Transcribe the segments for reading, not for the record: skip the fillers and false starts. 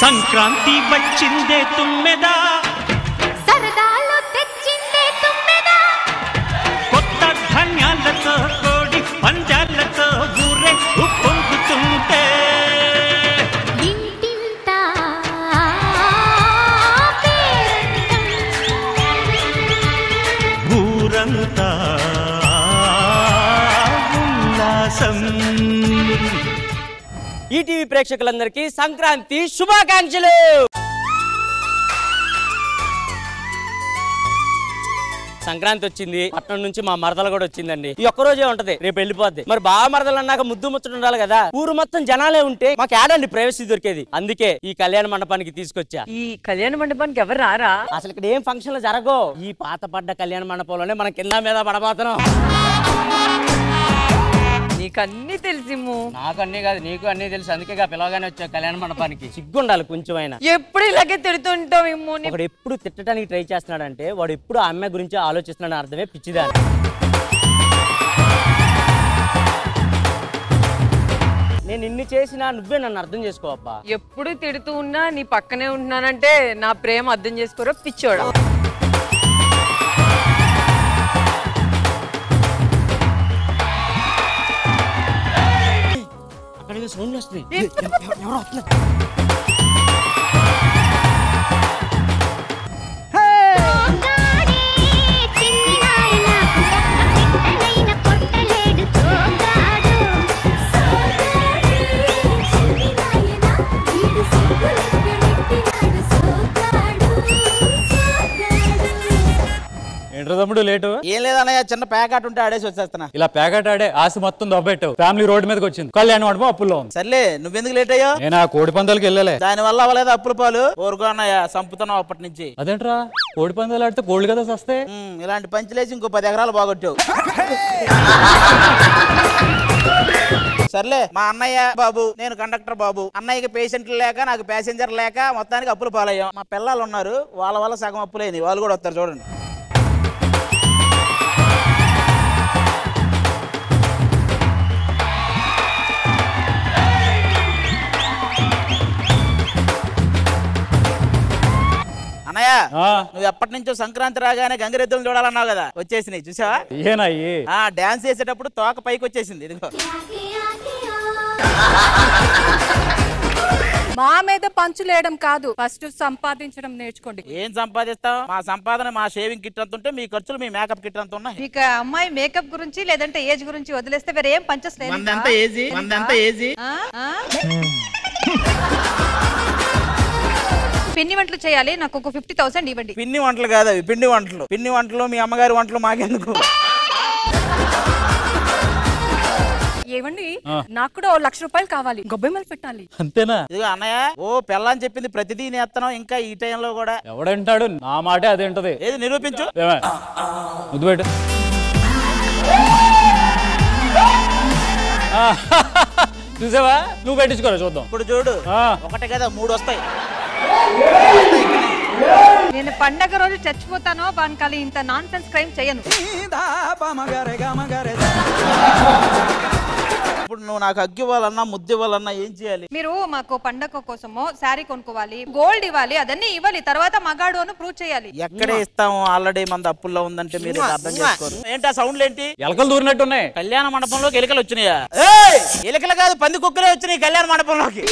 సంక్రాంతి వచ్చిందే తుమ్మెదా, సరదాలు తెచ్చిందే తుమ్మెదా, కొత్త ధాన్యాలతో కోడి పంజాలతో ఊరే ఉప్పొంగుతుంటే ఇంటింటా ఊరంతా ఉల్లాసం. ఈటీవీ ప్రేక్షకులందరికీ సంక్రాంతి శుభాకాంక్షలు. సంక్రాంతి వచ్చింది, పట్నం నుంచి మా మరదలు కూడా వచ్చిందండి. ఈ ఒక్క రోజే ఉంటది, రేపు వెళ్ళిపోద్ది. మరి బాగా మరదలు అన్నాక ముద్దు ముచ్చట ఉండాలి కదా. ఊరు మొత్తం జనాలే ఉంటే మాకు ఏడండి ప్రైవసీ దొరికేది. అందుకే ఈ కళ్యాణ మండపానికి తీసుకొచ్చా. ఈ కళ్యాణ మండపానికి ఎవరు రారా? అసలు ఇక్కడ ఏం ఫంక్షన్లు జరగవు. ఈ పాత పడ్డ కళ్యాణ మండపంలోనే మనం కింద మీద పడబోతున్నాం. నీకు అన్ని తెలిసిము. నాకు అన్ని కాదు, నీకు అన్ని తెలుసు. అందుకే పిలవగానే వచ్చా కళ్యాణ మండపానికి. సిగ్గుండాలి కొంచెం అయినా. ఎప్పుడు ఇలాగే తిడుతుంటావు. ఒకడు ఎప్పుడు తిట్టడానికి ట్రై చేస్తున్నాడంటే వాడు ఎప్పుడు ఆ అమ్మాయి గురించి ఆలోచిస్తున్నాడు అర్థమే పిచ్చిదాని. నేను ఇన్ని చేసినా నువ్వే నన్ను అర్థం చేసుకో అబ్బా. ఎప్పుడు తిడుతూ ఉన్నా నీ పక్కనే ఉంటున్నానంటే నా ప్రేమ అర్థం చేసుకోరా పిచ్చోడా. సౌండ్ వస్తుంది. తమ్ముడు లేటు ఏం లేదన్నయ్య, చిన్న ప్యాకెట్ ఉంటే ఆడేసి వచ్చేస్తున్నా. ఇలా ప్యాకెట్ ఆడే ఆశ మొత్తం దొబ్బెట్టావు. ఫ్యామిలీ రోడ్ మీదకి వచ్చింది. కళ్యాణ మండపం అప్పుల్లో ఉంది. సర్లే, నువ్వెందుకు లేట్ అయ్యా? నేను ఆ కోడి పందాలకి వెళ్ళలే. దాని వల్ల అవ్వలేదు అప్పుల పాలు. ఊరుకో అన్నయ్య, సంపుతున్నావు అప్పటి నుంచి. అదేంట్రా, కోడి పందాలు ఆడితే కోళ్ళు కదా వస్తే. ఇలాంటి పంచులేసి ఇంకో 10 ఎకరాలు బాగొట్టావు. సర్లే, మా అన్నయ్య బాబు, నేను కండక్టర్ బాబు. అన్నయ్యకి పేషెంట్లు లేక నాకు ప్యాసింజర్ లేక మొత్తానికి అప్పులు పాలయ్యాం. మా పిల్లలు ఉన్నారు, వాళ్ళ వల్ల సగం అప్పులైంది. వాళ్ళు కూడా వస్తారు చూడండి. అన్నయ్య, నువ్వు ఎప్పటి నుంచో సంక్రాంతి రాగానే గంగిరెద్దులు చూడాలన్నావు కదా, వచ్చేసినాయి చూసావా? ఏనాయి డాన్స్ చేసేటప్పుడు తోక పైకి వచ్చేసింది. ఇదిగో మా మీద పంచులేయడం కాదు, ఫస్ట్ సంపాదించడం నేర్చుకోండి. ఏం సంపాదిస్తావు? మా సంపాదన మా షేవింగ్ కిట్ అంత ఉంటే మీ ఖర్చులు మీ మేకప్ కిట్ అంత ఉన్నాయి. ఇక అమ్మాయి మేకప్ గురించి లేదంటే ఏజ్ గురించి వదిలేస్తే వేరే ఏం పంచలేదు. మందంతా ఏజీ పిండి వంటలు చేయాలి, నాకు ఒక 50,000 ఇవ్వండి. పిండి వంటలు కాదు అవి, పిండి వంటలు. పిండి వంటలు మీ అమ్మగారి వంటలు మాకెందుకు? ఏవండి, నాకు కూడా 1,00,000 రూపాయలు కావాలి, గొబ్బెమ్మలు పెట్టాలి. అంతేనా? ఇదిగో అన్నయ్య, పెళ్ళని చెప్పింది ప్రతిదీ నేస్తున్నావు, ఇంకా ఈ టైంలో కూడా. ఎవడంటాడు? నా మాటే అదేంటది. ఏది నిరూపించు. ముద్దు పెట్టు. చూసావా? నువ్వు పెట్టించుకోరా చూద్దాం. ఇప్పుడు చూడు, ఒకటే కదా 3 వస్తాయి. నేను పండగ రోజు చచ్చిపోతానో బాన్కాలి ఇంత నాన్ సెన్స్ క్రైమ్ చేయను. ఇప్పుడు నువ్వు నాకు అగ్గి ఇవ్వాలన్నా ముద్దు ఇవ్వాలన్నా ఏం చేయాలి? మీరు మాకు పండగ కోసమో శారీ కొనుక్కోవాలి, గోల్డ్ ఇవ్వాలి, అదన్నీ ఇవ్వాలి. తర్వాత మగాడు అని ప్రూవ్ చేయాలి. ఎక్కడే ఇస్తాము, ఆల్రెడీ మంది అప్పుల్లో ఉందంటే మీరు అర్థం చేసుకోరు. ఏంటి ఆ సౌండ్లు ఏంటి? ఎలకలు దూరినట్టు ఉన్నాయి. కళ్యాణ మండపంలోకి ఎలుకలు వచ్చినాయా? ఎలుకలు కాదు, పంది కుక్కలే వచ్చినాయి కళ్యాణ మండపంలోకి.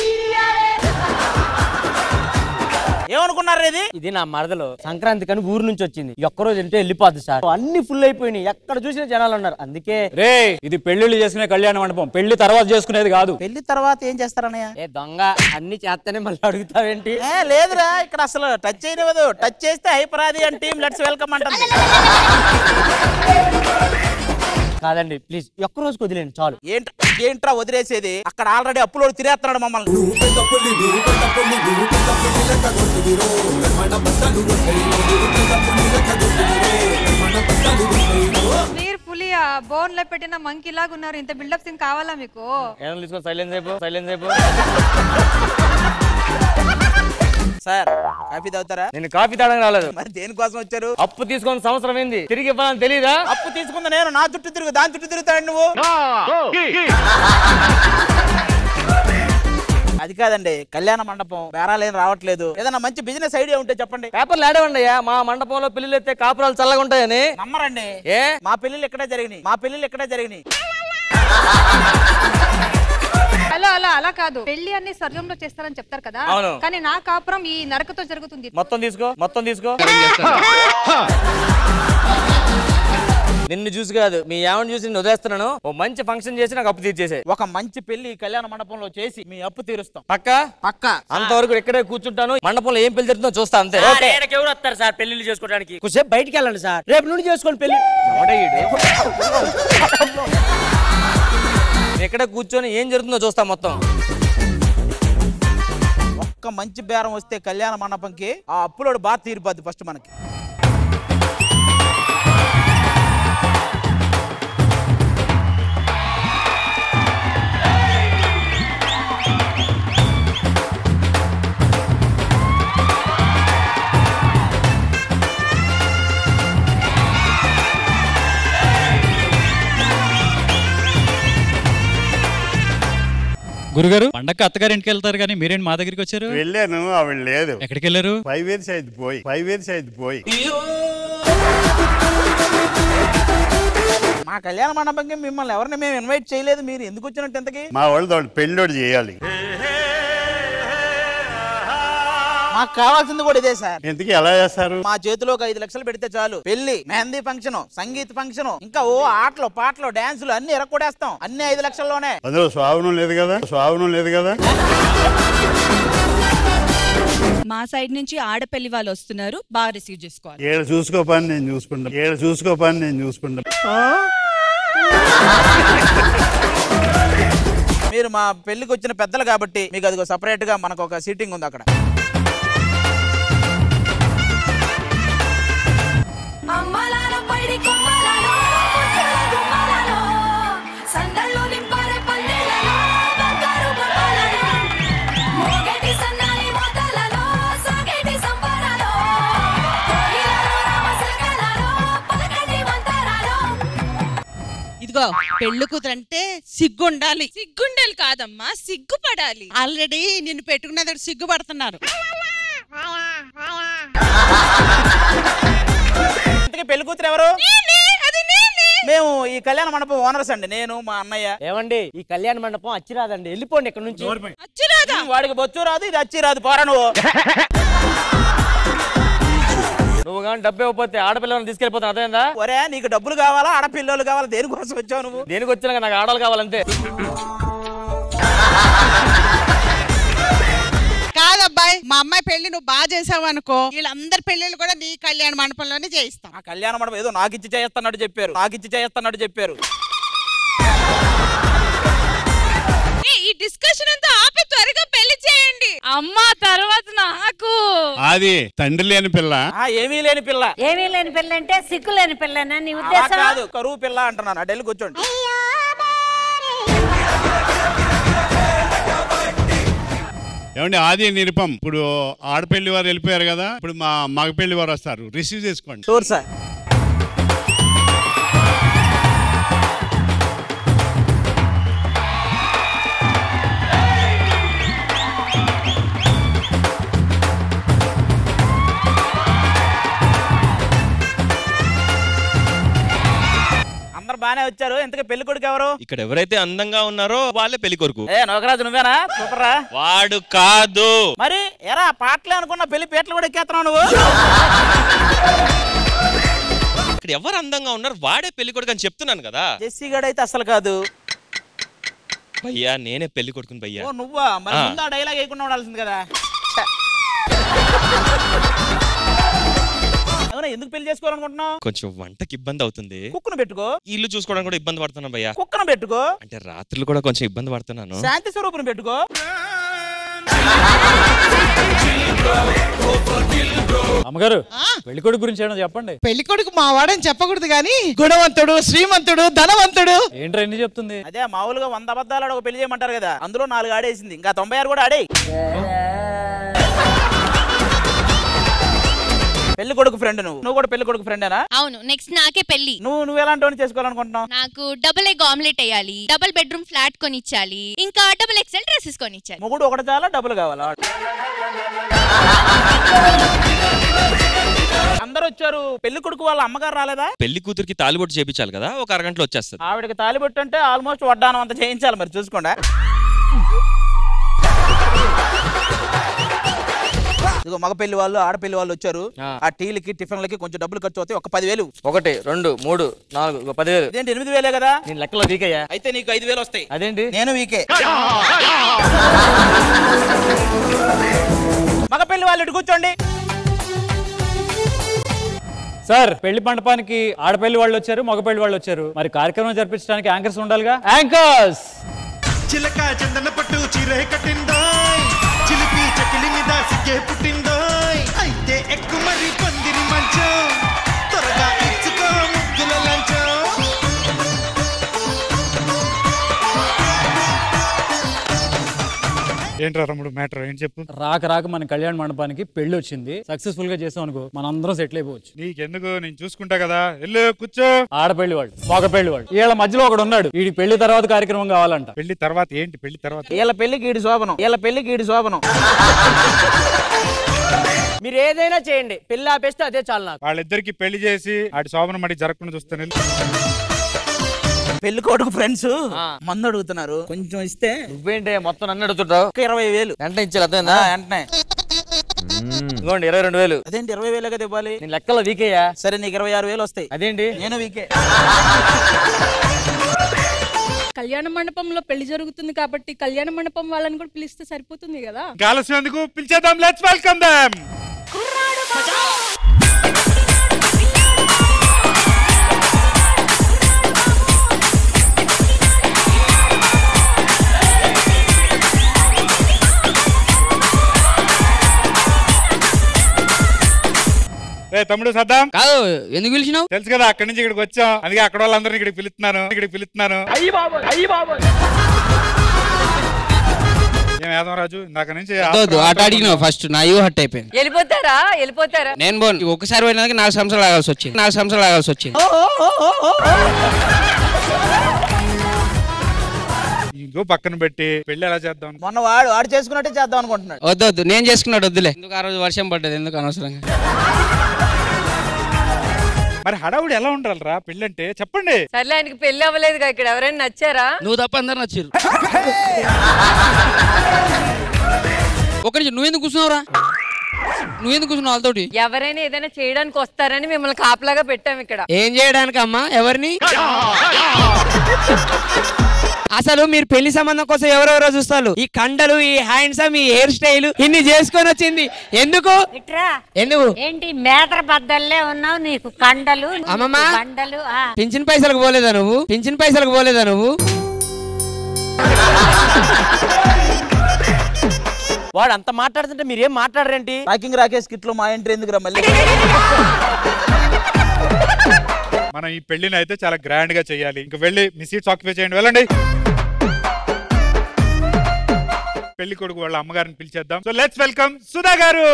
ఏమనుకున్నారు? ఇది నా మరదలు సంక్రాంతి కానీ ఊరు నుంచి వచ్చింది. ఒక్క రోజు అంటే వెళ్ళిపోద్ది సార్. అన్ని ఫుల్ అయిపోయినాయి, ఎక్కడ చూసిన జనాలు ఉన్నారు. అందుకే రే, ఇది పెళ్లిళ్ళు చేసుకునే కళ్యాణ మండపం, పెళ్లి తర్వాత చేసుకునేది కాదు. పెళ్లి తర్వాత ఏం చేస్తారన్నయ్య? ఏ దొంగ, అన్ని చేస్తేనే మళ్ళీ అడుగుతావేంటి? లేదురా, ఇక్కడ అసలు టచ్ చేయనివ్వదు. టచ్ చేస్తే హైపరాది అని టీమ్ లెట్స్ వెల్కమ్ అంటుంది. కాదండి ప్లీజ్, ఒక్క రోజు వదిలేండి చాలు. ఏంట్రా వదిలేసేది? అక్కడ ఆల్రెడీ అప్పులో తిరేస్తున్నాడు మమ్మల్ని. మీరు పులి బోన్లో పెట్టిన మంకీ లాగా ఉన్నారు. ఇంత బిల్డప్ సీన్ కావాలా మీకు? సైలెన్స్ అయిపో. సార్, కాఫీ తాగుతారా? నేను కాఫీ తాగడానికి రాలేదు. మరి దేనికోసం వచ్చారు? అప్పు తీసుకొని సంవత్సరం అయింది, తిరిగి ఇవ్వాలని తెలీదా? అప్పు తీసుకుందా నేను? నా చుట్టూ తిరుగు, దాని చుట్టూ తిరుగుతాడు నువ్వు. అది కాదండి, కళ్యాణ మండపం బేరాలేం రావట్లేదు. ఏదైనా మంచి బిజినెస్ ఐడియా ఉంటే చెప్పండి. పేపర్లు ఆడేవండి అయ్యా, మా మండపంలో పెళ్లిళ్ళు అయితే కాపురాలు చల్లగా ఉంటాయని. నమ్మరండి, మా పెళ్లిళ్ళు ఇక్కడే జరిగినాయి. హలో అలా కాదు, పెళ్లి అన్ని స్వర్గంలో చేస్తారని చెప్తారు కదా, కానీ నా కాపురం ఈ నరకతో జరుగుతుంది. మొత్తం తీసుకో. నిన్ను చూసి కాదు, మీ ఆవిడని చూసి నేను వదిలేస్తున్నాను. ఓ మంచి ఫంక్షన్ చేసి నాకు అప్పు తీర్చేసే. ఒక మంచి పెళ్లి కళ్యాణ మండపంలో చేసి మీ అప్పు తీరుస్తాం. పక్కా. అంతవరకు ఇక్కడే కూర్చుంటాను. మండపంలో ఏం పెళ్లి జరుగుతుందో చూస్తా అంతే. ఎవరు వస్తారు సార్ పెళ్లిళ్ళు చేసుకోవడానికి? కొంచెం బయటికి వెళ్ళండి సార్, రేపు నుండి చేసుకోండి పెళ్లి. ఎక్కడ కూర్చొని ఏం జరుగుతుందో చూస్తా మొత్తం. ఒక్క మంచి బేరం వస్తే కళ్యాణ మండపంకి ఆ అప్పులోడు బాగా తీరిపోద్ది ఫస్ట్ మనకి. గురుగారు పండగ అత్తగారింటికి వెళ్తారు కానీ మీరేంటి మా దగ్గరికి వచ్చారు? వెళ్ళాను, ఆవిడ లేదు. ఎక్కడికి వెళ్ళారు? 5 years అయింది పోయి. మా కళ్యాణ మండపంకి మిమ్మల్ని ఎవరిని మేము ఇన్వైట్ చేయలేదు, మీరు ఎందుకు వచ్చినట్టు ఇంతకి? మా వాళ్ళు పెళ్ళోడు చేయాలి. మాకు కావాల్సింది కూడా ఇదే సార్. ఎందుకు ఎలా చేస్తారు? మా చేతిలోకి 5 లక్షలు పెడితే చాలు, పెళ్లి, మెహందీ ఫంక్షన్, సంగీత ఫంక్షన్, ఇంకా ఆటలు పాటలు డాన్సులు అన్ని ఎరకొడేస్తాం. అన్ని 5 లక్షల్లోనే. అందులో స్వావనం లేదు కదా. మా సైడ్ నుంచి ఆడపల్లి వాళ్ళు వస్తున్నారు, బాగా రిసీవ్ చేసుకోవాలి. ఏడు చూసుకోపని నేను చూసుకుంటా. మీరు మా పెళ్లికి వచ్చిన పెద్దలు కాబట్టి మీకు అదిగో సపరేట్ గా మనకు ఒక సీటింగ్ ఉంది అక్కడ. ఇదిగో పెళ్లి కూతురంటే సిగ్గుండాలి కాదమ్మా, సిగ్గుపడాలి. ఆల్రెడీ నిన్ను పెట్టుకున్న సిగ్గుపడుతున్నారు. పెళ్లి కూతురు ఎవరు? మేము ఈ కళ్యాణ మండపం ఓనర్స్ అండి, నేను మా అన్నయ్య. ఏమండి ఈ కళ్యాణ మండపం అచ్చిరాదండి, వెళ్ళిపోండి ఇక్కడ నుంచి. వాడికి బొచ్చు రాదు, ఇది అచ్చి రాదు, పోరా నువ్వు. నువ్వు కానీ డబ్బు ఇవ్వకపోతే ఆడపిల్లలను తీసుకెళ్ళిపోతాను, అర్థమైందా? ఒరే నీకు డబ్బులు కావాలా ఆడపిల్లలు కావాలా, దేనికోసం వచ్చావు నువ్వు? దేనికి వచ్చినా నాకు ఆడలు కావాలంతే. కాదబ్బాయి, మా అమ్మాయి పెళ్లి నువ్వు బాగా చేసావు అనుకో, వీళ్ళందరి పెళ్లిళ్ళు కూడా నీ కళ్యాణ మండపంలోనే చేయిస్తాం. ఆ కళ్యాణ మండపం ఏదో నాకు ఇచ్చి చేస్తానట్టు చెప్పారు. ఈ డిస్కషన్ అంతా ఆపి త్వరగా పెళ్లి చేయండి. అమ్మా తర్వాత నాకు అది తండ్రి లేని పిల్ల. ఏమీ లేని పిల్ల అంటే సిగ్గు లేని పిల్లనా నీ ఉద్దేశం? కాదు, కరువు పిల్ల అంటున్నాను. ఢిల్లీ కూర్చోండి. ఏమండి ఆది నిరుపం, ఇప్పుడు ఆడపెళ్లి వారు వెళ్ళిపోయారు కదా, ఇప్పుడు మా మగ పెళ్లి వారు వస్తారు, రిసీవ్ చేసుకోండి. Sure sir. అందరు బానే వచ్చారు. ఇంతకీ పెళ్లి కొడుకు ఎవరు? ఇక్కడ ఎవరైతే అందంగా ఉన్నారో వాళ్ళే పెళ్లి కొడుకు. నోకరాజు నువ్వేనా? సూపర్ రా. వాడు కాదు. మరి ఎరా పాటలే అనుకున్న పెళ్లి పేటలు కూడా ఎక్కేస్తున్నావు నువ్వు. ఇక్కడ ఎవరు అందంగా ఉన్నారు వాడే పెళ్లి కొడుకు అని చెప్తున్నాను కదా. జెస్సీ గడ్ అయితే అసలు కాదు భయ్యా, నేనే పెళ్లి కొడుకుని భయ్యా. ఓ నువ్వా? మరి ముందు ఆ డైలాగ్ వేయకుండా ఉండాల్సింది కదా. ఎందుకు పెళ్లి చేసుకోవాలనుకుంటున్నావు? కొంచెం వంటకి ఇబ్బంది అవుతుంది. కుక్కను పెట్టుకో. ఇల్లు చూసుకోవడానికి కూడా ఇబ్బంది పడుతున్నాను భయ్యా. కుక్కను పెట్టుకో. అంటే రాత్రులు కూడా కొంచెం ఇబ్బంది పడుతున్నాను. శాంతి స్వరూపుని పెట్టుకో. అమ్మగారు పెళ్లి కొడుకు గురించి ఏమో చెప్పండి. పెళ్లి కొడుకు మా వాడని చెప్పకూడదు గాని గుణవంతుడు, శ్రీమంతుడు, ధనవంతుడు. ఏంట్రా ఎన్ని చెప్తుంది? అదే మామూలుగా 100 అబద్ధాలు ఒక పెళ్లి చేయమంటారు కదా, అందులో 4 ఆడేసింది, ఇంకా 96 కూడా ఆడే. పెళ్లి కొడుకు ఫ్రెండ్ నువ్వు కూడా పెళ్లి కొడుకు ఫ్రెండేనా? అవును. నెక్స్ట్ నాకే పెళ్లి. నువ్వు ఎలాంటి వాడిని చేసుకోవాలనుకుంటున్నావు? నాకు డబుల్ ఎగ్ ఆమ్లెట్ వేయాలి, డబుల్ బెడ్రూమ్ ఫ్లాట్ కొనిచ్చాలి, ఇంకా డబుల్ ఎక్సెల్ డ్రెస్సెస్ కొనిచ్చాలి. మొగుడు ఒకటి చాలా, డబ్బులు కావాలా? అందరూ వచ్చారు, పెళ్లి కొడుకు వాళ్ళ అమ్మగారు రాలేదా? పెళ్లి కూతురికి తాలిబొట్టు చేపించాలి కదా, ఒక అరగంటలో వచ్చేస్తుంది. ఆవిడకి తాలిబొట్టు అంటే ఆల్మోస్ట్ వడ్డానం అంత చేయించాలి, మరి చూసుకోండి. ఇదిగో మగ పెళ్లి వాళ్ళు ఆడపెళ్లి వాళ్ళు వచ్చారు. ఆ టీలకి టిఫిన్లకి కొంచెం డబ్బులు ఖర్చు అవుతాయి. ఒక 10,000. 1 2 3 4 10,000. ఇదేంటి 8,000 కదా? నేను లెక్కలో వీకయ్యా. అయితే నీకు 5,000 వస్తాయి. అదేంటి? నేను వీకే. మగ పెళ్లి వాళ్ళు ఇటు కూర్చోండి. సార్, పెళ్లి మండపానికి ఆడపెళ్లి వాళ్ళు వచ్చారు, మగ పెళ్లి వాళ్ళు వచ్చారు. మరి కార్యక్రమం జరిపించడానికి యాంకర్స్ ఉండాలిగా. యాంకర్స్! చిలక చందన పట్టు చీరే కట్టిందోయ్, చిలిపి చకిలి మీద సిగ్గే పుట్టిందోయ్. అయితే ఎక్కువ మరి పందిరి మంచం, త్వరగా ఇచ్చుకో ముగ్గుల లంచం. ఏంట్రా తమ్ముడు మ్యాటర్ ఏం చెప్పు? రాక మన కళ్యాణ మండపానికి పెళ్లి వచ్చింది. సక్సెస్ఫుల్ గా చేసాం అనుకో, మనందరం సెటిల్ అయిపోవచ్చు. నీకెందుకు, నేను చూసుకుంటా కదా. వెళ్ళు కూర్చో. ఆడపెళ్లి వాళ్ళు, మగ పెళ్లి వాళ్ళు, వీళ్ళ మధ్యలో ఒకడు ఉన్నాడు. వీడి పెళ్లి తర్వాత కార్యక్రమం కావాలంట. పెళ్లి తర్వాత ఏంటి? పెళ్లి తర్వాత వీళ్ళ పెళ్లికి ఈడి శోభనం. మీరు ఏదైనా చేయండి, పెళ్లి ఆపేస్తే అదే చాలు నాకు. వాళ్ళిద్దరికి పెళ్లి చేసి ఆడి శోభనం మడి జరగకుండా చూస్తాను. పెళ్లి కొడుకు ఫ్రెండ్స్ మందు అడుగుతున్నారు, కొంచెం ఇస్తే. నువ్వేంటే మొత్తం నన్ను అడుగుతుంటావు? 20,000 వెంటనే ఇచ్చేది. అర్థమైందా? వెంటనే ఇదిగోండి 22,000. అదేంటి 20,000 కదా ఇవ్వాలి? నేను లెక్కలో వీకయ్యా. సరే నీకు 26,000 వస్తాయి. అదేంటి? నేను వీకే. కళ్యాణ మండపంలో పెళ్లి జరుగుతుంది కాబట్టి కళ్యాణ మండపం వాళ్ళని కూడా పిలిస్తే సరిపోతుంది కదా. కాలసినందుకు పిలిచేద్దాం. Let's welcome them. తమ్ముడు సద్దాం. కాదు, ఎందుకు పిలిచినావు? తెలుసు కదా, అక్కడి నుంచి ఇక్కడికి వచ్చాం. అందుకే అక్కడ వాళ్ళందరినీ ఇక్కడికి పిలుస్తున్నాను. రాజు ఇందాక నుంచి ఆట అడిగినావు. ఫస్ట్ నా యూ హట్ అయిపోయింది. వెళ్ళిపోతారా? నేను పోను. ఒకసారి పోయినాక 4 సంవత్సరాలు ఆగాల్సి వచ్చింది. ఇంకో పక్కన పెట్టి పెళ్లి ఎలా చేద్దాం? మొన్న వాడు చేసుకున్నట్టే చేద్దాం అనుకుంటున్నాడు. వద్దు, నేను చేసుకున్నాడు వద్దులే. ఎందుకు ఆ రోజు వర్షం పడ్డది, ఎందుకు అనవసరంగా. మరి హడావుడు ఎలా ఉండాలిరా పెళ్లి అంటే? చెప్పండి. సర్లే, ఆయనకి పెళ్లి అవ్వలేదుగా. ఇక్కడ ఎవరైనా నచ్చారా? నువ్వు తప్ప అందరు నచ్చారు. ఒకటి నువ్వెందుకు కూర్చున్నావురా? వాళ్ళతోటి? ఎవరైనా ఏదైనా చేయడానికి వస్తారని మిమ్మల్ని కాపలాగా పెట్టాం ఇక్కడ. ఏం చేయడానికి అమ్మా? ఎవరిని? అసలు మీరు పెళ్లి సంబంధం కోసం ఎవరెవరో చూస్తారు. ఈ కండలు, ఈ హ్యాండ్సమ్, ఈ హెయిర్ స్టైల్ ఇన్ని చేసుకొని వచ్చింది ఎందుకు? ఏంటి మేటర్ బద్దల్లే ఉన్నావు? నీకు కండలు, కండలు. పింఛన్ పైసలకు పోలేదా నువ్వు? వాడు అంత మాట్లాడుతుంటే మీరేం మాట్లాడరేంటి? రాకేష్ కిట్లో మా ఎంట్రీ ఎందుకురా మళ్ళీ? మనం ఈ పెళ్లిని అయితే చాలా గ్రాండ్ గా చేయాలి. ఇంక వెళ్ళి మీ సీట్స్ ఆక్యుపై చేయండి, వెళ్ళండి. పెళ్లి కొడుకు వాళ్ళ అమ్మగారిని పిలిచేద్దాం. సో లెట్స్ వెల్కమ్ సుధా గారు.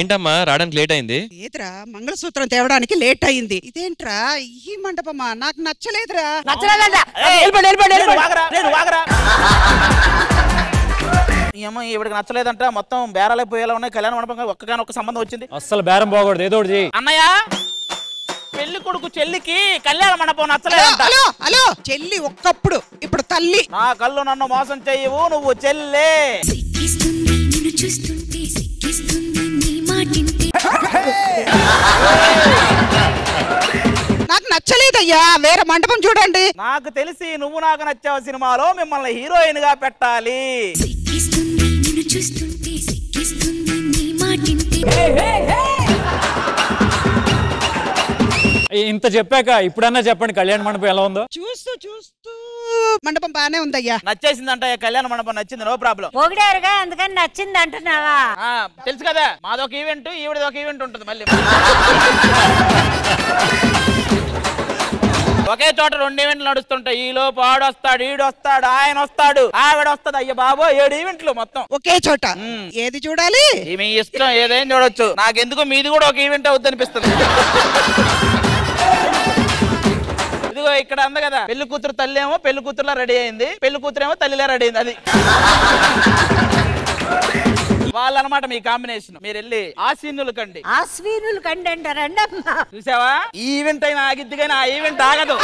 ఏంటమ్మా రావడానికి లేట్ అయింది? లేదురా, మంగళసూత్రం తేవడానికి లేట్ అయింది. ఇదేంట్రా ఈ మండపమా? నాకు నచ్చలేదురా. ఇవిడికి నచ్చలేదంట. మొత్తం బేరాలైపోయేలా ఉన్నాయి. కళ్యాణ మండపం ఒక్కగానొక్క సంబంధం వచ్చింది. అస్సలు బేరం బాగూడదు, ఏదో ఒకటి చెయ్యి. అన్నయ్య, పెళ్లి కొడుకు చెల్లికి కళ్యాణ మండపం నచ్చలేదంట. హలో, చెల్లి ఒక్కప్పుడు, ఇప్పుడు తల్లి. నా కళ్ళు నన్ను మోసం చెయ్యవు, నువ్వు చెల్లే. నాకు నచ్చలేదయ్యా, వేరే మండపం చూడండి. నాకు తెలిసి నువ్వు నాకు నచ్చావు సినిమాలో మిమ్మల్ని హీరోయిన్ గా పెట్టాలి. ఇంత చెప్పాక ఇప్పుడన్నా చెప్పండి, కళ్యాణ మండపం ఎలా ఉందో? చూస్తూ మండపం బానే ఉందయ్యా. నచ్చేసిందంట కళ్యాణ మండపం నచ్చింది, నో ప్రాబ్లం. పొగిడారుగా అందుకని నచ్చింది అంటున్నావా? తెలుసు కదా మాదొక ఈవెంట్ ఈవిడదొక ఈవెంట్ ఉంటుంది మళ్ళీ. ఒకే చోట 2 ఈవెంట్లు నడుస్తుంటాయి. ఈలోపు ఆడొస్తాడు, ఈడొస్తాడు, ఆయన వస్తాడు, ఆవిడ వస్తాడు. అయ్య బాబో 7 ఈవెంట్లు మొత్తం ఒకే చోట. ఏది చూడాలి? మీ ఇష్టం, ఏదైనా చూడొచ్చు. నాకెందుకు మీది కూడా ఒక ఈవెంట్ అవుద్ది అనిపిస్తుంది. ఇదిగో ఇక్కడ అంద కదా, పెళ్లి కూతురు తల్లి ఏమో పెళ్లి కూతురులా రెడీ అయింది, పెళ్లి కూతురు ఏమో తల్లిలా రెడీ అయింది. అది వాళ్ళనమాట మీ కాంబినేషన్. మీరు వెళ్ళి ఆశ్వీనులు కండి. ఆశ్వీనులు కండి అంటారండి. చూసావా, ఈ ఈవెంట్ అయినా ఆగిద్ది కానీ ఆ ఈవెంట్ ఆగదు.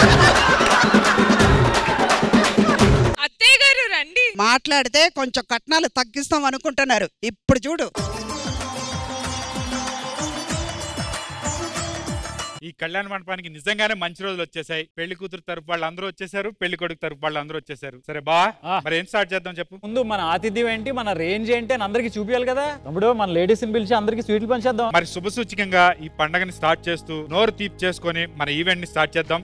అత్తయ్య గారు రండి. మాట్లాడితే కొంచెం కట్నాలు తగ్గిస్తాం అనుకుంటున్నారు. ఇప్పుడు చూడు. ఈ కళ్యాణ మండపానికి నిజంగానే మంచి రోజులు వచ్చేసాయి. పెళ్లి కూతురు తరపు వాళ్ళు అందరూ వచ్చేసారు, పెళ్లి కొడుకు తరపు వాళ్ళు అందరూ వచ్చేసారు. సరే బా, మరి ఏం స్టార్ట్ చేద్దాం చెప్పు. ముందు మన ఆతిథ్యం ఏంటి, మన రేంజ్ ఏంటి అని అందరికి చూపించాలి కదా తమ్ముడు. మన లేడీస్ ని పిలిచి అందరికి స్వీట్లు పంచేద్దాం. మరి శుభసూచకంగా ఈ పండగని స్టార్ట్ చేస్తూ నోరు తీపి చేసుకొని మన ఈవెంట్ ని స్టార్ట్ చేద్దాం.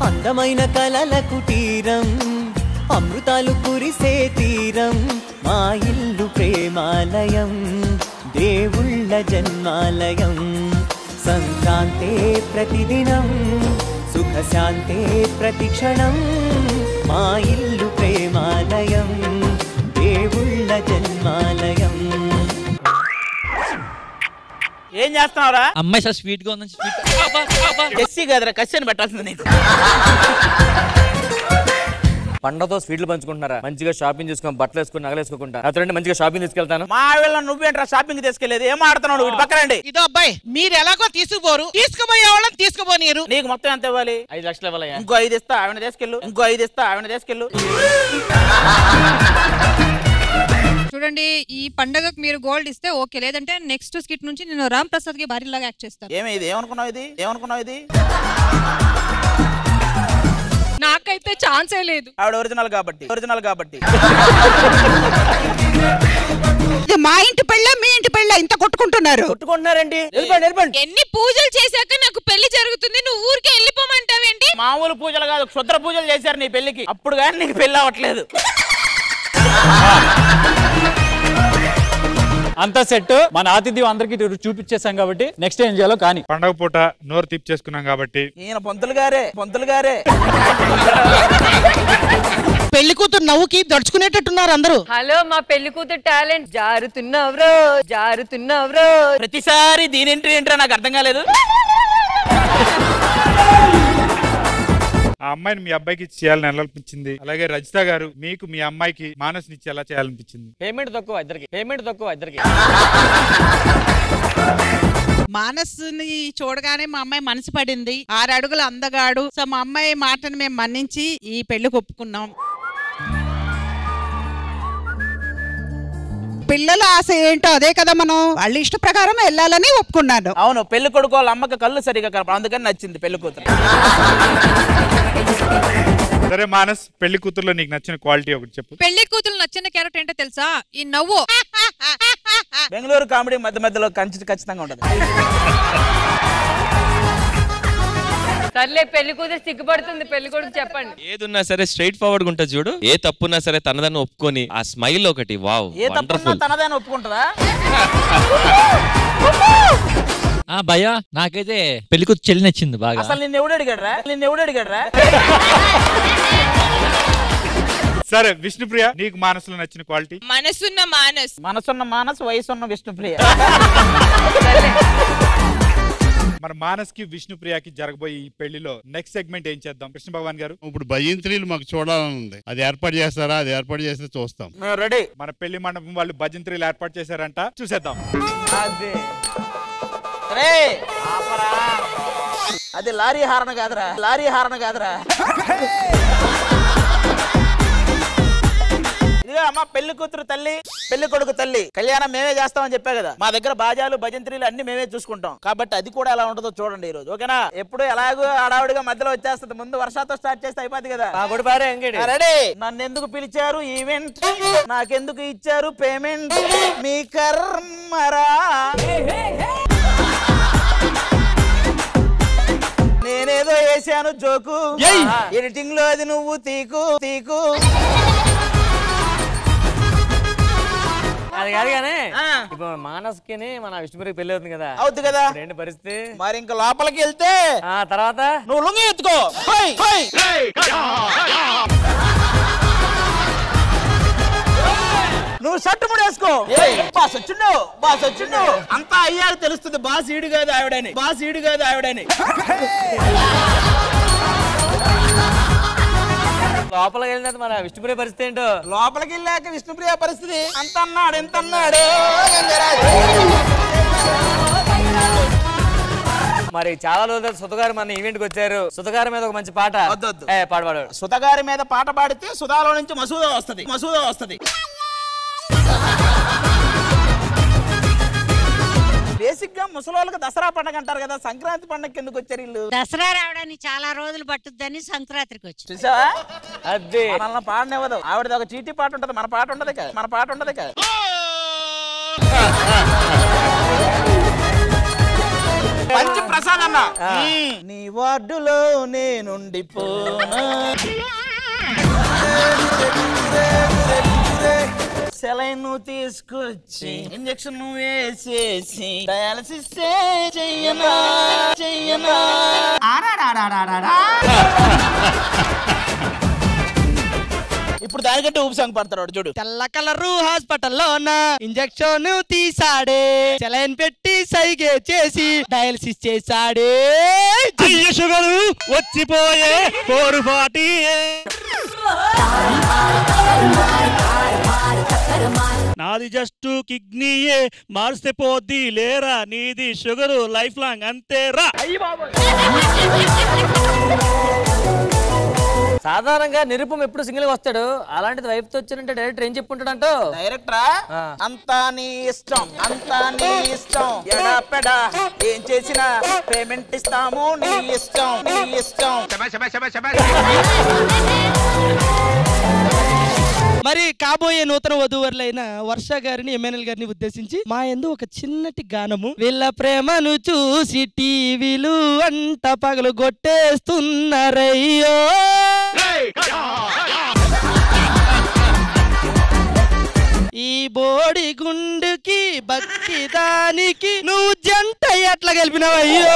అందమైన కలల కుటీరం, అమృతాలు కురిసే తీరం, మా ఇల్లు ప్రేమాలయం, దేవుళ్ళ జన్మాలయం. సంక్రాంతే ప్రతిదినం, సుఖశాంతే ప్రతిక్షణం, మా ఇల్లు ప్రేమాలయం, దేవుళ్ళ జన్మాలయం. ఏం చేస్తున్నావురా? అమ్మాయి సార్ స్వీట్ గా ఉంది. ఎస్సీ కదరా, కస్సని పెట్టాల్సింది నీకు. పండగతో స్వీట్లు పంచుకుంటున్నారా? మంచిగా షాపింగ్ చేసుకుని బట్టలు వేసుకుని నగలేసుకోకుండా అతను మంచిగా షాపింగ్ తీసుకెళ్తాను. మా వీళ్ళ నువ్వేంట్రా షాపింగ్ తీసుకెళ్లేదు? ఏం ఆడుతున్నావు? వీటి పక్కనండి. ఇదో అబ్బాయి, మీరు ఎలాగో తీసుకుపోరు, తీసుకుపోయే వాళ్ళని తీసుకుపోనీరు. నీకు మొత్తం ఎంత ఇవ్వాలి? 5 లక్షలు ఇవ్వాలయ్యా. ఇంకో 5 ఇస్తా, ఆవిడ తీసుకెళ్ళు. ఇంకో 5 ఇస్తా, ఆవిడ తీసుకెళ్ళు. చూడండి, ఈ పండగకు మీరు గోల్డ్ ఇస్తే ఓకే, లేదంటే నెక్స్ట్ స్కిట్ నుంచి నేను రామ్ ప్రసాద్ కి భార్యలాగా యాక్ట్ చేస్తాను. ఏమి ఇది? ఏమనుకున్నావు ఇది? ఏమనుకున్నావు ఇది? నాకైతే ఛాన్సే లేదు. ఆవిడ ఒరిజినల్ కాబట్టి, ఒరిజినల్ కాబట్టి. ఇది మా ఇంటి పెళ్ళ, మీ ఇంటి పెళ్ళ ఇంత కొట్టుకుంటున్నారు. కొట్టుకుంటున్నారండి. ఎన్ని పూజలు చేశాక నాకు పెళ్లి జరుగుతుంది, నువ్వు ఊరికే వెళ్ళిపోమంటావేంటి? మామూలు పూజలు కాదు, క్షుద్ర పూజలు చేశారు నీ పెళ్లికి. అప్పుడు కానీ నీకు పెళ్లి అవ్వట్లేదు. అంతా సెట్. మన ఆతిథ్యం అందరికి చూపించేసాం కాబట్టి నెక్స్ట్ ఏం చేయాలో కానీ. పండగ పూట నోరు తీపి చేసుకున్నాం కాబట్టి ఈయన పంతులు గారే, పంతులు గారే. పెళ్లి కూతురు నవ్వుకి దడుచుకునేటట్టున్నారు అందరూ. హలో, మా పెళ్లి కూతురు టాలెంట్. జారుతున్నావ్రో, జారుతున్నావ్రో. ప్రతిసారి దీని ఎంట్రీ ఏంట్రా నాకు అర్థం కాలేదు. ఆ అమ్మాయిని మీ అబ్బాయికి ఇచ్చి చేయాలని ఎలా అనిపించింది? అలాగే రజిత గారు, మీకు మీ అమ్మాయికి మానస్ నిచ్చి ఎలా చేయాలనిపించింది? పేమెంట్ తక్కువ ఇద్దరికి. మానస్ని చూడగానే మా అమ్మాయి మనసు పడింది. 6 అడుగుల అందగాడు. సో మా అమ్మాయి మాటను మేము మన్నించి ఈ పెళ్లికి ఒప్పుకున్నాం. పిల్లల ఆశ ఏంటో అదే కదా, మనం వాళ్ళ ఇష్ట ప్రకారం వెళ్ళాలని ఒప్పుకున్నాను. అవును, పెళ్లి కొడుకు వాళ్ళ అమ్మకి కళ్ళు సరిగా కనపడ, అందుకని నచ్చింది పెళ్లి కూతురు. సరే మానస్, పెళ్లి కూతురులో నీకు నచ్చిన క్వాలిటీ ఒకటి చెప్పు. పెళ్లి కూతురు నచ్చిన క్యారెక్టర్ ఏంటో తెలుసా? ఈ నవ్వు. బెంగళూరు కామెడీ మధ్య మధ్యలో ఖచ్చితంగా ఉంటది. సర్లే, పెళ్లి కూతురు సిగ్గుపడుతుంది, పెళ్లి కొడుకు చెప్పండి. ఏదున్నా సరే స్ట్రైట్ ఫార్వర్డ్ ఉంటుంది చూడు. ఏ తప్పున్నా సరే తనదాన్ని ఒప్పుకొని ఆ స్మైల్ ఒకటి వావ్. ఏ తప్పున్నా తనదాన్ని ఒప్పుకుంటుందా? భయ్యా, నాకైతే పెళ్లి కూతురు చెల్లి నచ్చింది బాగా. అసలు నిన్ను ఎవడు అడిగాడ్రా? సరే విష్ణుప్రియ, నీకు మానసులో నచ్చిన క్వాలిటీ? మనసున్న మానస్, వయసున్న విష్ణుప్రియ. మన మానస్ కి విష్ణుప్రియకి జరగబోయే ఈ పెళ్లిలో నెక్స్ట్ సెగ్మెంట్ ఏం చేద్దాం కృష్ణ భగవాన్ గారు? ఇప్పుడు భజంత్రీలు మాకు చూడాలని ఉంది. అది ఏర్పాటు చేస్తారా? అది ఏర్పాటు చేస్తే చూస్తాం. రెడీ. మన పెళ్లి మండపం వాళ్ళు భజంత్రీలు ఏర్పాటు చేశారంట, చూసేద్దాం. అది లారీ హారణ కాదురా. ఇదిగో అమ్మ పెళ్లి కూతురు తల్లి, పెళ్లి కొడుకు తల్లి కళ్యాణం మేమే చేస్తామని చెప్పా కదా. మా దగ్గర బాజాలు భజంత్రీలు అన్ని మేమే చూసుకుంటాం. కాబట్టి అది కూడా ఎలా ఉంటుందో చూడండి ఈ రోజు. ఓకేనా? ఎప్పుడు ఎలాగో హడావుడిగా మధ్యలో వచ్చేస్తుంది. ముందు వర్షాతో స్టార్ట్ చేస్తే అయిపోద్ది కదా. రెడీ? నన్ను ఎందుకు పిలిచారు ఈవెంట్, నాకెందుకు ఇచ్చారు పేమెంట్, మీ కర్మరా. నేనేదో వేసాను జోకు, ఎడిటింగ్ లో అది నువ్వు తీకు తీకు. అది కాదు కానీ ఇప్పుడు మానస్కి మన విష్ణుప్రియకి పెళ్లి అవుతుంది కదా. అవుతుంది కదా. ఏంటి పరిస్థితి? మరి ఇంకా లోపలికి వెళ్తే తర్వాత నువ్వు లుంగి ఎత్తుకో. నువ్వు షర్ట్ ముడేసుకో. బాస్ వచ్చిండు, బాస్ వచ్చిండు. అంతా అయ్యాక తెలుస్తుంది బాస్ ఈడు కాదు ఆవిడని, బాస్ ఈడు కాదు ఆవిడని. లోపలికి వెళ్ళినట్టు మన విష్ణుప్రియ పరిస్థితి ఏంటో. లోపలికి వెళ్ళాక విష్ణుప్రియ పరిస్థితి అంత అన్నాడు ఎంత అన్నాడు. మరి చాలా రోజులు సుధగారు మన ఈవెంట్ కి వచ్చారు. సుధగారి మీద ఒక మంచి పాట పాడవాడు. సుధగారి మీద పాట పాడితే సుధాలో నుంచి మసూదా వస్తది, మసూదా వస్తది. బేసిక్ గా ముసలోళ్ళకి దసరా పండుగ అంటారు కదా. సంక్రాంతి పండుగకి ఎందుకు వచ్చారు వీళ్ళు? దసరా రావడానికి చాలా రోజులు పట్టుద్దని సంక్రాంతికి వచ్చి చూసావా? అదే మనల్ని పాడనివ్వదు. ఆవిడది ఒక చీటీ పాట ఉంటది, మన పాట ఉండదు కదా, మన పాట ఉండదు కదా. మంచి ప్రసాద్ అన్న. నీ వార్డులో నేనుండిపోనా, సెలైన్ తీసుకొచ్చి ఇంజక్షన్ వేసేసి డయాలసిస్ చెయ్యనా చెయ్యనా. ఇప్పుడు దానికంటే ఊపి సాంగ్ పడతాడు చూడు. తెల్ల కలరు హాస్పిటల్లోన ఇంజక్షన్ తీసాడే, సెలైన్ పెట్టి సైగే చేసి డయాలసిస్ చేసాడే. షుగర్ వచ్చిపోయే 440. నాది జస్ట్ కిడ్నీయే, మార్స్తే పోద్ది లేరా, నీది షుగరు లైఫ్ లాంగ్ అంతేరా. సాధారణంగా నిరుపం ఎప్పుడు సింగిల్ గా వస్తాడు, అలాంటిది వైఫ్ తో వచ్చానంటే డైరెక్టర్ ఏం చెప్పుంటాడంటో. డైరెక్టరా అంతా నీ ఇష్టం, అంతా నీ ఇష్టం, ఎడా పెడా ఏం చేసినా పేమెంట్ ఇస్తాము, నీ ఇష్టం నీ ఇష్టం. మరి కాబోయే నూతన వధూవరులైన వర్ష గారిని ఎమ్మెల్యే గారిని ఉద్దేశించి మా యందు ఒక చిన్నటి గానము. వీళ్ళ ప్రేమను చూసి టీవీలు అంట పగలు కొట్టేస్తున్నారయ్యో, ఈ బోడి గుండుకి భక్తి దానికి నువ్వు జంట ఎట్లా గెలిపినావయ్యో.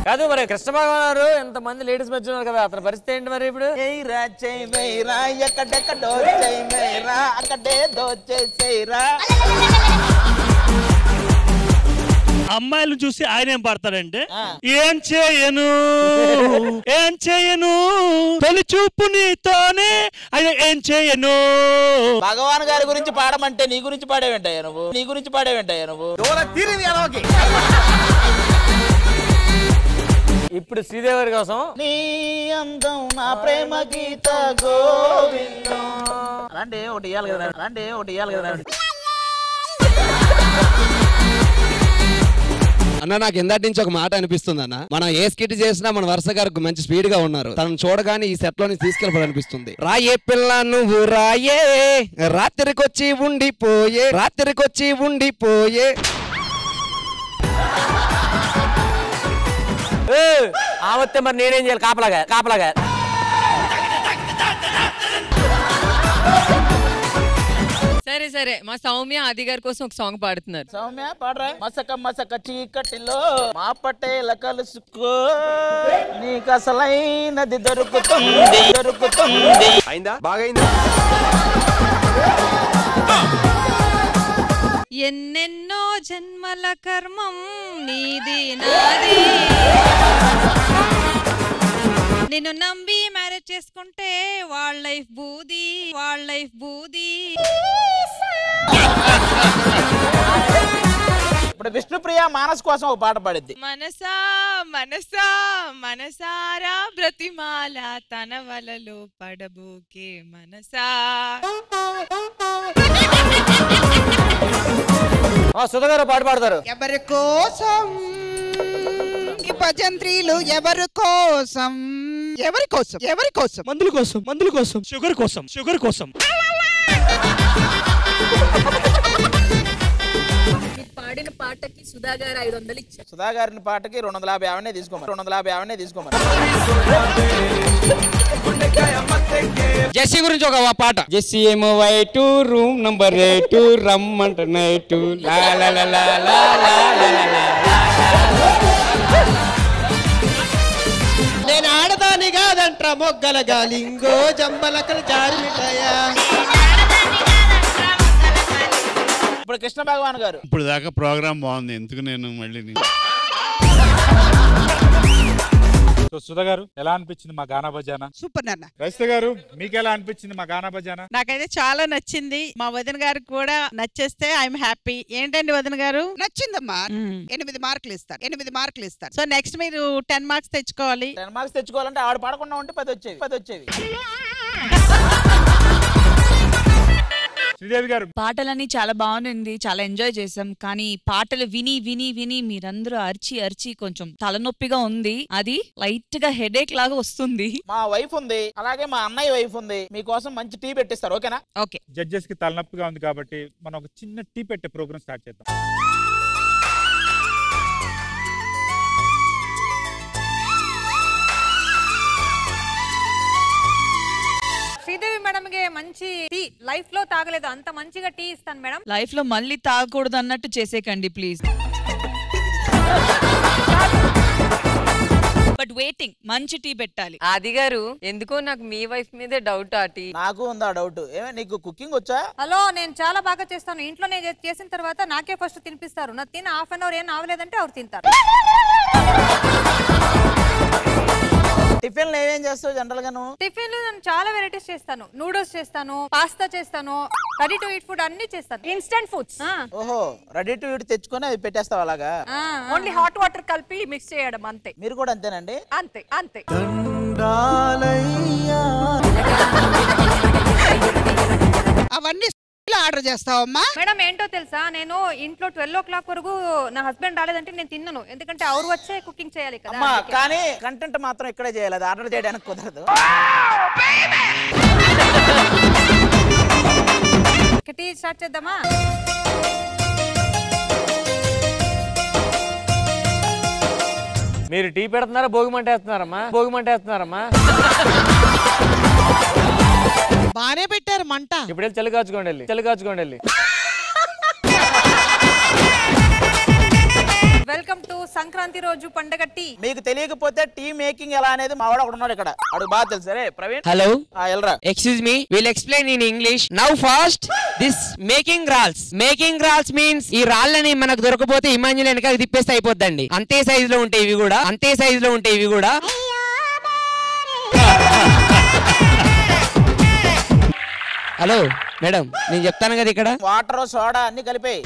కాదు మరి కృష్ణ భగవాన్ గారు ఎంతమంది లేడీస్ మధ్య ఉన్నారు కదా, అతని పరిస్థితి ఏంటి మరి ఇప్పుడు? అమ్మాయిలను చూసి ఆయన ఏం పాడతాడంటే, ఏం చేయను ఏం చేయను తొలి చూపు నీతోనే ఆయన ఏం చేయను. భగవాన్ గారి గురించి పాడమంటే నీ గురించి పాడేవేంటయ్యా నువ్వు, నీ గురించి పాడేవేంటయ్యా నువ్వు. ఇప్పుడు శ్రీదేవి కోసం నీ అందం నా ప్రేమ గీత గోవిందం అలాంటి ఒకటి ఇయ్యాలి కదా, అలాంటి ఒకటి ఇయ్యాలి కదా. అన్న నాకు ఇందాటి నుంచి ఒక మాట అనిపిస్తుంది అన్న, మనం ఏ స్కిట్ చేసినా మన వరుస గారు మంచి స్పీడ్ గా ఉన్నారు. తనను చూడగానే ఈ సెట్ లోని తీసుకెళ్ళాలనిపిస్తుంది. రాయే పిల్ల నువ్వు రాయే, రాత్రికొచ్చి ఉండిపోయే, రాత్రికొచ్చి ఉండిపోయే. ఆవత్తే మరి నేనేం చేయాలి? కాపలాగా కాపలాగా. సరే సరే, మా సౌమ్య ఆది గారి కోసం ఒక సాంగ్ పాడుతున్నారు. సౌమ్య పాడరా. మసక మసక చీకటిలో మా పటేల కలుసుకో, నీకు అసలైనది దొరుకుతుంది దొరుకుతుంది. అయిందా? బాగైందా? ఎన్నెన్నో జన్మల కర్మం నీది నాది, నిన్ను నమ్మి మ్యారేజ్ చేసుకుంటే వాళ్ళ లైఫ్ బూది, వాళ్ళ లైఫ్ బూది. ఇప్పుడు విష్ణుప్రియ మానస్ కోసం ఒక పాట పాడిద్ది. మనసా మనసా మనసారా బ్రతిమాల తన వలలో పడబోకే మనసా. సుధగారు పాట పాడతారు. ఎవరి కోసం ఈ భజంత్రీలు, ఎవరి కోసం, ఎవరి కోసం, ఎవరి కోసం? మందుల కోసం, మందుల కోసం, షుగర్ కోసం, షుగర్ కోసం. పాడిన పాటకి సుధా గారు 500 ఇచ్చారు. సుధా గారిని పాటకి 250 తీసుకోమని 250 తీసుకోమని. జెస్సీ గురించి ఒక పాట. జెస్సీ ఏమో వైటు రూమ్ నంబర్ 8 రమ్మంట నైటు లా లా లా లా లా లా లా. నేను ఆడదాని కాదంట మొగ్గల గాలింగో జంబలకల జారిమిటయా. ఇప్పుడు కృష్ణ భగవాన్ గారు. ఇప్పుడు దాకా ప్రోగ్రామ్ బాగుంది, ఎందుకు నేను మళ్ళీ సుధా గారు ఎలా అనిపించింది మా గానా బజానా? సూపర్ నాన్న. రజిత గారు మీకు ఎలా అనిపించింది మా గానా బజానా? నాకైతే చాలా నచ్చింది. మా వదిన గారికి కూడా నచ్చేస్తే ఐఎమ్ హ్యాపీ. ఏంటండి వదిన గారు? నచ్చిందమ్మా. 8 మార్కులు ఇస్తారు, 8 మార్కులు ఇస్తారు. సో నెక్స్ట్ మీరు 10 మార్క్స్ తెచ్చుకోవాలి. 10 మార్క్స్ తెచ్చుకోవాలంటే ఆవిడ పాడకుండా ఉంటే 10 వచ్చేవి. శ్రీదేవి గారు పాటలన్నీ చాలా బాగుంది, చాలా ఎంజాయ్ చేసాం. కానీ పాటలు విని విని విని మీరందరూ అరిచి అరిచి కొంచెం తలనొప్పిగా ఉంది. అది లైట్ గా హెడేక్ లాగా వస్తుంది. మా వైఫ్ ఉంది, అలాగే మా అన్నయ్య వైఫ్ ఉంది. మీకోసం మంచి టీ పెట్టిస్తారు, ఓకేనా? ఓకే. జడ్జెస్ కి తలనొప్పిగా ఉంది కాబట్టి మనం ఒక చిన్న టీ పెట్టే ప్రోగ్రామ్ స్టార్ట్ చేద్దాం. శ్రీదేవి మేడం ಗೆ మంచి టీ లైఫ్ లో తాగలేదు, అంత మంచిగా టీ ఇస్తాను మేడం. లైఫ్ లో మళ్ళీ తాగకూడదు అన్నట్టు చేసేకండి ప్లీజ్. బట్ వెయిటింగ్, మంచి టీ పెట్టాలి. ఆది గారు ఎందుకో నాకు మీ వైఫ్ మీదే డౌట్. ఆ టీ నాకు ఉందా డౌట్? ఏమే నీకు కుకింగ్ వచ్చా? హలో, నేను చాలా బాగా చేస్తాను. ఇంట్లోనే చేసిన తర్వాత నాకే ఫస్ట్ తినిపిస్తారు. నా తిని హాఫ్ అన్ అవర్ ఏం ఆవలేదంటే ఎవరు తింటారు. టిఫిన్ ఏమేం చేస్తావు జనరల్ గా నువ్వు? టిఫిన్ నేను చాలా వెరైటీస్ చేస్తాను. నూడిల్స్ చేస్తాను, పాస్తా చేస్తాను, రెడీ టు ఈట్ ఫుడ్ అన్ని చేస్తాను. Instant foods. ఓహో, రెడీ టు ఈట్ తెచ్చుకొని అవి పెట్టేస్తావు అలాగా? ఓన్లీ హాట్ వాటర్ కలిపి మిక్స్ చేయడం అంతే. మీరు కూడా అంతేనండి? అంతే అంతే. అవన్నీ ఆర్డర్ చేస్తావమ్మా? మేడం ఏంటో తెలుసా, నేను ఇంట్లో 12 o'clock వరకు నా హస్బెండ్ రాలేదంటే నేను తిన్నాను. ఎందుకంటే అవరు వచ్చే కుకింగ్ చేయాలి కదా. కానీ కంటెంట్ మాత్రం ఇక్కడే చేయాలి, అది ఆర్డర్ చేయడానికి కుదరదు. టీ స్టార్ట్ చేద్దామా? మీరు టీ పెడుతున్నారా భోగిమంట వేస్తున్నారమ్మా? భోగిమంట వేస్తున్నారమ్మా? బానే పెట్టారు మంట. ఇప్పుడు వెళ్ళి చలి కాచుకోండి, వెళ్ళి చలి కాచుకోండి వెళ్ళి. వెల్కమ్ టు సంక్రాంతి రోజు పండగ టీ. మీకు తెలియకపోతే టీ మేకింగ్ ఎలా అనేది మా వాడు ఒకడు ఉన్నాడు ఇక్కడ, అడు బాగా తెలుసు. సరే ప్రవీణ్. హలో, ఎల్రా. Excuse me, will explain in English now fast. This making రాల్స్. మేకింగ్ రాల్స్ మీన్స్ ఈ రాళ్ళని మనకు దొరకపోతే ఇమాన్యుల్ వెనక తిప్పేస్తే అయిపోద్దండి. అంతే సైజ్ లో ఉంటాయి ఇవి కూడా, అంతే సైజ్ లో ఉంటాయి ఇవి కూడా. హలో మేడం, నేను చెప్తాను కదా ఇక్కడ వాటర్ సోడా అన్ని కలిపాయి.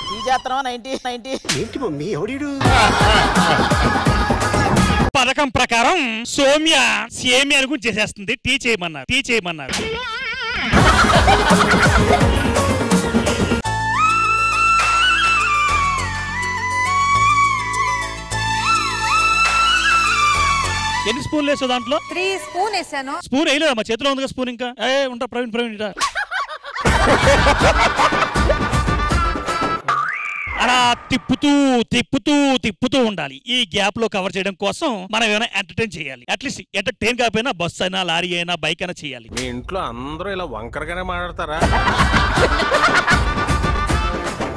టీ చేస్తున్నావా? 90 ఏంటి మమ్మీ ఎవడు? పథకం ప్రకారం సౌమ్య సేమియా అనుకుని చేసేస్తుంది. టీ చేయమన్నారు, టీ చేయమన్నారు. ఎన్ని స్పూన్లు వేసావు దాంట్లో? 3 స్పూన్ వేసాను. స్పూన్ వేయలేదు, మా చేతిలో ఉంది స్పూన్. ఇంకా ఉంటా ప్రవీణ్ ఇట. అలా తిప్పుతూ తిప్పుతూ తిప్పుతూ ఉండాలి. ఈ గ్యాప్ లో కవర్ చేయడం కోసం మనం ఏమైనా ఎంటర్టైన్ చేయాలి. అట్లీస్ట్ ఎంటర్టైన్ కాకపోయినా బస్ అయినా లారీ అయినా బైక్ అయినా చేయాలి. మీ ఇంట్లో అందరూ ఇలా వంకరగానే మాట్లాడతారా?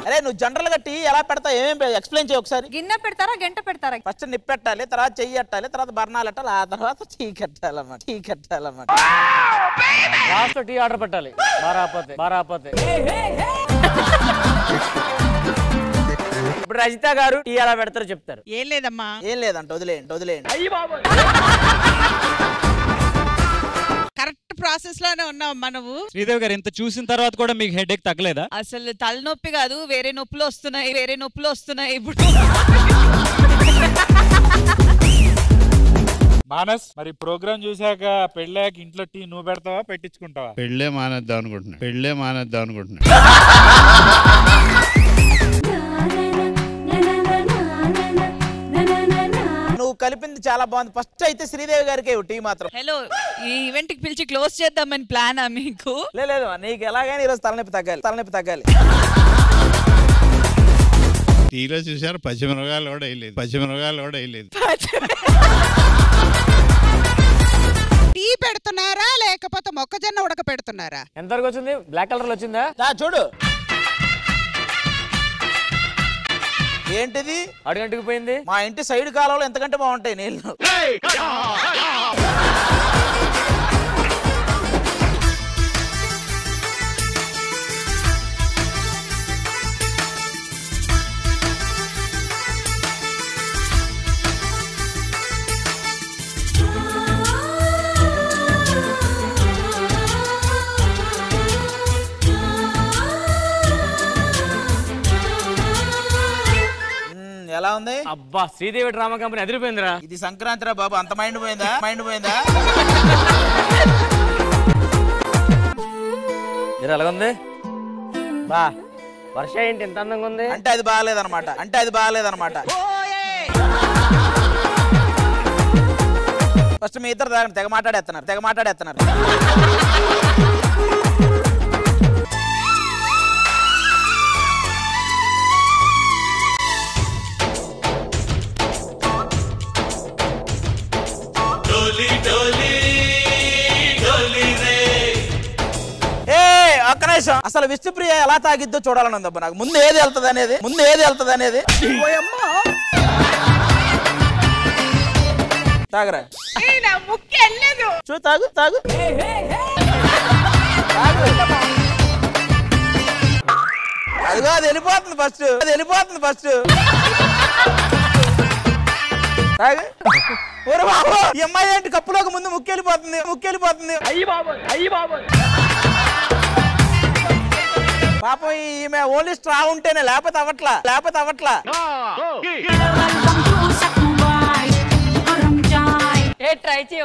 అరే నువ్వు జనరల్ గా టీ ఎలా పెడతావు, ఏమేమి ఎక్స్ప్లెయిన్ చేయి ఒకసారి. గిన్నె పెడతారా గంట పెడతారా? ఫస్ట్ నిప్పు పెట్టాలి, తర్వాత చెయ్యి పెట్టాలి, తర్వాత బర్నాలు పెట్టాలి, ఆ తర్వాత టీ కట్టాలన్నమాట. టీ కట్టాలన్నమాట. లాస్ట్ టీ ఆర్డర్ పెట్టాలి. బారాపోతే ఇప్పుడు రజిత గారు టీ ఎలా పెడతారో చెప్తారు. ఏం లేదమ్మా, ఏం లేదంట, వదిలేయండి. కరెక్ట్ ప్రాసెస్ లోనే ఉన్నావు మనము. శ్రీదేవి గారు ఇంత చూసిన తర్వాత కూడా మీకు హెడేక్ తగ్గలేదా? అసలు తలనొప్పి కాదు, వేరే నొప్పులు వస్తున్నాయి ఇప్పుడు. మానస్, మరి ప్రోగ్రామ్ చూసాక పెళ్ళాక ఇంట్లో టీ నువ్వు పెడతావా పెట్టించుకుంటావా? పెళ్ళే మానేద్దాం అనుకుంటున్నా. నువ్వు కలిపింది చాలా బాగుంది. ఫస్ట్ అయితే శ్రీదేవి గారికి టీ మాత్రం. హలో, ఈ ఈవెంట్ కి పిలిచి క్లోజ్ చేద్దామని ప్లానా మీకు? లేదు, నీకు ఎలాగైనా ఈరోజు తలనొప్పి తగ్గాలి. టీలో చూసారు పచ్చిమిరపకాయలు కూడా వేయలేదు. టీ పెడుతున్నారా లేకపోతే మొక్కజొన్న ఉడక పెడుతున్నారా? ఎంతవరకు వచ్చింది? బ్లాక్ కలర్ వచ్చిందా? చూడు ఏంటిది అడుగంటికి పోయింది. మా ఇంటి సైడ్ కాలంలో ఎంతకంటే బాగుంటాయి నీళ్ళు. ఎలా ఉంది? అబ్బా, శ్రీదేవి డ్రామా కంపెనీ అదిరిపోయిందిరా. ఇది సంక్రాంతి రా బాబు, అంత మైండ్ పోయిందా? ఎలాగుంది బా? వర్ష ఏంటి ఎంత అందంగా ఉంది? అంటే అది బాగాలేదన్నమాట. ఫస్ట్ మీ ఇద్దరు తెగ మాట్లాడేస్తున్నారు. అసలు విష్ణుప్రియ ఎలా తాగిద్దో చూడాలని ఉందబ్బా నాకు. ముందు ఏది వెళ్తుంది అనేది తాగరా. తాగు. అదిగో అది వెళ్ళిపోతుంది ఫస్ట్. తాగు. ఓరే బాబు, ఈ అమ్మాయి ఏంటి కప్పులోకి ముందు ముక్కెళ్ళిపోతుంది. అయ్యి బాబు పాపం ఈమె ఓన్లీ స్ట్రా ఉంటేనే, లేకపోతే అవట్లా. ట్రై చేయి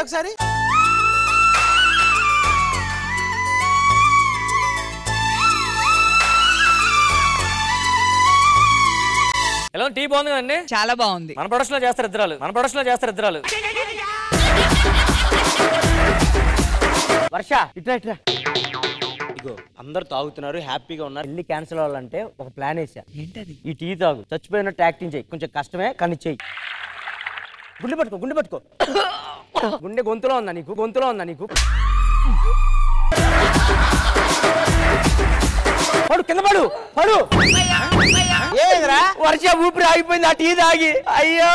ఒకసారి. ఎలా టీ బాగుంది కదండి? చాలా బాగుంది. మన ప్రొడక్షన్ లో చేస్తారు ఇద్దరాలు. వర్ష ఇట్లా ఇగో, అందరు తాగుతున్నారు, హ్యాపీగా ఉన్నారు. పెళ్లి క్యాన్సిల్ అవ్వాలంటే ఒక ప్లాన్ వేసా. ఏంటది? ఈ టీ తాగు, చచ్చిపోయినట్టు యాక్టింగ్ చేయి. కొంచెం కష్టమే కానీ చెయ్యి. గుండె పట్టుకో. గుండె గొంతులో ఉందా నీకు? పడు, కింద పడు. వర్ష ఊపిరి ఆగిపోయింది ఆ టీ తాగి. అయ్యో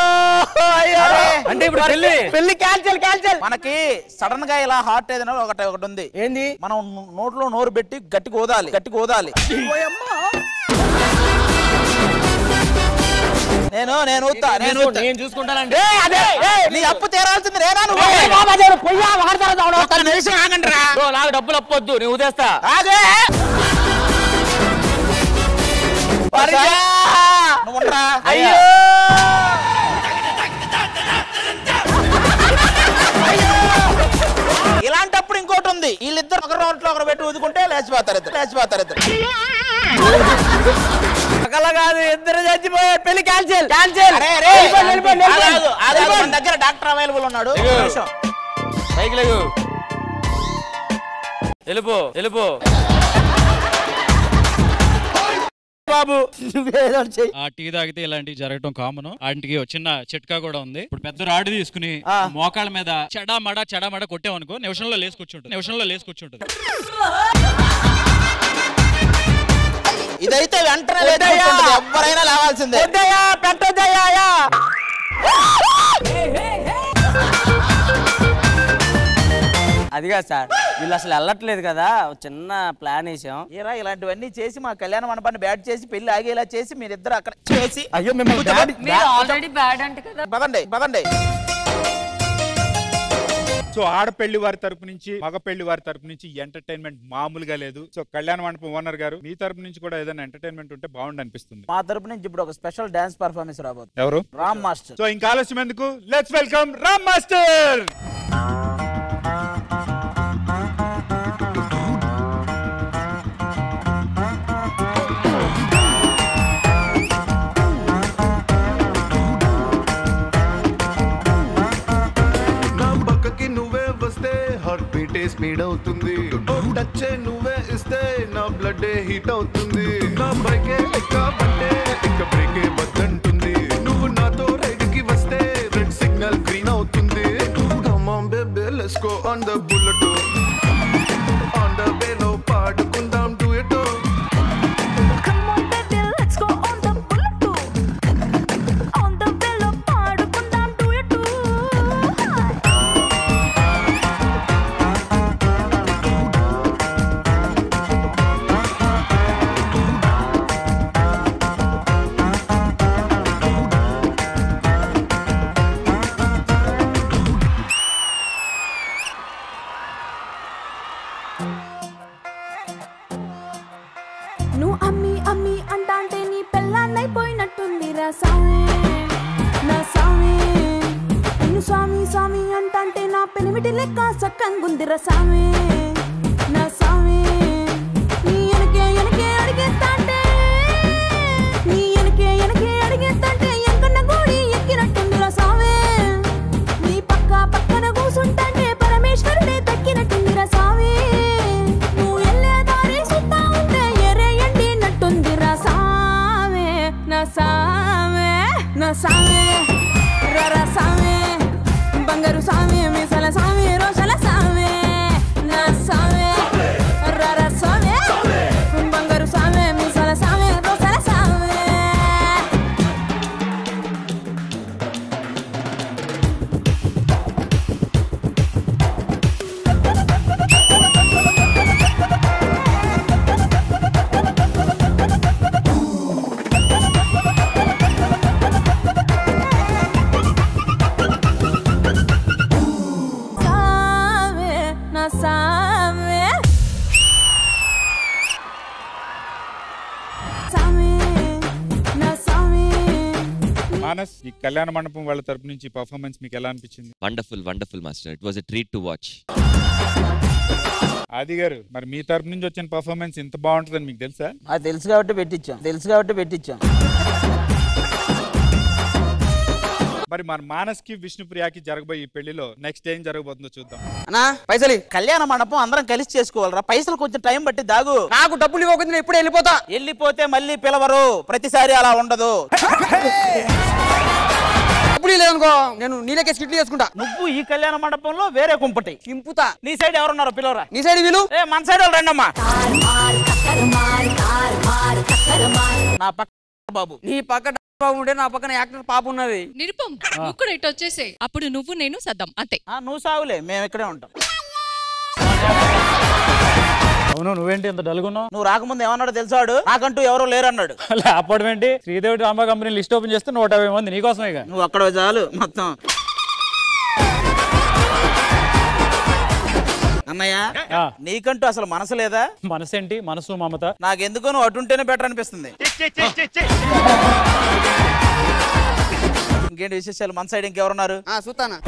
అంటే ఇప్పుడు పెళ్లి క్యాన్సిల్. మనకి సడన్ గా ఇలా హార్ట్ ఏదైనా ఒకటి ఉంది. ఏంది? మనం నోట్లో నోరు పెట్టి గట్టిగా ఊదాలి. నేను చూసుకుంటానండి. నీ అప్పు తీరాల్సింది నేనా? నాకు డబ్బులు అప్పొద్దు, నేను ఉదేస్తా. అయ్యో ఇలాంటప్పుడు ఇంకోటి ఉంది. వీళ్ళిద్దరు ఒకరు నోట్లో ఒకరు పెట్టి ఊదుకుంటే లేచిపోతారు ఇద్దరు. అలా కాదు, ఇద్దరు చచ్చిపోయారు. పెళ్లి క్యాన్సిల్. మన దగ్గర డాక్టర్ అవైలబుల్ ఉన్నాడు. వెళ్ళిపో బాబు. ఆ టీ తాగితే ఇలాంటివి జరగటం కామన్. వాటికి చిన్న చిట్కా కూడా ఉంది. ఇప్పుడు పెద్ద రాడు తీసుకుని మోకాళ్ళ మీద చెడామడ కొట్టామనుకో, నిమిషంలో లేసి కూర్చుంటుంది. ఇదైతే వెంటనే ఎవరైనా లేవాల్సిందే. అదిగా సార్, వీళ్ళు అసలు వెళ్ళట్లేదు కదా, చిన్న ప్లాన్ వేసాం. ఇలాంటివన్నీ చేసి మా కళ్యాణ మండపాన్ని బ్యాడ్ చేసి పెళ్లి ఆగేలా చేసి మీరిద్దరు అక్కడ చేసి. అయ్యో ఆల్రెడీ బ్యాడ్ అంటే కదా. పదండి. సో ఆడపెళ్లి వారి తరపు నుంచి మగ పెళ్లి వారి తరపు నుంచి ఎంటర్టైన్మెంట్ మామూలుగా లేదు. సో కళ్యాణ మండపం ఓనర్ గారు మీ తరపు నుంచి కూడా ఏదైనా ఎంటర్టైన్మెంట్ ఉంటే బాగుంది అనిపిస్తుంది. మా తరపు నుంచి ఇప్పుడు ఒక స్పెషల్ డాన్స్ పర్ఫార్మెన్స్ రాబోతుంది. ఎవరు? రామ్ మాస్టర్. సో ఇంకా ఆలస్యం ఎందుకు, let's welcome Ram master. Speed అవుతుంది, టచ్ నువ్వే ఇస్తే నా బ్లడ్ హీట్ అవుతుంది, నా బైకే ఎక్కబట్టే ఇక బ్రేకే వద్దంటుంది, నువ్వు నాతో రైడ్ కి వస్తే రెడ్ సిగ్నల్ గ్రీన్ అవుతుంది. Come on baby let's go on the bullet, on the వేలో పాడుకుందాం డ్యూయెట్. నువ్వు అమ్మి అమ్మి అంటాంటే నీ పెళ్ళాన్నైపోయినట్టుంది రా సామి నా సామి, నిన్ను స్వామి స్వామి అంటాంటే నా పెనిమిటి లెక్క సక్కంగుంది రా సామి నా సామి. నీ ఎనకే ఎనకే అడిగేస్తాంటే, నీ ఎనకే ఎనకే అడిగేస్తాంటే ఎంకన్న గూడి ఎక్కినట్టుంది రా సామి. నీ పక్క పక్కన కూసుంటాంటే పరమేశ్వరుడే దక్కినట్టుంది రా సామి. నువ్వు ఎల్లే దారి సుత్తా ఉంటే ఎరేయండి నట్టుంది రా సామి నా సామి నా సామి రరా సామి, బంగారు సామి మీసల సామి రోషల సామి నా సామి రరా సామి, బంగారు సామి మీసల సామి రోషల సామి. మానస్, ఈ కళ్యాణ మండపం వాళ్ళ తరపు నుంచి పర్ఫార్మెన్స్ మీకు ఎలా అనిపించింది? Wonderful wonderful master, it was a treat to watch. ఆది గారు, మరి మీ తరపు నుంచి వచ్చిన పర్ఫార్మెన్స్ ఇంత బాగుంటుందని మీకు తెలుసా? అది తెలుసు కాబట్టి పెట్టించాం. మరి మన మానస్ కి విష్ణుప్రియకి జరగబోయే ఈ పెళ్లిలో నెక్స్ట్ ఏం జరగబోతుందో చూద్దాం. అన్నా పైసలు కళ్యాణ మండపం అందరం కలిసి చేసుకోవాలరా, పైసలు కొంచెం టైం బట్టి దాగు. నాకు డబ్బులు ఇవ్వకుండా నేను ఎప్పుడు వెళ్ళిపోతే మళ్ళీ పిలవరు, ప్రతిసారి అలా ఉండదు. లేదనుకో నేను నీళ్ళకే స్కిట్లు చేసుకుంటా. నువ్వు ఈ కళ్యాణ మండపంలో వేరే కుంపటి కింపుతా. నీ సైడ్ ఎవరున్నారో పిలవరా. నీ సైడ్ వీలు, మన సైడ్ వాళ్ళు రండమ్మా. నా పక్క బాబు, నీ పక్క బాబు ఉంటే నా పక్కన యాక్టర్ పాప ఉన్నది. నిరుపం, నువ్వు కూడా ఇటు వచ్చేసే. అప్పుడు నువ్వు నేను సద్దాం అంతే. నువ్వు సాగులే, మేము ఇక్కడే ఉంటాం. అవును, నువ్వేంటి ఎంత డల్గున్నావు? నువ్వు రాకముందు ఏమన్నాడు తెలుసాడు, నాకంటూ ఎవరో లేరన్నాడు. Apartment Sridevi drama company list open చేస్తే 150 మంది నీకోసమే. నువ్వు అక్కడ చాలు మొత్తం. అన్నయ్య, నీకంటూ అసలు మనసు లేదా? మనసేంటి, మనసు మమత. నాకెందుకో నువ్వు అటుంటేనే బెటర్ అనిపిస్తుంది. ఇంకేంటి విశేషాలు? మన సైడ్ ఇంకెవరున్నారు? చూస్తానా.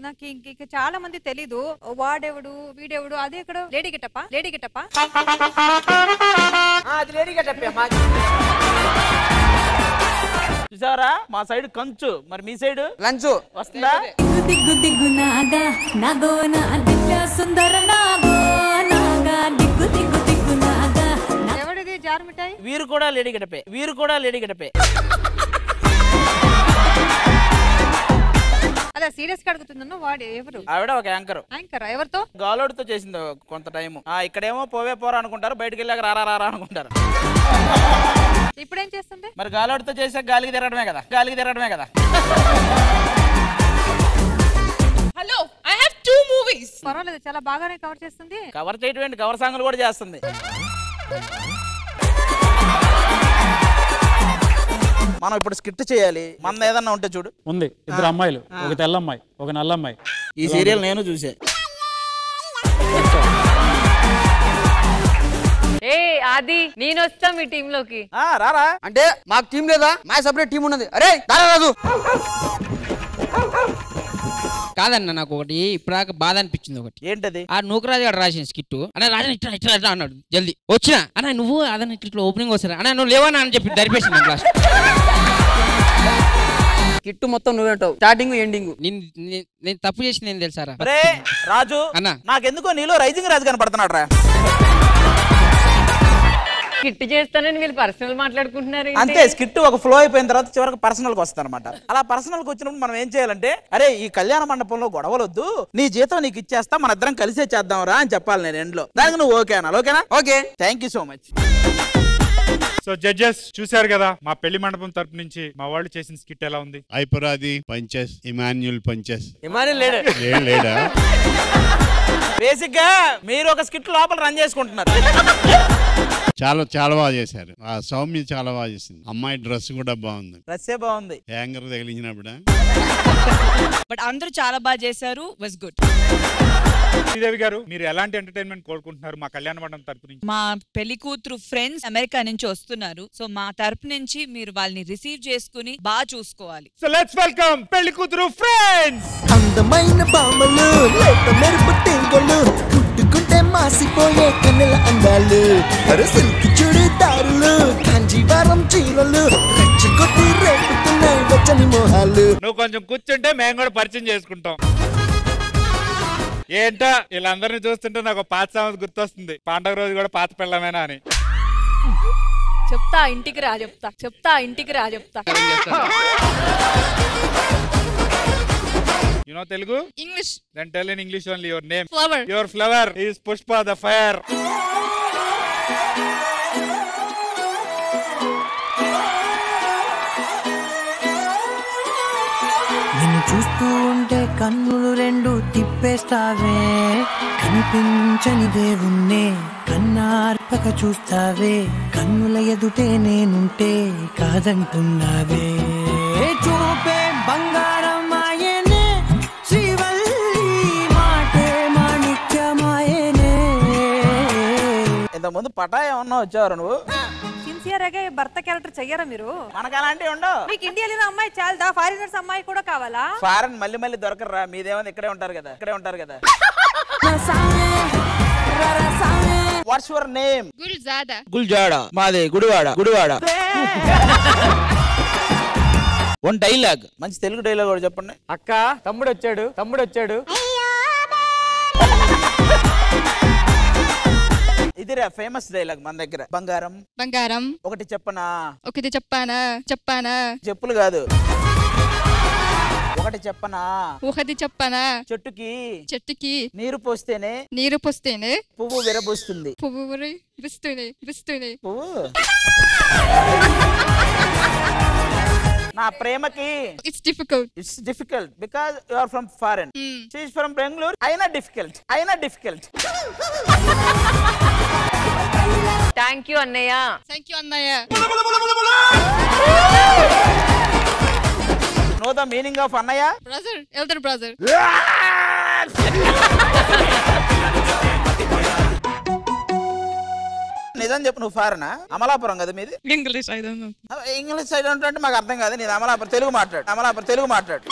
నాకు ఇంక చాలా మంది తెలీదు. వాడెవడు వీడెవడు, అది ఎక్కడ? లేడీ గెటప్పా? లేడీ గెటప్పా? అది లేడీ గెటప్పే. చూసారా, మా సైడ్ కంచు, మరి మీ సైడ్ లంచ్ వస్తుందా? దిగ్గు దిగ్గు నాగా నాగోన దివ్య సుందర నాగో నాగా దిగ్గు దిగ్గు దిగ్గు నాగా. ఎవడిది జారు మిఠాయి? వీరు కూడా లేడీ గెటపే. అలా సీరియస్ గా అడుగుతున్నాను. వాడు ఎవరు? ఆవిడ ఒక యాంకర్. ఎవరితో? గాలోడితో చేసింది కొంత టైం. ఇక్కడేమో పోరా అనుకుంటారు, బయటకు వెళ్ళాక రారా అనుకుంటారు. ఇప్పుడేం చేస్తుంది? మరి గాలోడితో చేసే గాలికి తిరగడమే కదా. Hello, I have 2 movies. పర్వాలేదు, చాలా బాగానే కవర్ చేస్తుంది. కవర్ చేయడం, కవర్ సాంగ్లు కూడా చేస్తుంది. మనం ఇప్పుడు స్కిట్ చేయాలి. మన ఏదన్నా ఉంటే చూడు. ఉంది 2 అమ్మాయిలు, ఒక తెల్ల అమ్మాయి, ఒక నల్ల అమ్మాయి. ఈ సీరియల్ నేను చూసా. ఏ ఆది, నేను వస్తా మీ టీమ్ లోకి. రారా. అంటే మాకు టీం లేదా? మా సపరేట్ టీం ఉన్నది. అరే రాదు. కాదన్న నాకు ఒకటి ఇప్పుడు బాధ అనిపించింది. ఒకటి ఏంటది? ఆ నూకరాజు గారు రాసిన స్కిట్ అన్న రాజన్ ఇట్లా ఇట్లా ఇట్లా అన్నాడు. జల్దీ వచ్చినా అన్న నువ్వు అదన్న ఇట్లా ఓపెనింగ్ వస్తారా అన్న నువ్వు లేవా అని చెప్పి దరిపేసిన లాస్ట్ కిట్టు మొత్తం నువ్వేంటావు స్టార్టింగ్ ఎండింగ్. నేను తప్పు చేసింది ఏం తెలుసారా రాజు అన్న? నాకెందుకో నీలో రైజింగ్ రాజు కనపడుతున్నాడు రా. స్కిట్ చేస్తానని వీళ్ళు పర్సనల్ మాట్లాడుకుంటున్నారు. అంతే, స్కిట్ ఒక ఫ్లో అయిపోయిన తర్వాత చివరికి పర్సనల్ కి వస్తాను అనమాట. అలా పర్సనల్ కి వచ్చినప్పుడు మనం ఏం చేయాలంటే, అరే ఈ కళ్యాణ మండపంలో గొడవలొద్దు, నీ జీతం నీకు ఇచ్చేస్తా, మన ఇద్దరం కలిసే చేద్దాం రా అని చెప్పాలి నేను ఎండ్లో. దానికి నువ్వు ఓకే అన్నా? ఓకేనా? Okay, thank you so much. So judges చూశారు కదా, మా పెళ్లి మండపం తరపు నుంచి మా వాళ్ళు చేసిన స్కిట్ ఎలా ఉంది? ఐపురాది పంచెస్, ఇమాన్యుల్ పంచెస్. లేడా? బేసిక్ గా మీరు ఒక స్కిట్ లోపల రన్ చేసుకుంటున్నారు. చాలా చాలా బాగా చేశారు. ఆ సౌమ్య చాలా బాగా చేసింది. అమ్మాయి డ్రెస్ కూడా బాగుంది. డ్రెస్సే బాగుంది. హ్యాంగర్ తగిలించినప్పుడు. బట్ అందరూ చాలా బాగా చేశారు. Was good. శ్రీదేవి గారు, మీరు ఎలాంటి ఎంటర్టైన్మెంట్ కోరుకుంటున్నారు మా కళ్యాణ మండపం తరపు నుంచి? మా పెళ్లి కూతురు ఫ్రెండ్స్ అమెరికా నుంచి వస్తున్నారు. సో మా తరపు నుంచి మీరు వాళ్ళని రిసీవ్ చేసుకుని బాగా చూసుకోవాలి. సో లెట్స్ వెల్కమ్ పెళ్లి కూతురు ఫ్రెండ్స్. అందమైన బామలు, లేత మెరుపు తెంగలు, ముట్టుకుంటే మాసిపోయే కన్నెల అందాలు, సిల్క్ చుడిదారులు, కాంజీవరం చీరలు, రెచ్చగొట్టి రేపుతున్నాయి వెచ్చని మోహాలు. నువ్వు కొంచెం కూర్చుంటే మేము కూడా పరిచయం చేసుకుంటాం. ఏంటో వీళ్ళందరినీ చూస్తుంటే నాకు పాత సామెత గుర్తొస్తుంది, పండగ రోజు కూడా పాత పెళ్ళమేనా అని. చెప్తా ఇంటికి రా చెప్తా, చెప్తా ఇంటికి రా చెప్తా. You know Telugu? English. Then tell in English only your name. Flower. Your flower is Pushpa the fire. నిన్ను చూస్తూ ఉంటే కన్నులు రెండు తిప్పేస్తావే, కనిపించని దేవుణ్ణే కన్నార్పక చూస్తావే, కన్నుల ఎదుటే నేనుంటే కాదంటున్నావే, చూపే బంగారం ఆయనే, శ్రీవల్లి మాటే మాణిక్యమాయనే. ఇంతకుముందు పటా ఏమన్నా వచ్చావరా నువ్వు? సిన్సియర్ గా భర్త క్యారెక్టర్ చెయ్యరా మీరు? మనకు అలాంటివి ఉండవు. మీకు ఇండియాలో అమ్మాయి చాలదా? ఫారినర్స్ అమ్మాయి కూడా కావాలా? ఫారెన్ మళ్ళీ మళ్ళీ దొరకరా, మీదేమో ఇక్కడే ఉంటారు కదా, ఇక్కడే ఉంటారు కదా. What's your name? Gulzada. Gulzada. మాది గుడివాడ. గుడివాడ. వన్ డైలాగ్, మంచి తెలుగు డైలాగ్ కూడా చెప్పండి. అక్క తమ్ముడు వచ్చాడు, తమ్ముడు వచ్చాడు. ఇదిరా ఫేమస్ డైలాగ్ మన దగ్గర. బంగారం బంగారం ఒకటి చెప్పనా, ఒకటి చెప్పానా, చెప్పానా చెప్పులు కాదు, ఒకటి చెప్పనా, ఒకటి చెప్పానా, చెట్టుకి చెట్టుకి నీరు పోస్తేనే, నీరు పోస్తేనే పువ్వు విరబూస్తుంది, పువ్వు విరుస్తుంది, విరుస్తుంది. పువ్వు నా ప్రేమకి it's difficult. It's difficult because you are from foreign. She is from Bengaluru. అయినా డిఫికల్ట్, అయినా డిఫికల్ట్. థ్యాంక్ యూ అన్నయ్య. థ్యాంక్ యూ అన్నయ్య. Know the meaning of annayya? Brother, elder brother. నిజం చెప్పు, నువ్వు ఫారెనా? అమలాపురం కదా మీది? English I don't know. English side అంటే మాకు అర్థం కాదు. నీది అమలాపురం. తెలుగు మాట్లాడు, అమలాపురం తెలుగు మాట్లాడు.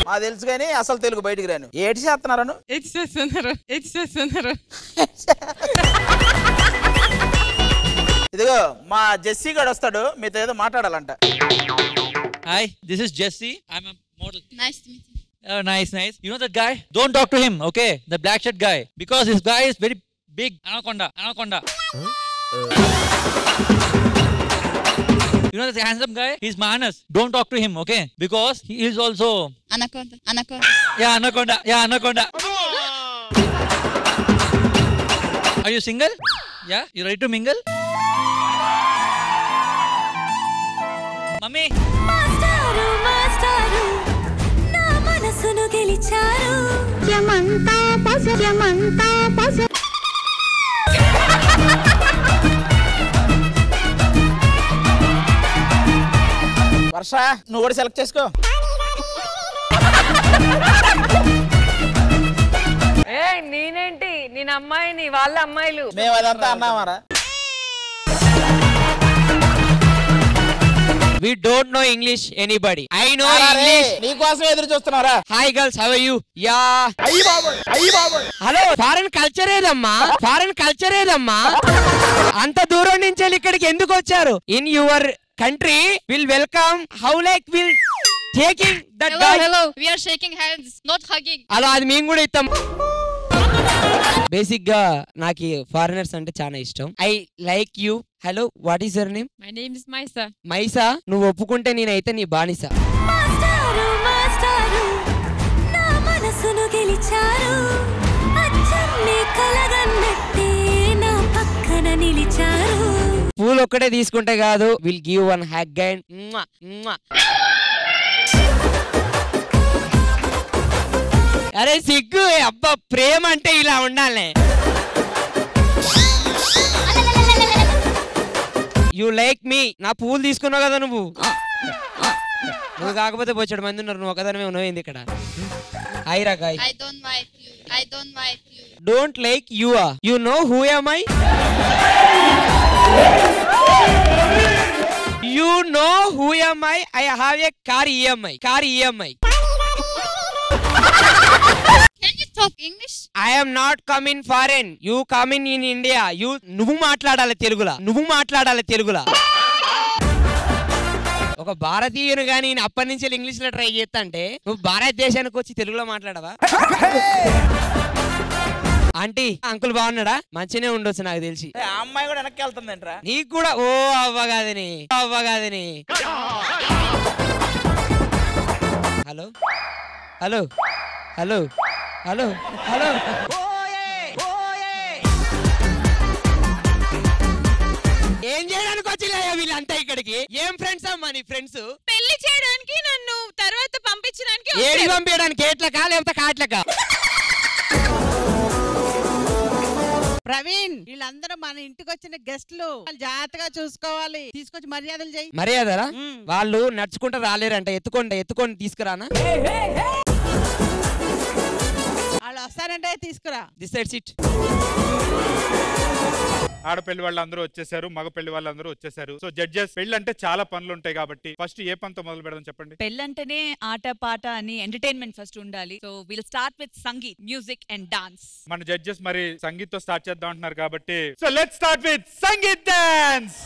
మా తెలుసు కానీ అసలు తెలుగు బయటికి రాను. ఏటి చేస్తున్నారను? ఇదిగో మా జెస్సీ గడు వస్తాడు, మీతో ఏదో మాట్లాడాలంట. Hi, this is Jessie. I'm a model. Nice to meet you. Oh, nice. You know that guy? Don't talk to him, okay? The black shirt guy. Because this guy is very big. Anaconda. You know that handsome guy? He's Manas. Don't talk to him, okay? Because he is also... Anaconda. Yeah, anaconda. Are you single? Yeah? You ready to mingle? Mummy! Mastaru. మనసును గెలిచారు యమంతా పస వర్ష నువ్వు కూడా select చేసుకో. నేనేంటి నేను అమ్మాయిని వాళ్ళ అమ్మాయిలు మేము అదంతా అన్నామారా. We don't know English anybody. I know English. నీ కోసం ఎదురు చూస్తున్నారా? Hi girls, how are you? Yeah. అయ్యి బాబోయ్. హలో ఫారెన్ కల్చర్ ఏదమ్మా? ఫారెన్ కల్చర్ ఏదమ్మా? అంత దూరం నుంచి ఇక్కడికి ఎందుకు వచ్చారు? In your country will welcome how like will taking that Hello, guy. hello. We are shaking hands, not hugging. అలా అది మేము కూడా ఇస్తాం. బేసిక్ గా నాకు ఫారినర్స్ అంటే చాలా ఇష్టం. I like you. Hello, what is your name? My name is Maisa. మైసా, నువ్వు ఒప్పుకుంటే నేనైతే నీ బానిస. పూలు ఒక్కటే తీసుకుంటే కాదు, విల్ గివ్ వన్ హ్యాగ్ అండ్ అరే సిగ్గు అబ్బా, ప్రేమ అంటే ఇలా ఉండాలి. యు లైక్ మీ. నా పూలు తీసుకున్నావు కదా నువ్వు కాకపోతే వచ్చాడు మంది ఉన్నారు, నువ్వు ఒకదానివే ఉన్నావు ఇక్కడ. హాయ్ రా guy. I don't like you. I don't like you. Don't like you. You know who am I? You know who am I? I have a car EMI. Car EMI. Can you talk English? I am not coming foreign. You coming in India. You నువ్వు మాట్లాడాలి తెలుగులా. ఒక భారతీయుని గాని అప్పటి నుంచి English లో try చేస్తా అంటే నువ్వు భారతదేశానికి వచ్చి తెలుగులో మాట్లాడవా? ఆంటీ అంకుల్ బాగున్నాడా? మంచినే ఉండొచ్చు నాకు తెలిసి. అమ్మాయి కూడా వెనక్కి వెళ్తుందంటరా నీకు కూడా? ఓ అవ్వగాదని. Hello hello hello hello hello ఏం చేయడానికి వచ్చినా వీళ్ళంతా ఇక్కడికి? ఏం ఫ్రెండ్స్ అమ్మా నీ ఫ్రెండ్స్? పెళ్లి చేయడానికి నన్ను తర్వాత పంపించడానికి. ఏడి పంపించడానికి? ఏట్లకా లేకపోతే కాట్లకా? ప్రవీణ్, వీళ్ళందరూ మన ఇంటికి వచ్చిన గెస్ట్లు, జాగ్రత్తగా చూసుకోవాలి. తీసుకొచ్చి మర్యాదలు చేయి. మర్యాదరా? వాళ్ళు నడుచుకుంటూ రాలేరంట. ఎత్తుకొని తీసుకురానా? వాళ్ళు వస్తారంటే తీసుకురా. This side SIT. ఆడపెళ్లి వాళ్ళందరూ వచ్చేసారు, మగ పెళ్లి వాళ్ళందరూ వచ్చేసారు. సో జడ్జెస్, పెళ్లి అంటే చాలా పనులు ఉంటాయి కాబట్టి ఫస్ట్ ఏ పనితో మొదలు పెడదాం చెప్పండి. పెళ్ళంటేనే ఆట పాట అని ఎంటర్టైన్మెంట్ ఫస్ట్ ఉండాలి. So will start with sangeet, music and dance. మన జడ్జెస్ మరి సంగీత్ తో స్టార్ట్ చేద్దాం అంటున్నారు కాబట్టి so let's start with sangeet dance.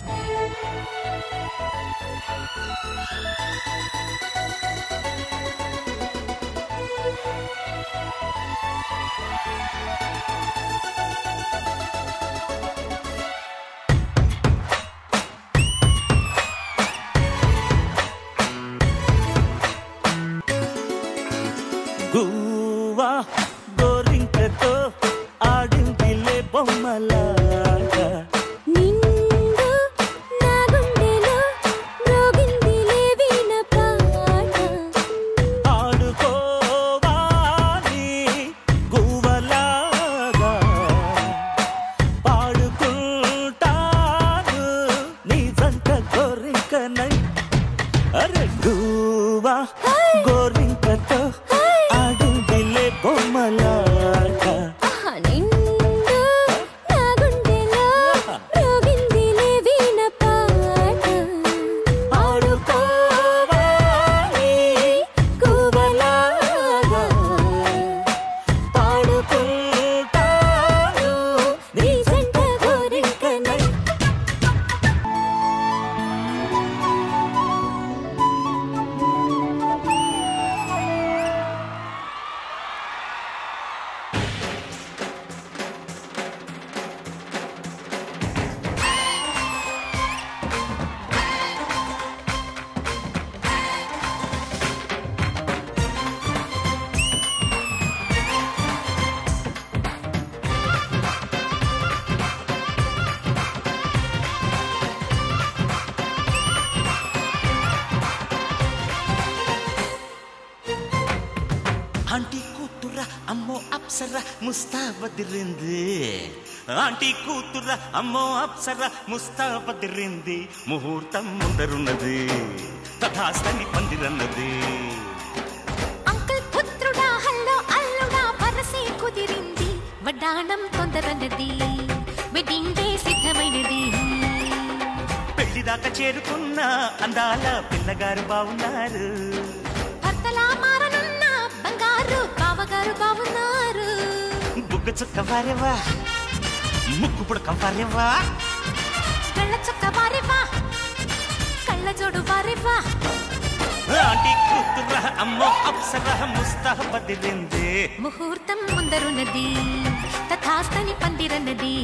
గువా గోరింకతో ఆడిందిలే బొమ్మలాగా నిండు నా గుండెలో మ్రోగిందిలే వీణ పాట ఆడుకోవాలి గువ్వలాగా పాడుకుంటాను నీ జంట గోరింకనై. అరే గువా గోరింకతో ఆడిందిలే బొమ్మలాగా నిండు నా గుండెలో మ్రోగిందిలే వీణ పాట ఆడుకోవాలి గువ్వలాగా పాడుకుంటాను నీ జంట గోరింకనై. ఆంటీ కూతుర అమ్మో అప్సర ముస్తాబదిరింది ఆంటీ కూతుర అమ్మో అప్సర ముస్తాబదిరింది ముహూర్తం ముందరున్నది తథాస్తని పందిరన్నది అంకుల్ పుత్రుడా హల్లో అల్లుడా వరసే కుదిరింది వడ్డాణం తొందరన్నది వెడ్డింగ్ డే సిద్ధమైనది పెళ్లిదాకా చేరుకున్న అందాల పిల్లగారు బావున్నారు భర్తలా మారనున్న బంగారు బావగారు బావున్నారు బుగ్గ చుక్క వారేవా ముక్కు పుడక వారేవా కళ్ళ చుక్క వారేవా కళ్ళ జోడు వారేవా ఆంటీ కూతుర అమ్మో అప్సర ముస్తాబదిరింది ముహూర్తం ముందరున్నది తథాస్తని పందిరన్నది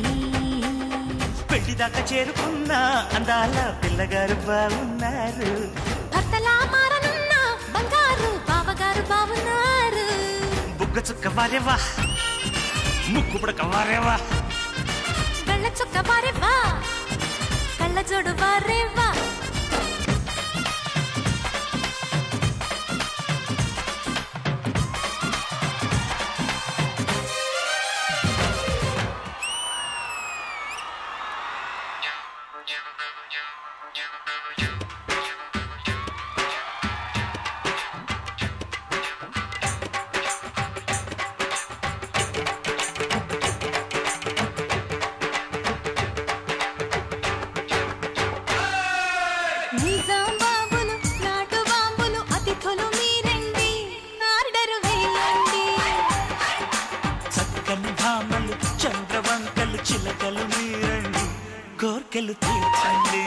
పెళ్లిదాకా చేరుకున్న అందాల పిల్లగారు బాగున్నారు భర్తలా మారనున్న బంగారు బావగారు బావున్నారు బుగ్గ చుక్క వారేవా ముక్కు పుడక వారేవా కళ్ళ చుక్క వారేవా కళ్ళ జోడు వారేవా చిలకలు మీరండి కోర్కెలు తీర్చండి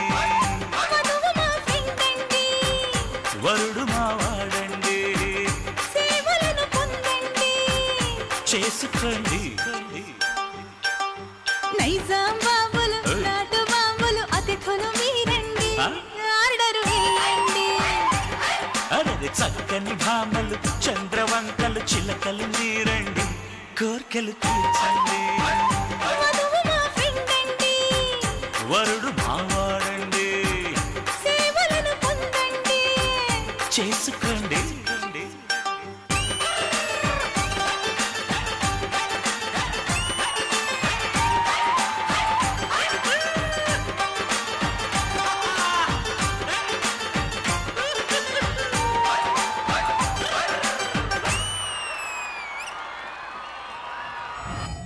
వరుడు మావాడండి చేసుకోండి నైజాం బాబులు నాటు బాంబులు అతిథులు మీరండి ఆర్డరు వేయండి అరే చక్కని భామలు చంద్రవంకలు చిలకలు మీరండి కోర్కెలు తీర్చండి వరుడు మావాడండి సేవలను పొందండి చేసుకోండి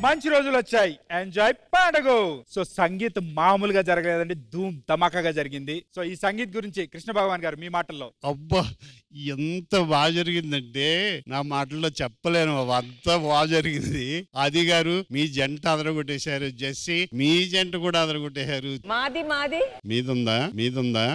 మంచి రోజులు వచ్చాయి, ఎంజాయ్ పండుగ. సో సంగీత్ మామూలుగా జరగలేదండి, ధూమ్ ధమాకాగా జరిగింది. సో ఈ సంగీత్ గురించి కృష్ణ భగవాన్ గారు మీ మాటల్లో. అబ్బా ఎంత బాగా జరిగిందంటే నా మాటల్లో చెప్పలేను, అంత బాగా జరిగింది. ఆది గారు మీ జంట అదరగొట్టేశారు, జెస్సీ మీ జంట కూడా అదరగొట్టేశారు. మాది మాది మీదుందా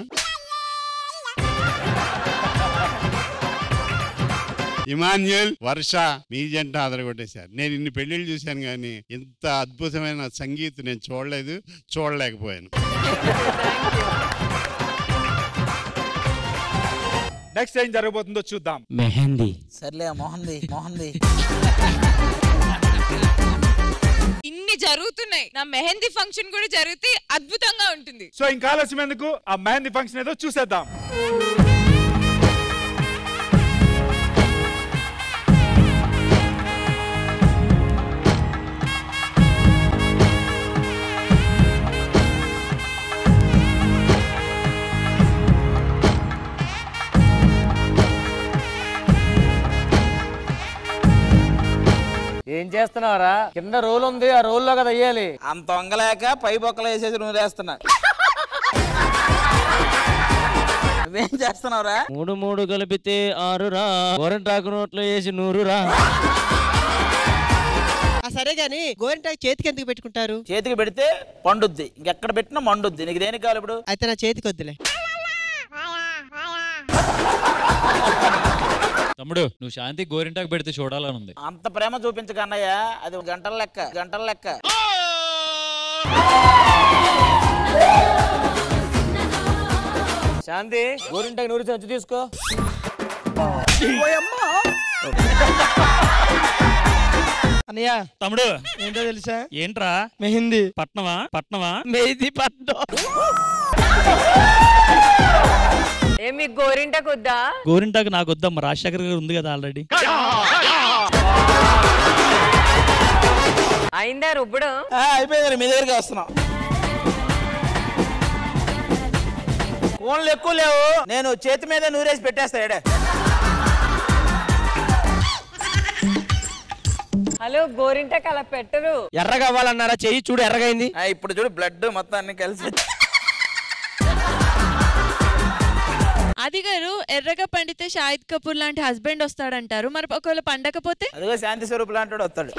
ఇమాన్యుల్, వర్ష మీ జంట అదరగొట్టేశారు. నేను ఇన్ని పెళ్లిళ్ళు చూశాను కానీ ఇంత అద్భుతమైన సంగీత్ నేను చూడలేకపోయాను. నెక్స్ట్ ఏం జరగబోతుందో చూద్దాం. మెహందీ. సర్లే మోహంది. ఇన్ని జరుగుతున్నాయి, నా మెహందీ ఫంక్షన్ కూడా జరిగితే అద్భుతంగా ఉంటుంది. సో ఇంకా ఆలస్యం ఎందుకు, ఆ మెహందీ ఫంక్షన్ ఏదో చూసేద్దాం. ఏం చేస్తున్నావరా? కింద రోల్ ఉంది, ఆ రోల్ లో కదా వేయాలి. అంత వంగలేక పై బొక్కలు వేసేసి నువ్వు వేస్తున్నా. నువ్వేం చేస్తున్నావురా? 3 కలిపితే 6 రా, గోరంటాకు నోట్లో వేసి 100 రా. సరే గాని గోరింటాకు చేతికి ఎందుకు పెట్టుకుంటారు? చేతికి పెడితే పండుద్ది, ఇంకెక్కడ పెట్టినా మండుద్ది. నీకు దేనికి కావాలి ఇప్పుడు? అయితే నా చేతికి వద్దులే. తమ్ముడు నువ్వు శాంతి గోరింటాకు పెడితే చూడాలని ఉంది. అంత ప్రేమ చూపించకన్నయ్య, అది గంటల లెక్క. శాంతి గోరింటాకు 100 సంచి తీసుకో. అన్నయ్య తమ్ముడు ఏంటో తెలుసా? ఏంట్రా? మెహిందీ పట్నమా మెహిందీ పట్నం. ఏమి గోరింటకు వద్దా? గోరింటాకు నాకు వద్దమ్మా, రాజశేఖర్ గారు ఉంది కదా ఆల్రెడీ. అయిందా రుబ్బుడు? అయిపోయింది, మీ దగ్గరికి వస్తున్నాం. ఫోన్లు ఎక్కువ లేవు, నేను చేతి మీద నూరేసి పెట్టేస్తా. ఏడే హలో, గోరింటకు అలా పెట్టరు. ఎర్రగా అవ్వాలన్నారా? చెయ్యి చూడు ఎర్రగైంది. ఇప్పుడు చూడు బ్లడ్ మొత్తం అన్ని కలిసి. అది గారు ఎర్రగా పండితే షాహిద్ కపూర్ లాంటి హస్బెండ్ వస్తాడంటారు, మరి ఒకవేళ పండకపోతే? అదిగో శాంతి స్వరూప్ లాంటి వస్తాడు.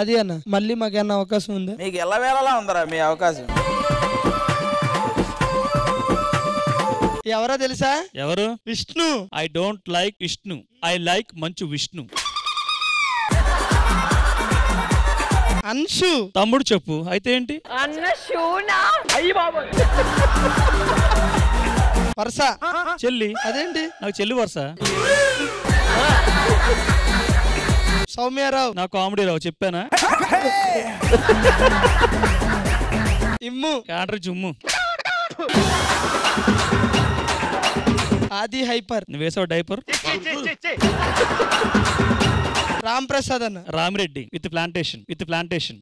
అది అన్న మళ్ళీ మాకేమన్నా అవకాశం ఉందా? మీకు ఎలా వేళలా ఉందరా మీ అవకాశం? ఎవరో తెలుసా? ఎవరు? Vishnu. I don't like Vishnu, I like Manchu Vishnu. Anshu. తమ్ముడు చెప్పు అయితే ఏంటి? అన్న షూనా? అయ్యి బాబు. వరుస. చెల్లి. అదేంటి? నాకు చెల్లి వరుస. సౌమ్యారావు. నా కామెడీ రావు చెప్పానా? ఇమ్ము. కాండ్రి జుమ్ము. ఆది హైపర్. నువ్వు వేసావు డైపర్. రామ్ ప్రసాద్ అన్న. Ramireddy with plantation, with plantation.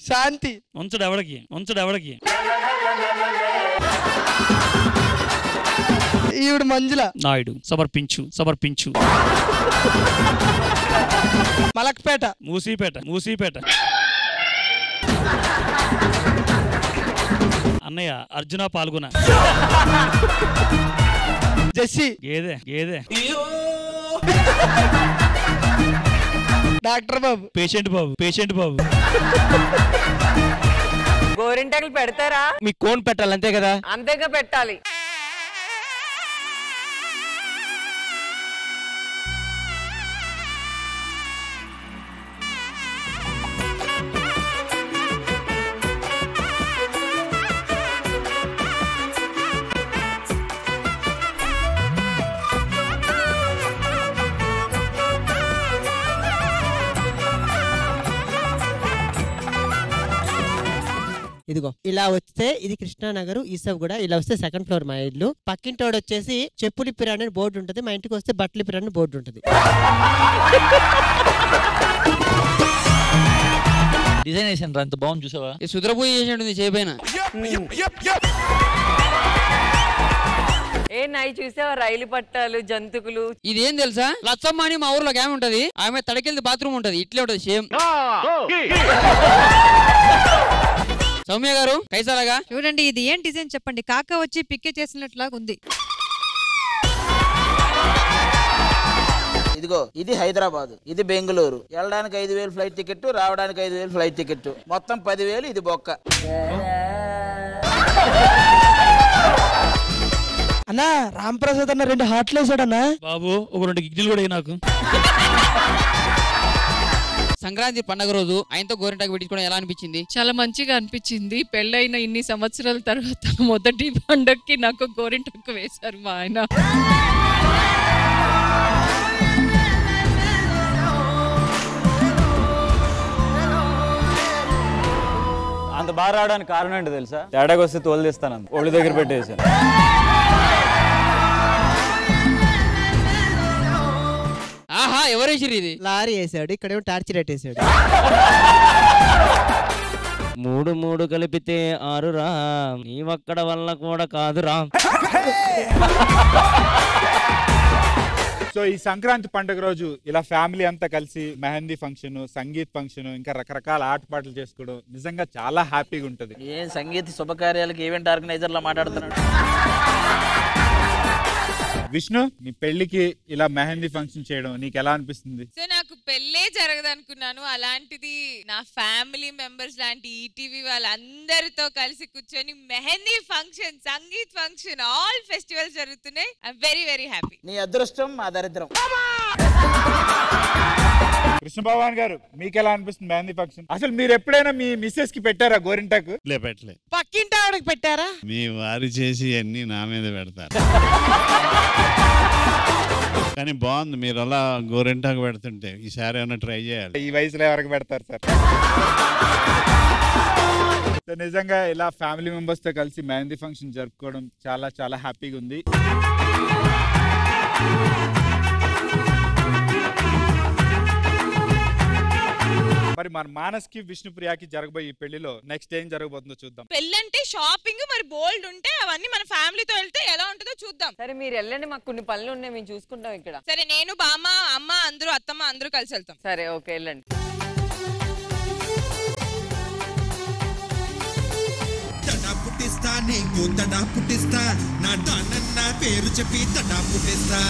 శాంతి. ఉంచడు ఎవడికి, ఉంచడు ఎవడికి. ఈవిడ మంజుల. నాయుడు. సమర్పించు, సమర్పించు. మలక్పేట. మూసీపేట, మూసీపేట. అన్నయ్య అర్జున పాల్గొన. జెస్సీ. గేదె, గేదె. డాక్టర్ బాబు. పేషెంట్ బాబు, పేషెంట్ బాబు. గోరింటకులు పెడతారా? మీకు కోన్ పెట్టాలి అంతే కదా? అంతేగా పెట్టాలి. ఇదిగో ఇలా వస్తే ఇది కృష్ణానగర్ ఈసవ్ కూడా, ఇలా వస్తే సెకండ్ ఫ్లోర్ మా ఇల్లు. పక్కింటోడు వచ్చేసి చెప్పులి పిరాని బోర్డు ఉంటుంది, మా ఇంటికి వస్తే బట్టలు పిరాని బోర్డు ఉంటుంది. డిజైన్ వేసాను రా, అంత బాగుంది చూసావా? సుద్రపోయి చేసాడు చేయపోయినా. ఏ నై చూసావా? రైలు పట్టాలు, జంతుకులు. ఇదేం తెలుసా? లచ్చమ్మ అని మా ఊర్లో ఆమె ఉంటది, ఆమె తడకెళ్ళి బాత్రూమ్ ఉంటది, ఇట్లే ఉంటది సేమ్. సౌమ్య గారు కైసాలాగా చూడండి, ఇది ఏం డిజైన్ చెప్పండి? కాక వచ్చి పిక్కే చేసినట్లాగా ఉంది. ఇదిగో ఇది హైదరాబాద్, ఇది బెంగళూరు. వెళ్ళడానికి 5,000 ఫ్లైట్ టికెట్, రావడానికి 5,000 ఫ్లైట్ టికెట్, మొత్తం 10,000. ఇది బొక్క. అన్నా రామ్ ప్రసాద్ అన్న 2 హాట్లు వేసాడన్నా. బాబు ఒక 2 గిడ్డలు కూడా నాకు. సంక్రాంతి పండుగ రోజు ఆయనతో గోరింటాకు పెట్టించుకోవడం ఎలా అనిపించింది? చాలా మంచిగా అనిపించింది. పెళ్ళైన ఇన్ని సంవత్సరాల తర్వాత మొదటి పండుగకి నాకు గోరింటాకు వేశారు మా ఆయన. అంత బాగా రావడానికి కారణం ఏంటో తెలుసా? తేడాకి వస్తే తోలు తీస్తాను, ఒళ్ళు దగ్గర పెట్టేసాను. ఆహా, ఎవరు వేసిర్రు ఇది? లారీ వేసాడు, ఇక్కడేమో టార్చ్ లైట్ వేసాడు. 3 3 కలిపితే 6 రా, నీ ఒక్కడ వల్ల కూడా కాదురా. సో ఈ సంక్రాంతి పండుగ రోజు ఇలా ఫ్యామిలీ అంతా కలిసి మెహందీ ఫంక్షన్, సంగీత్ ఫంక్షన్, ఇంకా రకరకాల ఆటపాటలు చేసుకోవడం నిజంగా చాలా హ్యాపీగా ఉంటది. ఏం సంగీత శుభకార్యాలకు ఈవెంట్ ఆర్గనైజర్ లా మాట్లాడుతున్నాడు. విష్ణు, నీ పెళ్లికి ఇలా మెహందీ ఫంక్షన్ చేయడం నీకు ఎలా అనిపిస్తుంది? సో నాకు పెళ్ళే జరగదు అనుకున్నాను, అలాంటిది నా ఫ్యామిలీ మెంబర్స్ లాంటి ఈటీవీ వాళ్ళందరితో కలిసి కూర్చొని mehndi function, sangeet function, all festivals జరుగుతున్నాయి. I'm very very happy. నీ అదృష్టం మా దరిద్రం. కృష్ణ భగవాన్ గారు, మీకు ఎలా అనిపిస్తుంది మెహందీ ఫంక్షన్? అసలు మీరు ఎప్పుడైనా మీ మిస్సెస్ కి పెట్టారా గోరింటాకు? పెట్టలే. పక్కింటి ఆవిడకి పెట్టారా? మీ వారు చేసి అన్ని నా మీద పెడతారు. కానీ బాగుంది, మీరు అలా గోరింటాకు పెడుతుంటే ఈసారి ఏమైనా ట్రై చేయాలి. ఈ వయసులో ఎవరికి పెడతారు సార్? నిజంగా ఇలా ఫ్యామిలీ మెంబర్స్ తో కలిసి మెహందీ ఫంక్షన్ జరుపుకోవడం చాలా చాలా హ్యాపీగా ఉంది. మరి మన మానస్కి విష్ణుప్రియకి జరగబోయే ఈ పెళ్లిలో నెక్స్ట్ ఏం జరగబోతుందో చూద్దాం. పెళ్ళంటే షాపింగ్ మరి బోల్డ్ ఉంటే అవన్నీ మన ఫ్యామిలీతో వెళ్తే ఎలా ఉంటుందో చూద్దాం. సరే మీరు వెళ్ళండి, మాకు కొన్ని పనులు ఉన్నాయి, మేము చూసుకుంటాం ఇక్కడ. సరే నేను బామ్మ అమ్మ అందరూ అత్తమ్మ అందరూ కలిసి వెళ్తాం. సరే ఓకే వెళ్ళండి. పుట్టిస్తా నీకు తడా పుట్టిస్తా నా తానన్న పేరు చెప్పి తడా పుట్టిస్తా.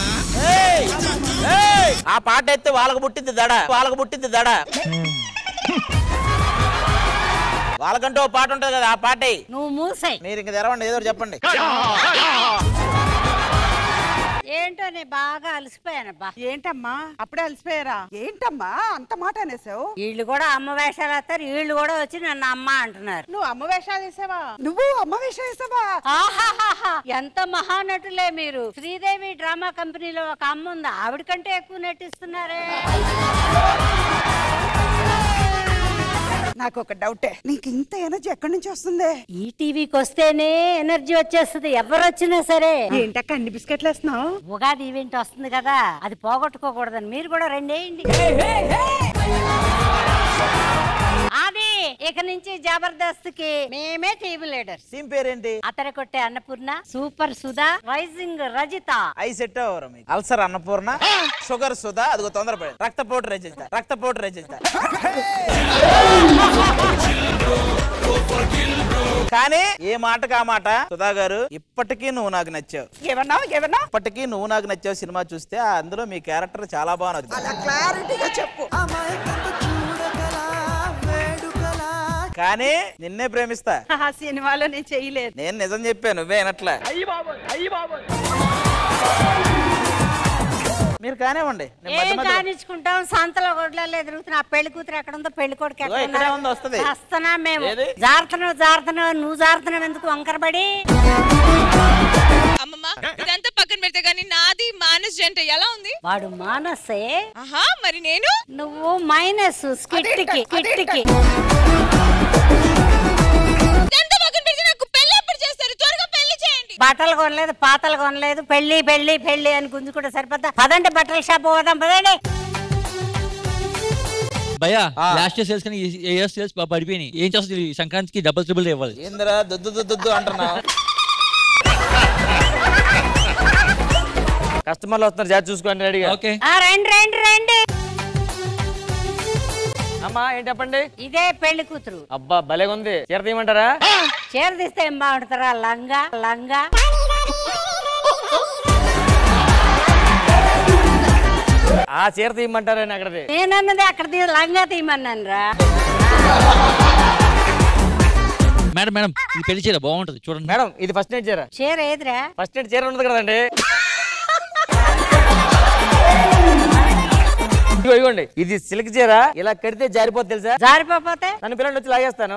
ఆ పాట ఎత్తే వాళ్ళకు పుట్టింది దడ, వాళ్ళకు పుట్టింది దడ. వాళ్ళకంటూ ఓ పాట ఉంటది కదా, ఆ పాట నువ్వు మూసాయి. మీరు ఇంక తెరవండి, ఏదో చెప్పండి. ఏంటో నేను బాగా అలసిపోయానబ్బా. ఏంటమ్మా అప్పుడే అలసిపోయారా? ఏంటమ్మా అంత మాట అనేసావు? వీళ్ళు కూడా అమ్మ వేషాలు వేస్తారు, వీళ్ళు కూడా వచ్చి నన్ను అమ్మ అంటున్నారు. నువ్వు అమ్మ వేషాలు వేసావా? నువ్వు అమ్మ వేషం వేసావా? ఆహాహాహా, ఎంత మహానటులే మీరు. శ్రీదేవి డ్రామా కంపెనీలో ఒక అమ్మ ఉంది, ఆవిడ కంటే ఎక్కువ నటిస్తున్నారే. నాకు ఒక డౌటే, నీకు ఇంత ఎనర్జీ ఎక్కడి నుంచి వస్తుంది? ఈ టీవీకి వస్తేనే ఎనర్జీ వచ్చేస్తుంది, ఎవరు వచ్చినా సరే. ఏంటక్క అన్ని బిస్కెట్లు వేస్తున్నావు? ఉగాది ఈవెంట్ వస్తుంది కదా, అది పోగొట్టుకోకూడదని మీరు కూడా రెండేయండి. అది ఇక నుంచి జబర్దస్త్ కి మేమే టీవీ లీడర్. టీం పేరేంటి? అతర కొట్టే Annapurna, super Sudha, rising Rajitha. I set అవరు మీకు. అల్సర్ అన్నపూర్ణ, షుగర్ సుధా, అదిగో తొందరపడి రక్తపోటు రజిత, రక్తపోటు రజిత. కానీ ఏ మాటకు ఆ మాట. సుధా గారు ఇప్పటికీ నువ్వు నాకు నచ్చావు. ఇప్పటికీ నువ్వు నాకు నచ్చావు సినిమా చూస్తే అందులో మీ క్యారెక్టర్ చాలా బాగా క్లారిటీగా చెప్పు. కానీ నిన్నే ప్రేమిస్తా. సినిమాలో నేను చేయలేదు. నేను నిజం చెప్పాను, నువ్వే అనట్లే. మీరు కానివ్వండి, ఏం కానిచ్చుకుంటాం, సంతలో గొడ్లలో ఎదురుతున్నా. పెళ్లి కూతురు ఎక్కడ ఉందో పెళ్లి కొడుకు వస్తున్నా. మేము జారుతున్నావు నువ్వు జారుతున్నావు ఎందుకు వంకరబడి? అమ్మమ్మ ఇదంతా పక్కన పెడితే గానీ నాది మానస్ జంట ఎలా ఉంది? వాడు మానసే. ఆహా మరి నేను? నువ్వు మైనస్ స్కిట్ కి. బట్టలు కొనలేదు, పాతలు కొనలేదు, పెళ్లి పెళ్లి పెళ్లి అని గుంజుకుంటే సరిపోతా. పదండి బట్టల షాప్ పోదాం, పదండి. భయ్యా లాస్ట్ ఇయర్ సేల్స్ కానీ ఇయర్ సేల్స్ పడిపోయినాయి. ఏం చేస్తుంది సంక్రాంతికి డబుల్ ట్రిబుల్ ఇవ్వాలి. ఏంద్రా దుద్దు అంటున్నా? కస్టమర్లు వస్తున్నారు, జాగ్రత్త చూసుకోండి. రెడీగా ఓకే. రండి. అమ్మా ఏంటి చెప్పండి? ఇదే పెళ్లి కూతురు. అబ్బా భలేగా ఉంది. చీర తీయమంటారా? చీర తీస్తే ఏం బాగుంటారా? లంగా. ఆ చీర తీయమంటారా? అక్కడది నేనన్నది అక్కడ లంగా తీయమన్నాను రా. మేడం ఈ పెళ్లి చీర బాగుంటది చూడండి. మేడం ఇది ఫస్ట్ నైట్ చీర. చీర ఏదిరా? ఫస్ట్ నైట్ చీర ఉండదు కదండి. ఇదిగోండి ఇది సిల్క్ చీర, ఇలా కడితే జారిపోతుంది తెలుసా? జారిపోతే నన్ను పిల్లలు వచ్చి లాగేస్తాను.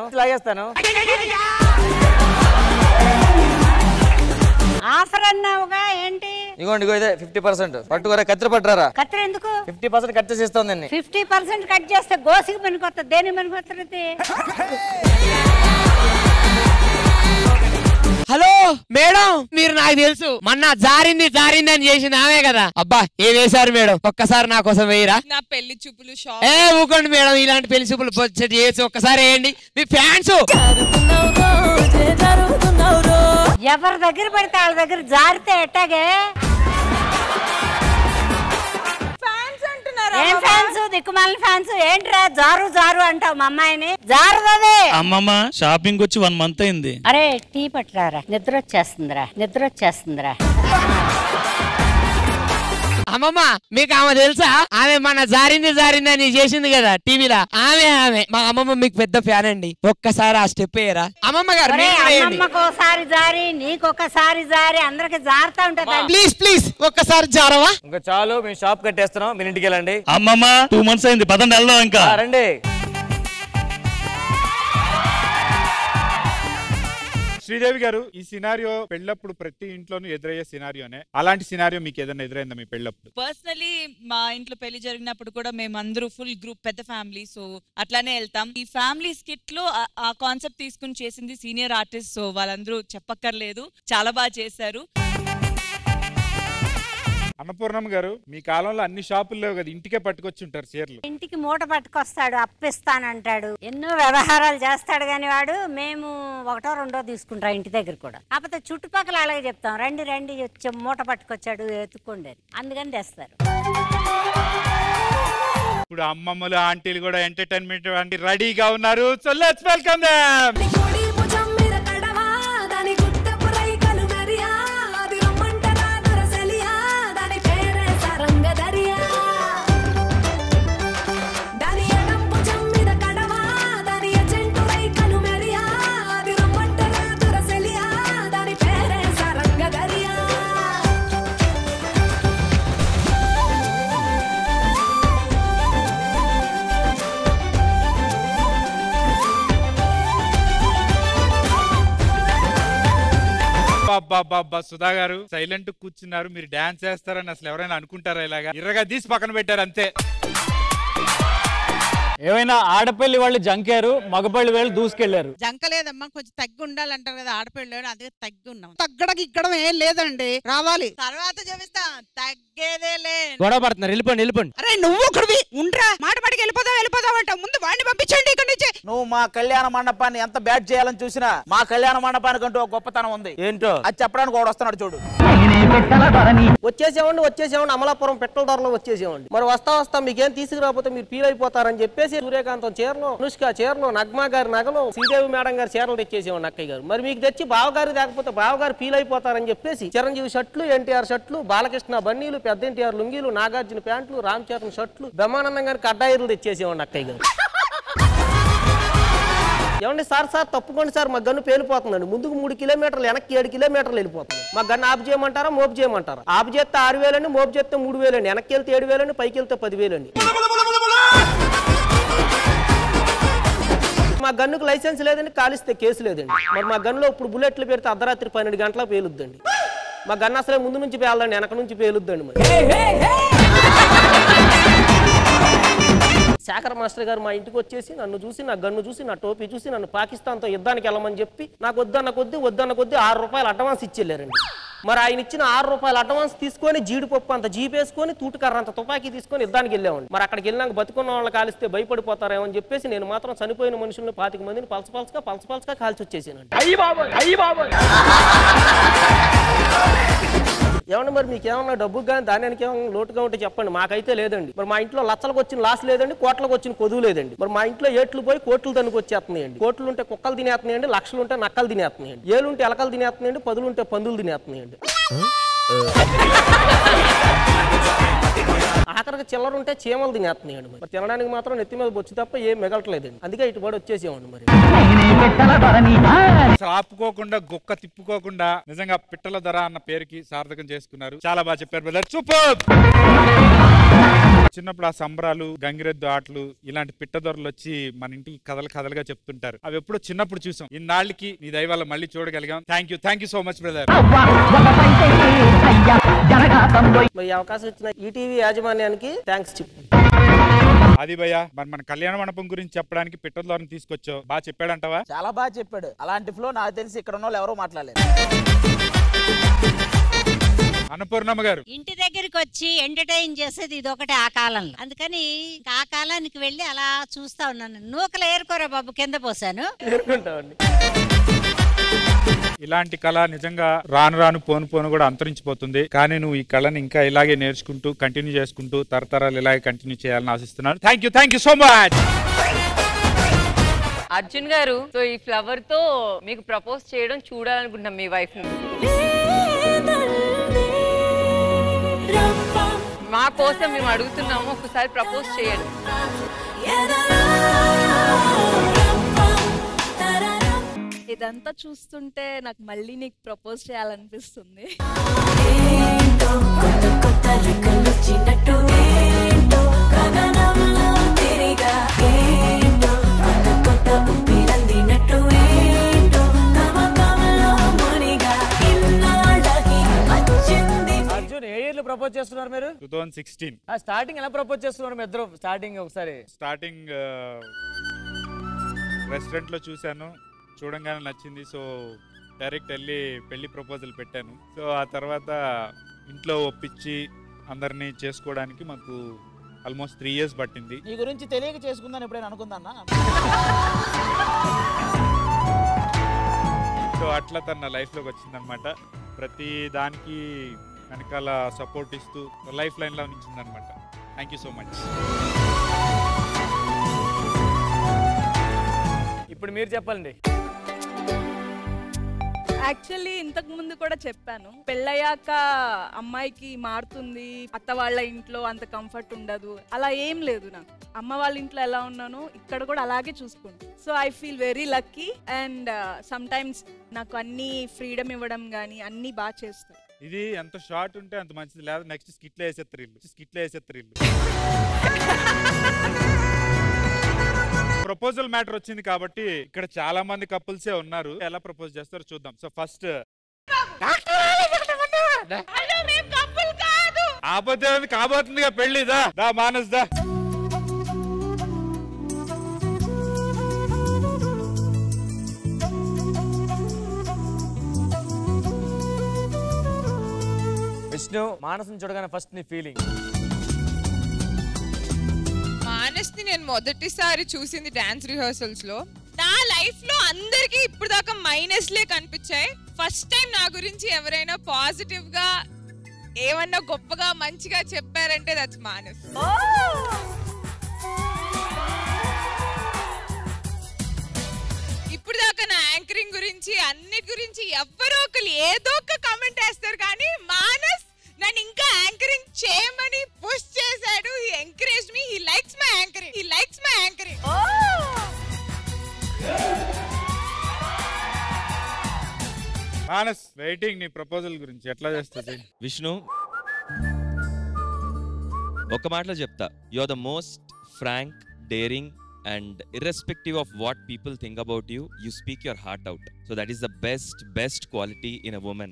ఆఫర్ అన్నావుగా ఏంటి? ఇగోండి ఇదే 50%. పట్టుకోరా, కత్తిరి పట్టరా. కత్తిరి ఎందుకు? 50% కట్ చేసేస్తుంది. 50% కట్ చేస్తే గోసికి పనికొస్తుంది. దేనికి పనికొస్తుంది? హలో మేడం, మీరు నాకు తెలుసు మొన్న జారింది అని చేసింది ఆమె కదా. అబ్బా ఏ వేశారు మేడం, ఒక్కసారి నా కోసం వేయరా? నా పెళ్లి చూపులు ఊకోండి మేడం, ఇలాంటి పెళ్లి చూపులు చేసి ఒక్కసారి వేయండి. మీ ఫ్యాన్స్ ఎవరి దగ్గర పడితే వాళ్ళ దగ్గర జారితే ఎట్టాగే? ఏం ఫ్యాన్స్? దిక్కుమాలిన ఫ్యాన్స్ ఏంట్రా? జారు అంటావు మా అమ్మాయిని. జారుదే అమ్మమ్మ షాపింగ్ వచ్చి 1 month అయింది. అరే టీ పట్టరారా, నిద్ర వచ్చేస్తుందిరా. అమ్మమ్మ మీకు ఆమె తెలుసా? ఆమె మన జారింది అని చేసింది కదా టీవీలో. ఆమె మా అమ్మమ్మ మీకు పెద్ద ఫ్యాన్ అండి. ఒక్కసారి ఆ స్టెప్ వేయరా అమ్మమ్మ గారు? అమ్మమ్మకోసారి జారి, నీకొకసారి జారి, అందరికి జారుతా ఉంటది. ప్లీజ్ ఒక్కసారి జారవా? ఇంకా చాలు, మేము షాప్ కట్టేస్తున్నాం, మీరు ఇంటికి వెళ్ళండి. అమ్మమ్మ 2 months అయింది, పదండి వెళ్దాం. ఇంకా రండి. శ్రీదేవి గారు, ఈ సినారియో పెళ్ళప్పుడు ప్రతి ఇంట్లోనూ ఎదురయ్యే సినారియోనే. అలాంటి సినారియో మీకు ఏదైనా ఎదురైందా మీ పెళ్ళప్పుడు? పర్సనలీ మా ఇంట్లో పెళ్లి జరిగినప్పుడు కూడా మేము అందరూ ఫుల్ గ్రూప్, పెద్ద ఫ్యామిలీ, సో అట్లానే వెళ్తాం. ఈ ఫ్యామిలీ స్కిట్ లో ఆ కాన్సెప్ట్ తీసుకుని చేసింది సీనియర్ ఆర్టిస్ట్, సో వాళ్ళందరూ చెప్పక్కర్లేదు, చాలా బాగా చేశారు. అన్నపూర్ణమ్మ గారు, మీ కాలంలో అన్ని షాపులు లేవు కదా, ఇంటికే పట్టుకొచ్చి ఉంటారు చీరలు. ఇంటికి మూట పట్టుకొస్తాడు, అప్పిస్తానంటాడు, ఎన్నో వ్యవహారాలు చేస్తాడు కాని వాడు. మేము ఒకటో రెండో తీసుకుంటాం ఇంటి దగ్గర కూడా. కాకపోతే చుట్టుపక్కల అలాగే చెప్తాం, రండి రండి మూట పట్టుకొచ్చాడు ఎత్తుకోండి, అందుకని తెస్తారు. ఇప్పుడు అమ్మమ్మలు ఆంటీలు కూడా ఎంటర్టైన్మెంట్ రెడీగా ఉన్నారు. So let's welcome them. Sudha గారు సైలెంట్ కూర్చున్నారు, మీరు డాన్స్ చేస్తారని అసలు ఎవరైనా అనుకుంటారా? ఇలాగా ఇర్రగా తీసి పక్కన పెట్టారు అంతే. ఏమైనా ఆడపల్లి వాళ్ళు జంకారు, మగపల్లి వాళ్ళు దూసుకెళ్లారు. జంకలేదమ్మా, కొంచెం తగ్గి ఉండాలంటారు కదా ఆడపిల్ల, అదే తగ్గి ఉన్నాం. తగ్గడం ఇక్కడం ఏం లేదండి, రావాలి తర్వాత చూపిస్తా, తగ్గేదేలే. గొడవ పడుతున్నారు, వెళ్ళిపోండి వెళ్ళిపోండి. అరే నువ్వు ఒకటివి ఉండరా, మాట మాటికి వెళ్ళిపోదాం అంట, ముందు వాడిని పంపించండి ఇక్కడ నుంచి. నువ్వు మా కళ్యాణ మండపాన్ని ఎంత బ్యాడ్ చేయాలని చూసినా మా కళ్యాణ మండపానికి అంటూ ఒక గొప్పతనం ఉంది. ఏంటో అది చెప్పడానికి కూడా వస్తున్నాడు చూడు. వచ్చేసేవండి అమలాపురం పెట్రోల్ ధరలో వచ్చేసేవండి. మరి వస్తా మీకేం తీసుకురాకపోతే మీరు ఫీల్ అయిపోతారని చెప్పేసి సూర్యకాంతం చీరలు, అనుష్క చీరలు, నగ్మా గారి నగలు, శ్రీదేవి మేడం గారి చీరలు తెచ్చేసేవాడి అక్కయ్య గారు. మరి మీకు తెచ్చి బావగారు లేకపోతే బావగారు ఫీల్ అయిపోతారని చెప్పేసి చిరంజీవి షర్ట్లు, ఎన్టీఆర్ షర్ట్లు, బాలకృష్ణ బన్నీలు, పెద్ద ఎన్టీఆర్ లుంగీలు, నాగార్జున ప్యాంట్లు, రామ్ చరణ్ షర్ట్లు, బ్రహ్మానందం గారికి అడ్డాయిలు తెచ్చేసేవాడి అక్కయ్య గారు. ఏమండి సార్ తప్పుకోండి సార్, మా గన్ను పేలిపోతుందండి. ముందుకు 3 కిలోమీటర్లు, వెనక్కి 7 కిలోమీటర్లు వెళ్ళిపోతుంది. మా గన్ను ఆపు చేయమంటారా, మోపు చేయమంటారా? ఆపు చేస్తే 6,000 అండి, మోపు చేస్తే 3,000 అండి, వెనక్కి వెళ్తే 7,000 అండి, పైకి వెళ్తే 10,000 అండి. మా గన్నుకు లైసెన్స్ లేదండి, కాలిస్తే కేసు లేదండి. మరి మా గన్నులో ఇప్పుడు బుల్లెట్లు పెడితే అర్ధరాత్రి 12 గంటలకు పేలుద్దండి. మా గన్ను అసలే ముందు నుంచి పేలదండి, వెనక నుంచి పేలుద్దండి. మరి శేఖర్ మాస్టర్ గారు మా ఇంటికి వచ్చేసి నన్ను చూసి, నా గన్ను చూసి, నా టోపీ చూసి నన్ను పాకిస్తాన్తో యుద్ధానికి వెళ్ళమని చెప్పి నాకు వద్దన్న కొద్దీ 6 రూపాయలు అడ్వాన్స్ ఇచ్చేళ్ళారండి. మరి ఆయన ఇచ్చిన 6 రూపాయలు అడ్వాన్స్ తీసుకొని జీడిపప్పు అంత జీపేసుకొని తూటుకర్ర అంత తుపాకీ తీసుకొని యుద్ధానికి వెళ్ళామండి. మరి అక్కడికి వెళ్ళినాక బతుకున్న వాళ్ళు కాలిస్తే భయపడిపోతారేమో అని చెప్పేసి నేను మాత్రం చనిపోయిన మనుషుల్ని 25 మందిని పలసపలసగా కాల్చి వచ్చేసానండి. ఏమన్నా మరి మీకు ఏమన్నా డబ్బు కానీ ధాన్యానికి ఏమన్నా లోటుగా ఉంటే చెప్పండి, మాకైతే లేదండి. మరి మా ఇంట్లో లచ్చలకు వచ్చిన లాస్ లేదండి, కోట్లకు వచ్చిన కొదువు లేదండి. మరి మా ఇంట్లో ఏట్లు పోయి కోట్లు తనుకు వచ్చేస్తున్నాయండి. కోట్లు ఉంటే కుక్కలు తినేస్తున్నాయండి, లక్షలు ఉంటే నక్కలు తినేస్తున్నాయండి, ఏలుంటే ఎలకలు తినేస్తున్నాయండి, 10 ఉంటే పందులు తినేస్తున్నాయండి. ఆఖరికి చిల్లర ఉంటే చీమలు తినేస్తున్నాయండి. మరి తినడానికి మాత్రం నెత్తి మీద బొచ్చు తప్ప ఏం మిగలట్లేదండి. అందుకే ఇటుబడి వచ్చేసేవాడి. మరి ఆపుకోకుండా గొక్క తిప్పుకోకుండా నిజంగా పిట్టల ధర అన్న పేరుకి సార్థకం చేసుకున్నారు. చాలా బాగా చెప్పారు బ్రదర్, సూపర్. చిన్నప్పుడు ఆ సంబరాలు, గంగిరెద్దు ఆటలు, ఇలాంటి పిట్ట ధరలు వచ్చి మన ఇంటికి కథలుగా చెప్తుంటారు. అవి ఎప్పుడో చిన్నప్పుడు చూసాం, ఇన్నాళ్ళకి నీ దయ వల్ల మళ్ళీ చూడగలిగాం. Thank you so much brother. మరి అవకాశం ఇచ్చిన ఈటీవీ యాజమాన్యానికి థ్యాంక్స్ చెప్పు. అది భయ్యా, మరి మన కళ్యాణ మండపం గురించి చెప్పడానికి పిట్టల ధరను తీసుకొచ్చావు, బాగా చెప్పాడంటావా? చాలా బాగా చెప్పాడు. అలాంటి ఫ్లో నాకు తెలిసి ఇక్కడ ఉన్న వాళ్ళు ఎవరూ మాట్లాడలేదు. అన్నపూర్ణమ్మ గారు, ఇంటి దగ్గరికి వచ్చి ఎంటర్టైన్ చేసేది ఇది ఒకటి ఆ కాలంలో, అందుకని ఆ కాలానికి వెళ్ళి అలా చూస్తా ఉన్నాను. నూకలు ఏరుకోరా బాబు, కింద పోసాను. ఇలాంటి కళ నిజంగా రాను పోను కూడా అంతరించిపోతుంది. కానీ నువ్వు ఈ కళని ఇంకా ఇలాగే నేర్చుకుంటూ కంటిన్యూ చేసుకుంటూ తరతరాలు ఇలాగే కంటిన్యూ చేయాలని ఆశిస్తున్నాను. Thank you so much. Arjun గారు, సో ఈ ఫ్లవర్ తో మీకు ప్రపోజ్ చేయడం చూడాలనుకుంటున్నాం మీ వైఫ్ ని. మా కోసం మేము అడుగుతున్నాము, ఒకసారి ప్రపోజ్ చేయండి. ఇదంతా చూస్తుంటే నాకు మళ్ళీ నీకు ప్రపోజ్ చేయాలనిపిస్తుంది. లో ప్రపోజ్ చేస్తున్నారు మీరు? 2016. స్టార్టింగ్ ఎలా ప్రపోజ్ చేస్తున్నారు మీ ఇద్దరు? స్టార్టింగ్ ఒకసారి స్టార్టింగ్ రెస్టారెంట్ లో చూశాను, చూడంగానే నచ్చింది. సో డైరెక్ట్ వెళ్ళి పెళ్లి ప్రపోజల్ పెట్టాను. సో ఆ తర్వాత ఇంట్లో ఒప్పించి అందరినీ చేసుకోవడానికి మాకు ఆల్మోస్ట్ 3 years పట్టింది. నీ గురించి తెలియక చేసుకుందాను ఎప్పుడైనా అనుకుందాన్నా? సో అట్లా తన లైఫ్లోకి వచ్చిందనమాట. ప్రతి దానికి వెనకాల సపోర్ట్ ఇస్తూ లైఫ్ లైన్లో నిలిచిందనమాట. Thank you so much. ఇప్పుడు మీరు చెప్పండి. యాక్చువల్లీ ఇంతకు ముందు కూడా చెప్పాను, పెళ్ళయ్యాక అమ్మాయికి మారుతుంది, అత్త వాళ్ళ ఇంట్లో అంత కంఫర్ట్ ఉండదు, అలా ఏం లేదు. నాకు అమ్మ వాళ్ళ ఇంట్లో ఎలా ఉన్నానో ఇక్కడ కూడా అలాగే చూసుకుంటాను. So I feel very lucky and some times నాకు అన్ని ఫ్రీడమ్ ఇవ్వడం కానీ అన్ని బాగా చేస్తారు. ఇది ఎంత షార్ట్ ఉంటే అంత మంచిది. లేదా నెక్స్ట్ స్కిట్లో వేసేస్తారు ఇల్లు. ప్రపోజల్ మ్యాటర్ వచ్చింది కాబట్టి ఇక్కడ చాలా మంది కపుల్సే ఉన్నారు. ఎలా ప్రపోజ్ చేస్తారో చూద్దాం. సో ఫస్ట్ ఆపదే కాబోతుందిగా పెళ్లిదా దా మానస్ దా. విష్ణు, మానసుని చూడగానే ఫస్ట్ నీ ఫీలింగ్? మానస్ని నేను మొదటిసారి చూసింది డాన్స్ రిహర్సల్స్ లో. నా లైఫ్ లో అందరికి ఇప్పుడు దాకా మైనస్లే కనిపించాయి. ఫస్ట్ టైం నా గురించి ఎవరైనా పాజిటివ్ గా ఏమన్నా గొప్పగా మంచిగా చెప్పారంటే దట్స్ మానస్. ఇప్పుడు దాకా నా యాంకరింగ్ గురించి అన్నిటి గురించి ఎవ్వరో ఒకరు ఏదో ఒక కామెంట్ వేస్తారు, కానీ మానస్ నన్ను ఇంకా యాంకరింగ్ చేయమని పుష్ చేశాడు. He encourage me. He likes my anchoring. Manas waiting నీ ప్రపోజల్ గురించి. ఎట్లా చేస్తుంది విష్ణు? ఒక మాటలో చెప్తా, you are the most frank, daring and irrespective of what people think about you, you speak your heart out. So that is the best quality in a woman.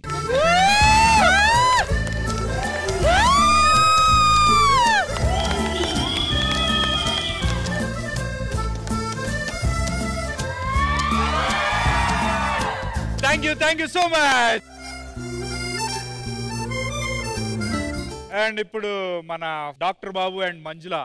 Thank you so much. And ఇప్పుడు మన doctor Babu and మంజుల.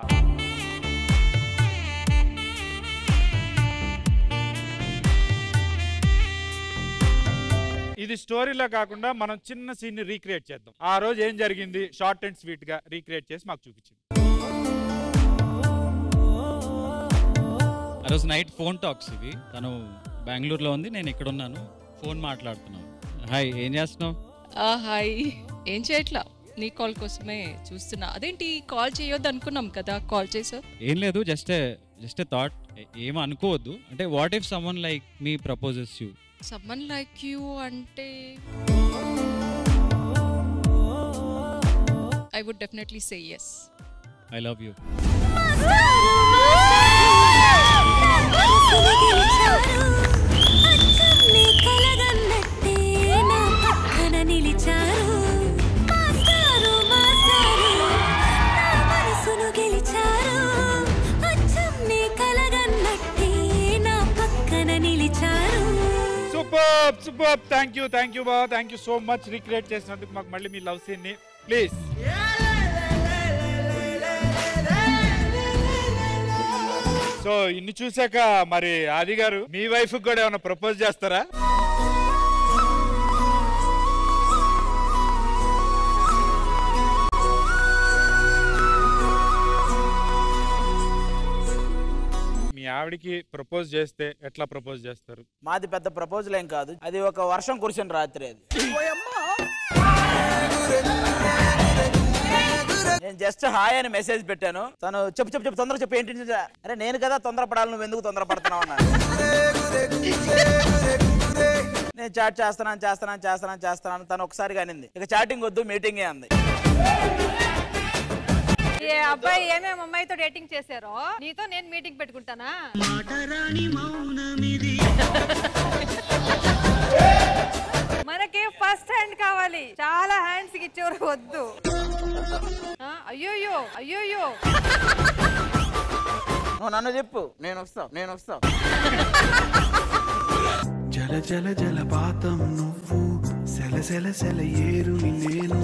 ఇది స్టోరీలో కాకుండా మనం చిన్న scene ని recreate చేద్దాం. ఆ రోజు ఏం జరిగింది షార్ట్ అండ్ స్వీట్ గా రీక్రియేట్ చేసి మాకు చూపించింది. ఆ రోజు నైట్ ఫోన్ టాక్స్ ఇవి. తను బెంగళూరులో ఉంది, నేను ఇక్కడ ఉన్నాను. ఫోన్ మాట్లాడుతున్నాను. హాయ్, ఏం చేస్తున్నావు? హాయ్, ఏం చేయట్లా, నీ కాల్ కోసమే చూస్తున్నా. అదేంటి కాల్ చేయొద్దు అనుకున్నాం కదా, కాల్ చేసావు? ఏం లేదు, జస్ట్ ఏ థాట్. ఏం అనుకోవద్దు. అంటే what if someone like me proposes you? Someone like you అంటే I would definitely say yes. I love you. Super. Thank you బాబా. Thank you so much recreate చేసినందుకు. మాకు మళ్ళీ మీ లవ్ సీన్ ని ప్లీజ్. సో ఇన్ని చూసాక మరి ఆది గారు మీ వైఫ్ కూడా ఏమైనా ప్రపోజ్ చేస్తారా? ఆవిడికి ప్రపోజ్ చేస్తే ఎట్లా ప్రపోజ్ చేస్తారు? మాది పెద్ద ప్రపోజల్ ఏం కాదు, అది ఒక వర్షం కురిసిన రాత్రి. అది నేను జస్ట్ హాయ్ అని మెసేజ్ పెట్టాను. తను చెప్పు తొందరగా చెప్పు ఏంటి. అరే నేను కదా తొందరపడాలి, నువ్వు ఎందుకు తొందరపడుతున్నావు అన్నా. నేను చాట్ చేస్తున్నాను. తను ఒకసారి అనింది, ఇక చాటింగ్ వద్దు మీటింగే అంది. ఏ అబ్బాయి ఏమేమి అమ్మాయితో డేటింగ్ చేశారో నీతో నేను మీటింగ్ పెట్టుకుంటానా? మనకి ఫస్ట్ హ్యాండ్ కావాలి, చాలా హ్యాండ్స్ ఇచ్చేవారు వద్దు. అయ్యోయ్యో అయ్యోయ్యో నువ్వు నన్ను చెప్పు, నేను వస్తా. జల జల జలపాతం నువ్వు, సెల సెల సెల ఏరుని నేను,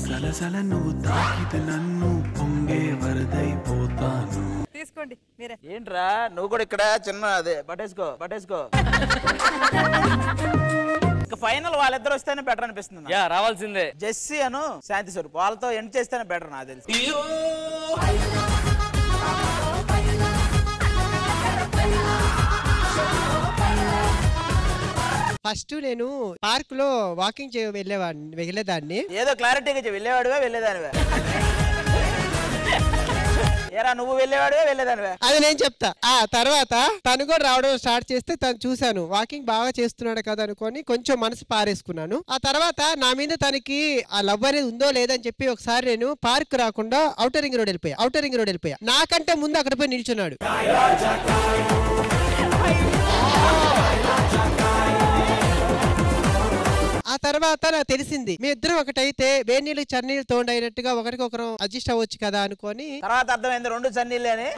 సలసల నువ్వు తాకితే నన్ను పొంగే వరదైపోతాను. తీసుకోండి మీరే. ఏంట్రా నువ్వు కూడా ఇక్కడ చిన్న అదే పట్టేసుకో. ఇంకా ఫైనల్ వాళ్ళిద్దరు వస్తేనే బెటర్ అనిపిస్తుంది. రావాల్సిందే. జెస్సీ అను శాంతి స్వరూప్ వాళ్ళతో ఎండ్ చేస్తేనే బెటర్ నాకు తెలిసి. ఫస్ట్ నేను పార్క్ లో వాకింగ్ వెళ్ళేదాన్ని. ఏదో క్లారిటీగా వెళ్ళేవాడువే వెళ్ళేదానివే? ఏరా నువ్వు వెళ్ళేదానివే? అది నేను చెప్తా. ఆ తర్వాత తను కూడా రావడం స్టార్ట్ చేస్తే తను చూశాను వాకింగ్ బాగా చేస్తున్నాడు కదా అనుకొని కొంచెం మనసు పారేసుకున్నాను. ఆ తర్వాత నా మీద తనకి ఆ లవ్ అనేది ఉందో లేదని చెప్పి ఒకసారి నేను పార్క్ రాకుండా ఔటర్ రింగ్ రోడ్ వెళ్ళిపోయా. నాకంటే ముందు అక్కడ పోయి నిల్చున్నాడు. ఆ తర్వాత నాకు తెలిసింది మీ ఇద్దరం ఒకటైతే వేడి నీళ్ళు చన్నీళ్ళు తోండి అయినట్టుగా ఒకరికొకరు అడ్జస్ట్ అవ్వచ్చు కదా అనుకొని. తర్వాత అర్థమైంది రెండు చన్నీళ్ళని.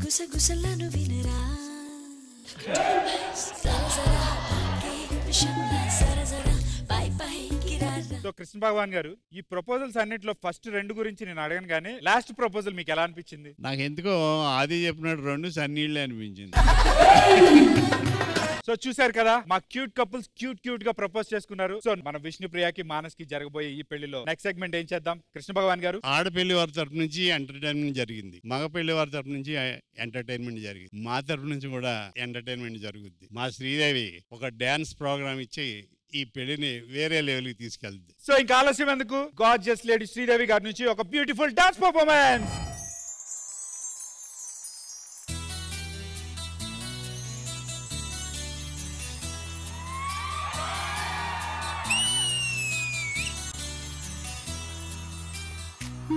గుసగుసలను వినరా సో కృష్ణ భగవాన్ గారు, ఈ ప్రపోజల్స్ అన్నింటిలో ఫస్ట్ రెండు గురించి నేను అడగను కానీ లాస్ట్ ప్రపోజల్ మీకు ఎలా అనిపించింది? నాకు ఎందుకో ఆది చెప్పినట్టు రెండు సన్నీళ్ళే అనిపించింది. సో చూసారు కదా, మా క్యూట్ కపుల్స్ క్యూట్ గా ప్రపోజ్ చేసుకున్నారు. సో మన విష్ణుప్రియకి మానస్ కి జరగబోయే ఈ పెళ్లిలో నెక్స్ట్ సెగ్మెంట్ ఏం చేద్దాం కృష్ణ భగవాన్ గారు? ఆడపెళ్లి వారి తరపు నుంచి ఎంటర్టైన్మెంట్ జరిగింది, మగ పెళ్లి వారి తరపు నుంచి ఎంటర్టైన్మెంట్ జరిగింది, మా తరపు నుంచి కూడా ఎంటర్టైన్మెంట్ జరుగుద్ది. మా శ్రీదేవి ఒక డాన్స్ ప్రోగ్రామ్ ఇచ్చి ఈ పెళ్లిని వేరే లెవెల్ కి తీసుకెళ్తుంది. సో ఇంకా ఆలస్యం ఎందుకు, గార్జియస్ లేడీ శ్రీదేవి గారి నుంచి ఒక బ్యూటిఫుల్ డాన్స్ పర్ఫార్మెన్స్.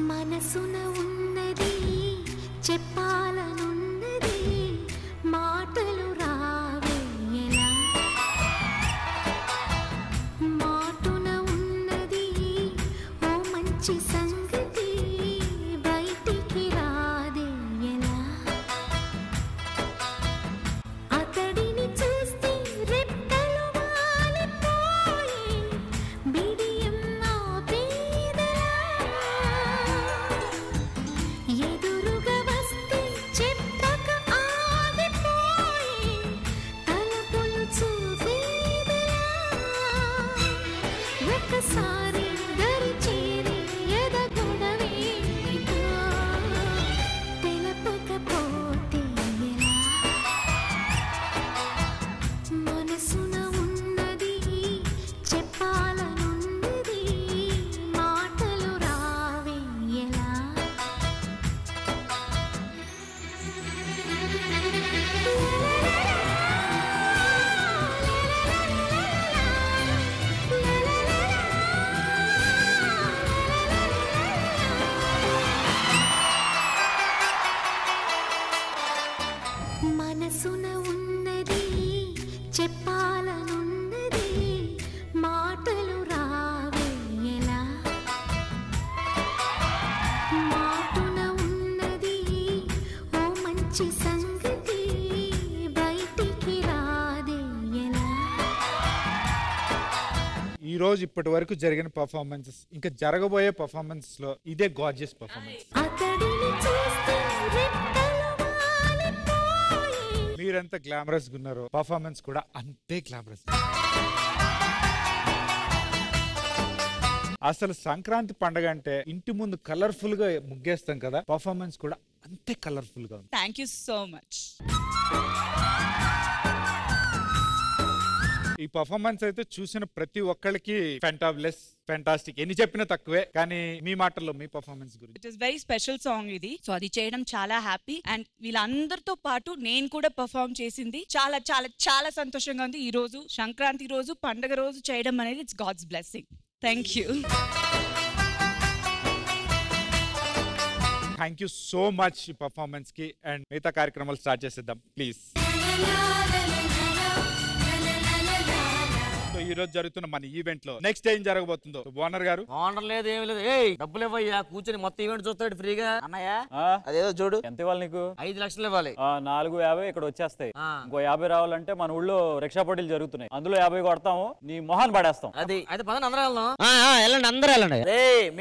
మనసున ఉన్నది చెప్పాలనున్నది మాటలు రావేలా, మాటున ఉన్నది ఓ మంచి సంగతి బయటికి రాదేలా, అతడిని చూస్తే రెక్కలు వాలిపోయి బిడియం ఆపేదలా, ఎదురుగా వస్తే చెప్పక ఆగిపోయి తలపులు చూపేదలా, ఒకసారి దరి చేరి ఎదగొడవేమిటో తెలపకపోతే ఎలా, మనసున ఉన్నది చెప్పాలనున్నది మాటలు రావే ఎలా. మనసున ఉన్నది చెప్పాలనున్నది మాటలు రావే ఎలా, మాటున ఉన్నది ఓ మంచి సంగతి బయటికి రాదే ఎలా. ఈ రోజు ఇప్పటి వరకు జరిగిన పర్ఫార్మెన్సెస్ ఇంకా జరగబోయే పర్ఫార్మెన్స్ లో ఇదే గార్జియస్ పర్ఫార్మెన్స్. అతడిని చూస్తే రెక్కలు వాలిపోయి మీరెంత గ్లామరస్ గా ఉన్నారో పర్ఫార్మెన్స్ కూడా అంతే గ్లామరస్. అసలు సంక్రాంతి పండగ అంటే ఇంటి ముందు కలర్ఫుల్ గా ముగ్గేస్తాం కదా, పర్ఫార్మెన్స్ కూడా అంతే కలర్ఫుల్ గా ఉంది. Thank you so much. ఈ పర్ఫార్మెన్స్ అయితే చూసిన ప్రతి ఒక్కరికి ఫెంటాబ్లెస్, ఫెంటాస్టిక్, ఎన్ని చెప్పినా తక్కువే. కానీ మీ మాటల్లో మీ పర్ఫార్మెన్స్ గురించి. It is very special song ఇది. సో అది చేయడం చాలా హ్యాపీ. అండ్ వీళ్ళందరితో పాటు నేను కూడా పర్ఫార్మ్ చేసింది చాలా చాలా చాలా సంతోషంగా ఉంది. ఈ రోజు సంక్రాంతి రోజు, పండుగ రోజు చేయడం అనేది it's God's blessing. Thank you. Thank you so much ఈ పర్ఫార్మెన్స్ కి. అండ్ మిగతా కార్యక్రమాలు స్టార్ట్ చేసేద్దాం ప్లీజ్. ఈ రోజు జరుగుతున్న మన ఈవెంట్ లో నెక్స్ట్ ఏం జరగబోతుందో ఓనర్ గారు. ఓనర్ లేదు ఏమి లేదు. డబ్బులు ఇవ్వయ్యా, కూర్చొని మొత్తం ఈవెంట్ చూస్తాడు ఫ్రీగా. అన్నయ్య అదేదో చూడు. ఎంత ఇవ్వాలి నీకు? 5 లక్షలు ఇవ్వాలి. 450 ఇక్కడ వచ్చేస్తాయి. ఇంకో 50 రావాలంటే మన ఊళ్ళో రిక్షా పోటీలు జరుగుతున్నాయి, అందులో 50 కొడతాము, నీ మొహాన్ని పడేస్తాం. అది అయితే పదండి అందరూ వెళ్దాం. వెళ్ళండి అందరూ వెళ్ళండి.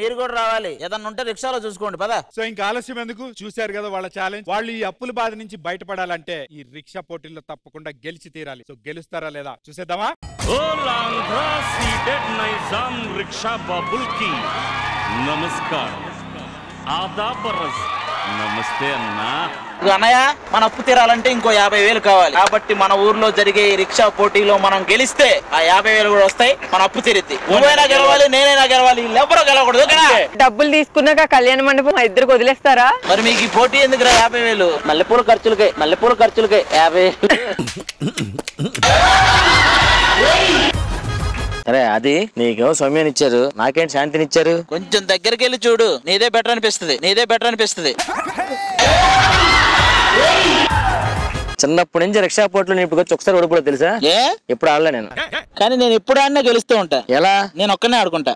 మీరు కూడా రావాలి, ఏదన్నా ఉంటే రిక్షాలో చూసుకోండి పద. సో ఇంకా ఆలస్యం ఎందుకు, చూశారు కదా వాళ్ళ ఛాలెంజ్. వాళ్ళు ఈ అప్పుల బాధ నుంచి బయటపడాలంటే ఈ రిక్షా పోటీల్లో తప్పకుండా గెలిచి తీరాలి. సో గెలుస్తారా లేదా చూసేద్దామా. निजाम रिक्शा बाबुल की नमस्कार आदाब नमस्ते अन्ना. అన్నయ్య మన అప్పు తీరాలంటే ఇంకో 50,000 కావాలి. కాబట్టి మన ఊర్లో జరిగే ఈ రిక్షా పోటీలో మనం గెలిస్తే ఆ 50,000 కూడా వస్తాయి, మన అప్పు తీరిద్ది. నువ్వైనా గెలవాలి, నేనైనా గెలవాలి, ఎవరో గెలవకూడదు. డబ్బులు తీసుకున్నాక కళ్యాణ మండపం మా ఇద్దరికి వదిలేస్తారా? మరి మీకు ఈ పోటీ ఎందుకురా 50,000? మల్లెపూల ఖర్చులకే 50,000. సరే అది నీకేమో సౌమ్యాన్ని ఇచ్చారు, నాకేంటి శాంతిని ఇచ్చారు. కొంచెం దగ్గరికి వెళ్ళి చూడు, నీదే బెటర్ అనిపిస్తుంది. చిన్నప్పటి నుంచి రిక్షా పోటీలు నేను ఇప్పుడు వచ్చి ఒకసారి ఓడిపోయి తెలుసా? ఎప్పుడు ఆడలే నేను. కానీ నేను ఎప్పుడు ఆడినా గెలుస్తూ ఉంటా. ఎలా? నేను ఒక్కనే ఆడుకుంటా.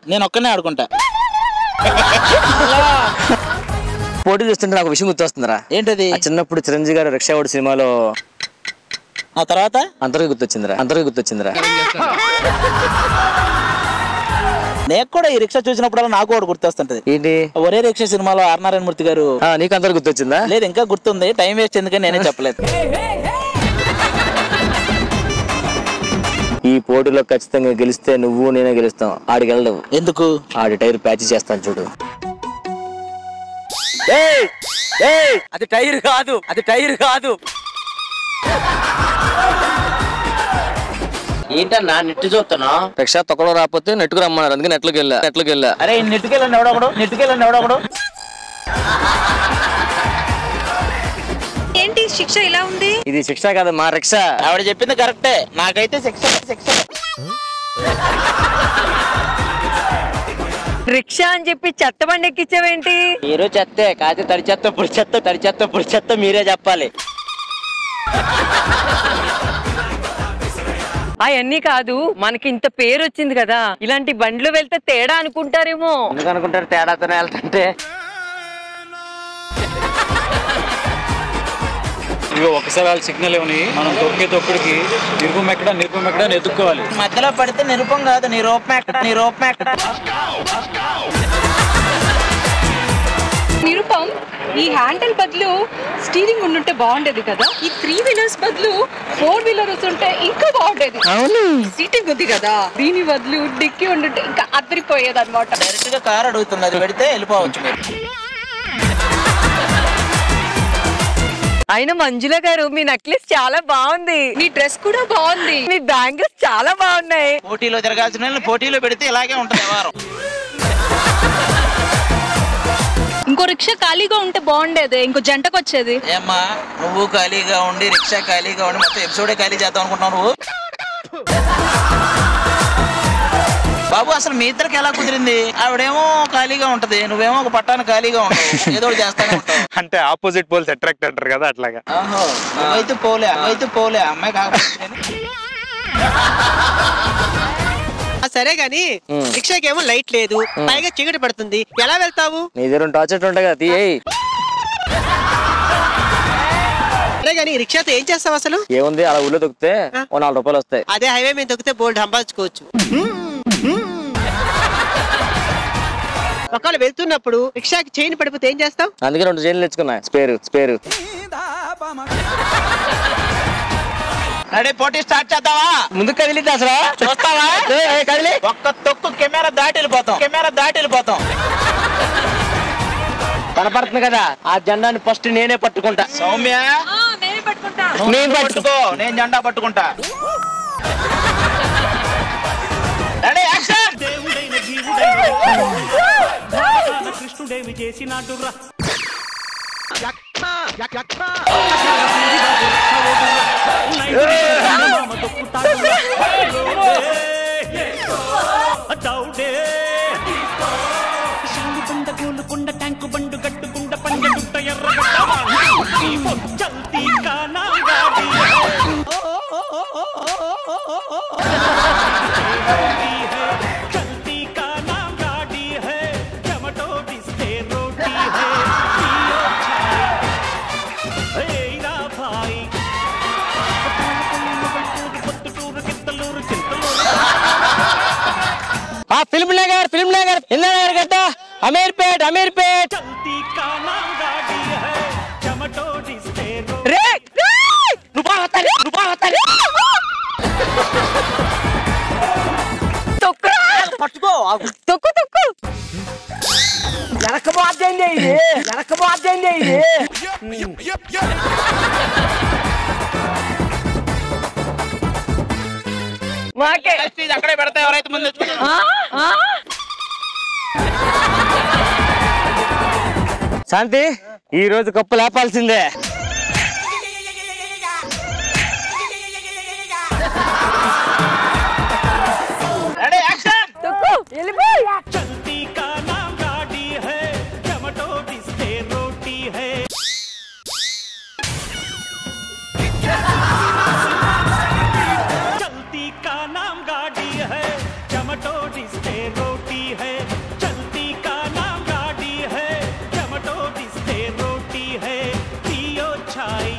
పోటీ చూస్తుంటే నాకు విషయం గుర్తొస్తుందిరా. ఏంటది? చిన్నప్పుడు చిరంజీవి గారు రిక్షా ఓడి సినిమాలో ఆ తర్వాత అందరికీ గుర్తొచ్చిందిరా. నేను కూడా ఈ రిక్షా చూసినప్పుడు నాకు కూడా గుర్తొస్తుంటది. ఏంటి? ఒరే రిక్షా సినిమాలో ఆర్ నారాయణ మూర్తి గారు. నీకు అందరు గుర్తొచ్చిందా? లేదు, ఇంకా గుర్తుంది. టైం వేస్ట్ ఎందుకని నేనే చెప్పలేదు. ఈ పోటీలో ఖచ్చితంగా గెలిస్తే నువ్వు నేనే గెలుస్తాం. ఆడికి వెళ్ళవు. ఎందుకు? ఆడి టైర్ ప్యాచ్ చేస్తాను చూడు. అది టైర్ కాదు. ఏంటన్నా నెట్ చూస్తున్నా? రిక్షా తొక్కలో రాకపోతే నెట్టుకు రమ్మన్నారు, అందుకే నెట్లోకి వెళ్ళా. అరే నెట్టుకెళ్ళండి ఎవడొకడు. ఏంటి శిక్ష ఇలా ఉంది? ఇది శిక్ష కాదు, మా రిక్షా. ఆవిడ చెప్పింది కరెక్టే, నాకైతే శిక్ష. రిక్షా అని చెప్పి చెత్త బండి ఎక్కించావేంటి? మీరు చెత్తే కాదు, తడి చెత్త మీరే చెప్పాలి. అవన్నీ కాదు, మనకి ఇంత పేరు వచ్చింది కదా, ఇలాంటి బండ్లు వెళ్తే తేడా అనుకుంటారేమో. ఎందుకు అనుకుంటారు? తేడాతోనే వెళ్తుంటే. ఇగో ఒకసారి వాళ్ళు సిగ్నల్ ఇవ్వని, మనం తొక్కుడికి నిరుపం ఎక్కడ ఎత్తుక్కోవాలి. మధ్యలో పడితే నిరుపం కాదు, నీ రూపం ఎక్కడ. నిరుపం, ఈ హ్యాండిల్ బదులు స్టీరింగ్ ఉండుంటే బాగుండేది కదా. ఈ 3 వీలర్స్ బదులు 4 వీలర్స్ ఉంటే ఇంకా బాగుండేది. సీటింగ్ ఉంది కదా, దీని బదులు డిక్కీ ఉండుంటే ఇంకా అదిరిపోయేది అనమాట. డైరెక్ట్ గా కార్ అడుగుతుంది, అది పెడితే వెళ్ళిపోవచ్చు. అయినా మంజుల గారు, మీ నెక్లెస్ చాలా బాగుంది, మీ డ్రెస్ కూడా బాగుంది, మీ బ్యాంగిల్స్ చాలా బాగున్నాయి. పోటీలో జరగాల్సిన పోటీలో పెడితే ఇలాగే ఉంటుంది వ్యవహారం. ఇంకో రిక్షా ఖాళీగా ఉంటే బాగుండేది, ఇంకో జంటకు వచ్చేది. ఏమ్మా నువ్వు ఖాళీగా ఉండి రిక్షా ఖాళీగా ఉండి మొత్తం ఎపిసోడే ఖాళీ చేద్దాం అనుకుంటున్నావు నువ్వు? బాబు అసలు మీ ఇద్దరికి ఎలా కుదిరింది? ఆవిడేమో ఖాళీగా ఉంటది, నువ్వేమో ఒక పట్టాన్ని ఖాళీగా ఉంటావు, ఏదో చేస్తానే ఉంటావు. అంటే ఆపోజిట్ పోల్స్ అట్రాక్ట్ అంటారు కదా, అట్లాగా. అయితే పోలే అమ్మాయి కాకపోతే. సరే గాని రిక్షాకి ఏమో లైట్ లేదు, పైగా చీకటి పడుతుంది, ఎలా వెళ్తావు? నీ దగ్గర టార్చర్ ఉంటాయి కదా, తీయేయ్. సరే గాని రిక్షాతో ఏం చేస్తావు అసలు? ఏముంది, అలా ఊళ్ళో తొక్కితే 4 రూపాయలు వస్తాయి. అదే హైవే మీద తొక్కితే బోల్డ్ సంపాదించుకోవచ్చు. ఒకవేళ వెళ్తున్నప్పుడు రిక్షాకి చైన్ పడిపోతే ఏం చేస్తావు? అందుకే 2 చైన్లు తెచ్చుకున్నా, స్పేరు. అడే పోటీ స్టార్ట్ చేద్దామా? ముందు కదిలిద్ది అసలు చూస్తావా? కదిలి ఒక్క తొక్కు కెమెరా దాటి వెళ్ళిపోతాం. కనపడుతుంది కదా, ఆ జెండాని ఫస్ట్ నేనే పట్టుకుంటా. సౌమ్య నేనే పట్టుకుంటా. నేను పట్టుకో, నేను జెండా పట్టుకుంటా. నటుడేమి చేసినాడురా బండ గోలుకొండ ట్యాంకు బండు గట్టుకుండ పండ గుట్ట ఎర్రగడ్డ చల్తీ కానా గాడి చల్తీ కానా గాడి హై టమాటో డిస్తే రోటీ హై ఏరా భాయ్ పొద్దుటూరు కిత్తలూరు చింతలూరు ఫిల్మ్ నగర్ ఇంద్రనగర్ గడ్డ అమీర్పేట్ చల్తీ కానా గాడి హై టమాటో డిస్తే రే నువ్వు పట్టుకో తొక్కు వెనకబోద్దండి ఇది మాకే అక్కడే పెడతా ఎవరైతే ముందు శాంతి ఈ రోజు కప్పు లేపాల్సిందే चलती का नाम गाड़ी है टमाटो डिस्ते रोटी है चलती का नाम गाड़ी है टमाटो डिस्ते रोटी है चलती का नाम गाड़ी है टमाटो डिस्ते रोटी है पियो चाय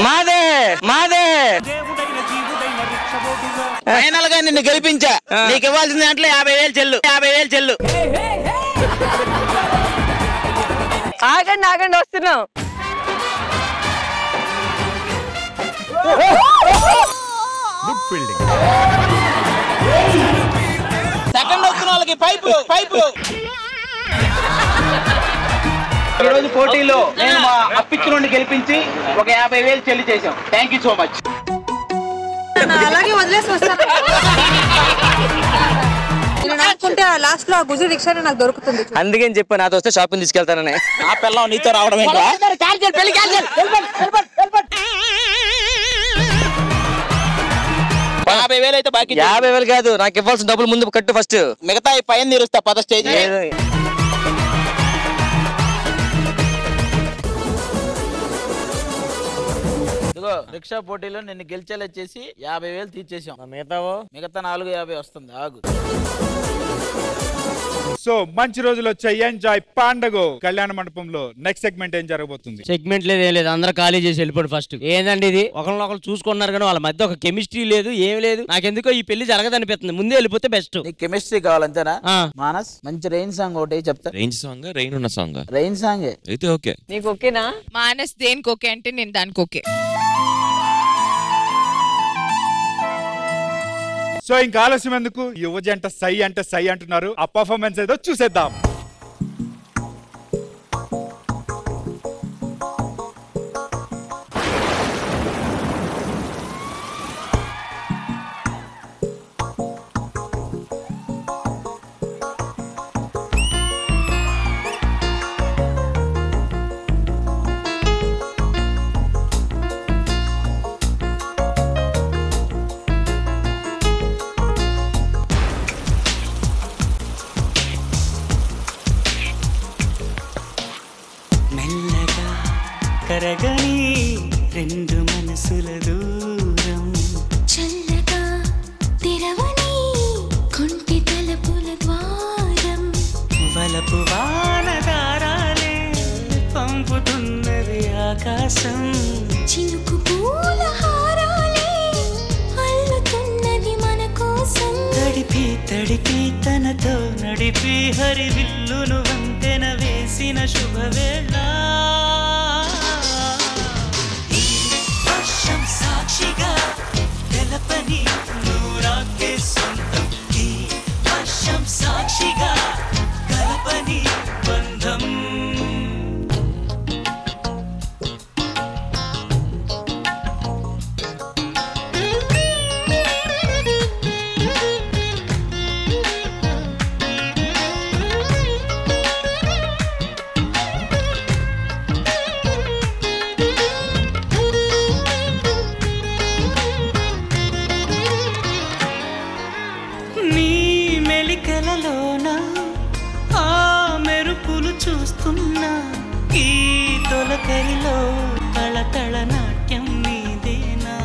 మాదే ఫైనల్ గా నిన్ను గెలిపించా నీకు ఇవ్వాల్సిన దాంట్లో 50,000 చెల్లు ఆగండి వస్తున్నాం సెకండ్ వచ్చిన వాళ్ళకి పైపు ఈ రోజు పోటీలో నేను మా అప్పిచ్చి నుండి గెలిపించి ఒక 50,000 చెల్లి చేశాం. Thank you so much. అలాగే వదిలేసి వస్తాను లాస్ట్ లో గుజు రిక్షా నాకు దొరుకుతుంది. అందుకని చెప్పి నాతో వస్తే షాపింగ్ తీసుకెళ్తానని. ఆ పిల్లం నీతో రావడం ఏంటో 50,000 అయితే బాకీ. 50,000 కాదు, నాకు ఇవ్వాల్సిన డబ్బులు ముందు కట్టు ఫస్ట్, మిగతా పైన తీరుస్తా. 10 స్టేజ్ రిక్షా పోటీలో నిన్ను గెలిచేలా చేసి 50,000 తీర్చేసాం. మిగతా 450 వస్తుంది. ఆగు. సో మంచి రోజులు వచ్చాయి. ఎంజాయ్ పండగ కళ్యాణ మండపంలో. నెక్స్ట్ సెగ్మెంట్ ఏం జరగబోతుంది? సెగ్మెంట్ లేదు, ఏం లేదు, అందరూ ఖాళీ చేసి వెళ్ళిపోండి. ఫస్ట్ ఏందండి ఇది, ఒకరినొకరు చూసుకున్నారు కానీ వాళ్ళ మధ్య ఒక కెమిస్ట్రీ లేదు, ఏం లేదు. నాకెందుకో ఈ పెళ్లి జరగదనిపిస్తుంది. ముందే వెళ్ళిపోతే బెస్ట్. కెమిస్ట్రీ కావాలంతేనా? మానస్ మంచి రెయిన్ సాంగ్ ఒకటి చెప్తా. రేంజ్ సాంగ్, రెయిన్ ఉన్న సాంగ్, రెయిన్ సాంగ్ అయితే ఓకే. నీకు ఓకేనా? మానస్ దేనికి ఓకే అంటే నేను దానికి ఓకే. సో ఇంకా ఆలస్యం ఎందుకు, యువ జంట సై అంటే సై అంటున్నారు. ఆ పర్ఫార్మెన్స్ ఏదో చూసేద్దాం. కరగని రెండు మనసుల దూరం, చల్లగా తెరవని కొంటి తలుపుల ద్వారం, వలపు వానదారాలే పంపుతున్నది ఆకాశం, చినుకు పూల హారాలే అల్లుతున్నది మన కోసం, తడిపి తడిపి తనతో నడిపి హరివిల్లును వంతెన వేసిన శుభవేళ, సాక్షిగా తెలపని నూరాకే సొంతం, ఈ వర్షం సాక్షిగా కలపని బంధం. తొలకరిలో తళతళ నాట్యం నీదేనా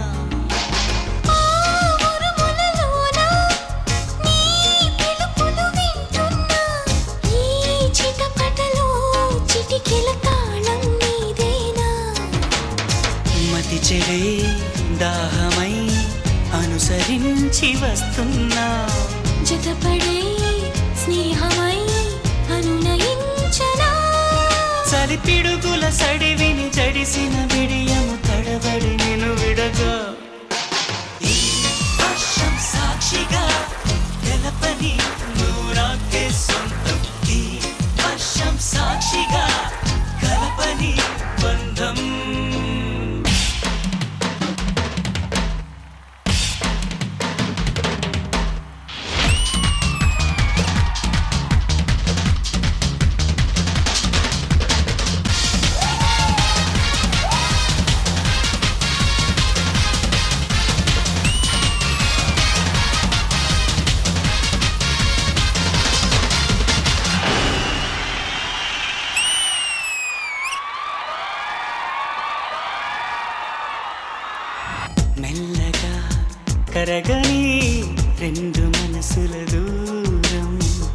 మతి చెడే దాహమై అనుసరించి వస్తున్నా జతపడే స్నేహమై అనునయించనా చలి పిడుగుల సడివిని జడిసిన బిడియము తడబడి నిన్ను విడగా ఈ వర్షం సాక్షిగా తెలపని నూరాకే సొంతం ఈ వర్షం సాక్షిగా కలపని బంధం మెల్లగా కరగని రెండు మనసుల దూరం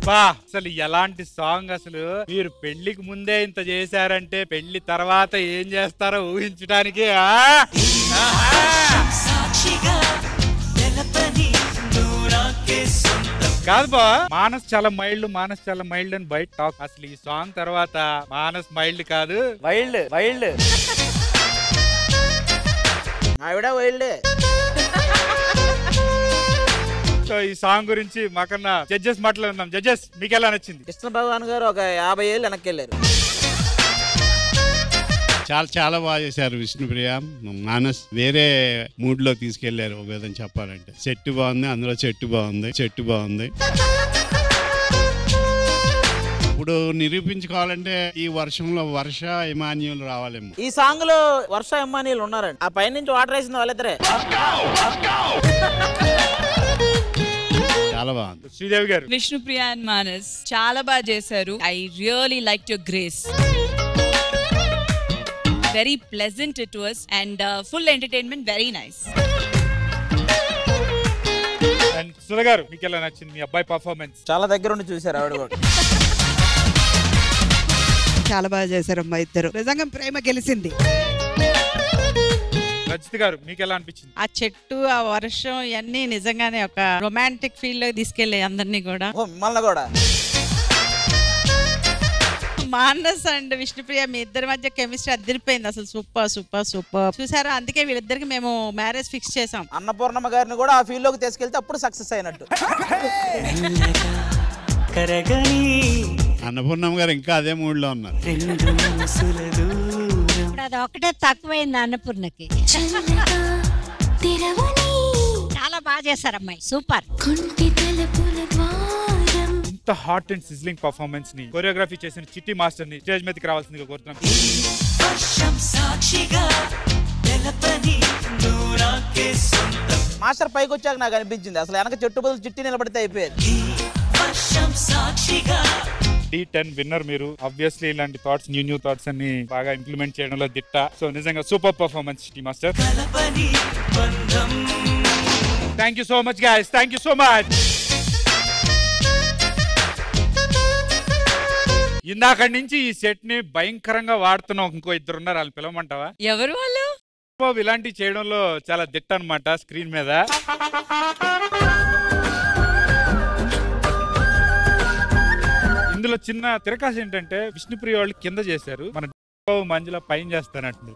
బా అసలు ఎలాంటి సాంగ్ అసలు మీరు పెళ్లికి ముందే ఇంత చేశారంటే పెళ్లి తర్వాత ఏం చేస్తారో ఊహించడానికి కాదు బా మానస్ చాలా మైల్డ్ అని బయట టాక్ అసలు ఈ సాంగ్ తర్వాత మానస్ మైల్డ్ కాదు వైల్డ్ ఆవిడ వైల్డ్. సో ఈ సాంగ్ గురించి మాకన్నా జడ్జెస్ మాట్లాడుతున్నాం. జడ్జెస్ మీకు ఎలా నచ్చింది? కృష్ణ భగవాన్ గారు ఒక 50 ఏళ్ళు వెనక్కి వెళ్ళారు. చాలా బాగా చేశారు విష్ణుప్రియ. మానస్ వేరే మూడ్ లో తీసుకెళ్లారు ఒక విధంగా చెప్పాలంటే. చెట్టు బాగుంది, అందులో చెట్టు బాగుంది. ఇప్పుడు నిరూపించుకోవాలంటే ఈ వర్షంలో వర్ష ఇమాన్యులు రావాలేమో. ఈ సాంగ్ లో వర్ష ఇమాన్యులు ఉన్నారండి. ఆ పై నుంచి వాటర్ వేసింది వాళ్ళిద్దరే. చాలా బాగుంది. శ్రీదేవి గారు. విష్ణుప్రియ అండ్ మానస్ చాలా బాగా చేశారు. I really like your grace. Very pleasant it was and full entertainment, very nice. And Sudha garu మీకు ఎలా నచ్చింది మీ అబ్బాయి పర్ఫార్మెన్స్? చాలా దగ్గర ఉండి చూశారు ఆవిడ కూడా. చాలా బాగా చేశారు అమ్మా ఇద్దరు. నిజంగా ప్రేమ గెలిచింది. రజిత్ గారు మీకు ఎలా అనిపించింది? ఆ చెట్టు, ఆ వర్షం ఇవన్నీ నిజంగానే ఒక రొమాంటిక్ ఫీల్ లో తీసుకెళ్లే అందరినీ కూడా. మిమ్మల్ని కూడా. మానస్ అండ్ విష్ణుప్రియ మీ ఇద్దరి మధ్య కెమిస్ట్రీ అదిరిపోయింది అసలు. సూపర్ చూసారా? అందుకే వీళ్ళిద్దరికి మేము మ్యారేజ్ ఫిక్స్ చేసాం. అన్నపూర్ణమ్మ గారిని కూడా ఆ ఫీల్డ్ లోకి తీసుకెళ్తే అప్పుడు సక్సెస్ అయినట్టు. అన్నపూర్ణమ్మ గారు ఇంకా అదే మూడ్ లో ఉన్నారు. అది ఒకటే తక్కువైంది అన్నపూర్ణకి. చాలా బాగా చేశారు అమ్మాయి, సూపర్. ఇంత హాట్ అండ్ సిజ్లింగ్ పర్ఫార్మెన్స్ ని కొరియోగ్రఫీ చేసిన చిట్టి మాస్టర్ ని స్టేజ్ మీదకి రావాల్సిందిగా కోరుతున్నాం. మాస్టర్ పైకి వచ్చాక నాకు అనిపించింది అసలు వెనక చెట్టు బదులు చిట్టి నిలబడితే అయిపోయేది. D10 విన్నర్ మీరు. ఆబ్వియస్లీ ఇలాంటి థాట్స్, న్యూ థాట్స్ అన్ని బాగా ఇంప్లిమెంట్ చేయడంలో దిట్ట. సో నిజంగా సూపర్ పర్ఫార్మెన్స్ చిట్టి master. Thank you so much guys, thank you so much. ఇందాక నుంచి ఈ సెట్ ని భయంకరంగా వాడుతున్నాం. ఇంకో ఇద్దరు ఉన్నారు, వాళ్ళు పిలవమంటావా? ఎవరు వాళ్ళు? ఇలాంటివి చేయడంలో చాలా దిట్ట అన్నమాట స్క్రీన్ మీద. ఇందులో చిన్న తిరకాసు ఏంటంటే విష్ణుప్రియ వాళ్ళు కింద చేశారు, మన మంజుల పైన చేస్తానంటుంది.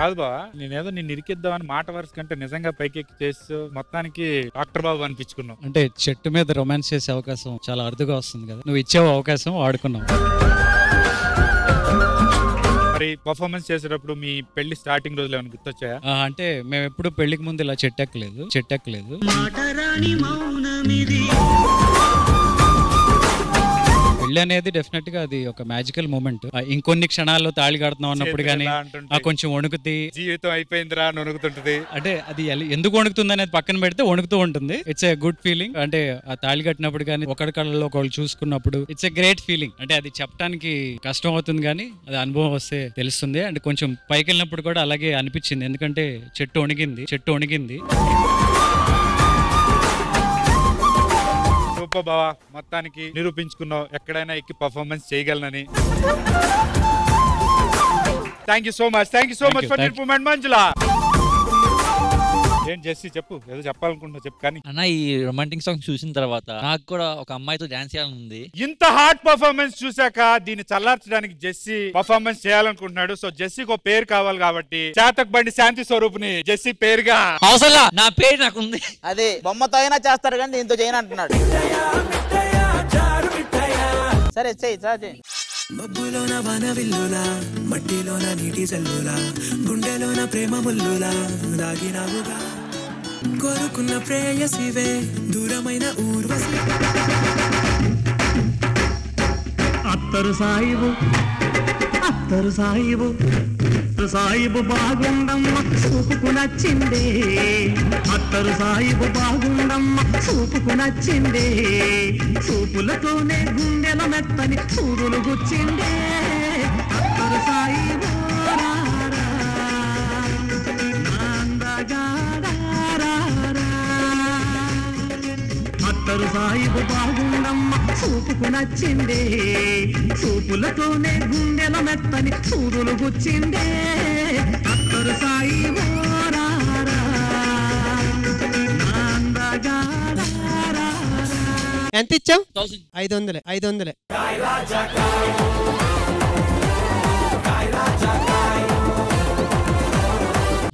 కాదు బావా, నేనేదో నిన్ను ఇరికిద్దామని మాట వరుస కంటే నిజంగా పైకెక్కి చేస్తూ మొత్తానికి డాక్టర్ బాబు అనిపించుకున్నావు. అంటే చెట్టు మీద రొమాన్స్ చేసే అవకాశం చాలా అరుదుగా వస్తుంది కదా, నువ్వు ఇచ్చావు అవకాశం, వాడుకున్నావు. మరి పర్ఫార్మెన్స్ చేసేటప్పుడు మీ పెళ్లి స్టార్టింగ్ రోజులు ఏమైనా గుర్తొచ్చాయా? అంటే మేము ఎప్పుడు పెళ్లికి ముందు ఇలా చెట్టెక్కలేదు. పెళ్లి అనేది డెఫినెట్ గా అది ఒక మ్యాజికల్ మూమెంట్. ఇంకొన్ని క్షణాల్లో తాళి కడుతున్నాం అన్నప్పుడు కానీ కొంచెం వణుకుతి, జీవితం అయిపోయిందిరా వణుకుతుంటది. అంటే అది ఎందుకు వణుకుతుంది అనేది పక్కన పెడితే వణుకుతూ ఉంటుంది. It's a good feeling. అంటే ఆ తాళి కట్టినప్పుడు కానీ ఒకరి కళ్ళలో ఒకళ్ళు చూసుకున్నప్పుడు ఇట్స్ ఏ గ్రేట్ ఫీలింగ్. అంటే అది చెప్పడానికి కష్టం అవుతుంది కానీ అది అనుభవం వస్తే తెలుస్తుంది. అంటే కొంచెం పైకి వెళ్ళినప్పుడు కూడా అలాగే అనిపించింది, ఎందుకంటే చెట్టు వణిగింది. సూపర్ బావా, మొత్తానికి నిరూపించుకున్నావు ఎక్కడైనా ఎక్కి పర్ఫార్మెన్స్ చేయగలనని. Thank you so much for నిరూపణ మంజులా. ఏం జెస్సీ చెప్పు, ఏదో చెప్పాలనుకుంటున్నా చెప్పు. కానీ అన్న, ఈ రొమాంటిక్ సాంగ్ చూసిన తర్వాత నాకు కూడా ఒక అమ్మాయితో డాన్స్ చేయాలని ఉంది. ఇంత హార్డ్ పర్ఫార్మెన్స్ చూసాక దీన్ని చల్లార్చడానికి జెస్సీ పర్ఫార్మెన్స్ చేయాలనుకుంటున్నాడు. సో జెస్సీకి ఒక పేరు కావాలి కాబట్టి చాతక్ బండి శాంతి స్వరూప్ని జెస్సీ పేరుగా అవసరం, నా పేరు నాకు ఉంది. అదే బొమ్మతో అయినా చేస్తాడు కానీ దీంతో చేయను అంటున్నాడు. సరే చెయ్యి. మబ్బులోన వానవిల్లులా, మట్టిలోన నీటి జల్లులా, గుండెలోన ప్రేమ ముల్లులా దాగినావుగా. కోరుకున్న ప్రేయసివే దూరమైన ఊర్వశి. అత్తరు సాయిబు బాగుండమ్మ చూపుకు నచ్చిందే. అత్తరు సాయిబు బాగుండమ్మ చూపుకు నచ్చిందే. చూపులతోనే గుండెల మెత్తని చూరులు గుచ్చిందే. అత్తరు సాయిబు అత్తరు సాయిబు బాగుండమ్మ చూపుకు నచ్చిందే. చూపులతోనే గుండెల మెత్తని చూరులు గుచ్చిందే. అత్తరు సాయిబు ఎంత ఇచ్చావు? 500.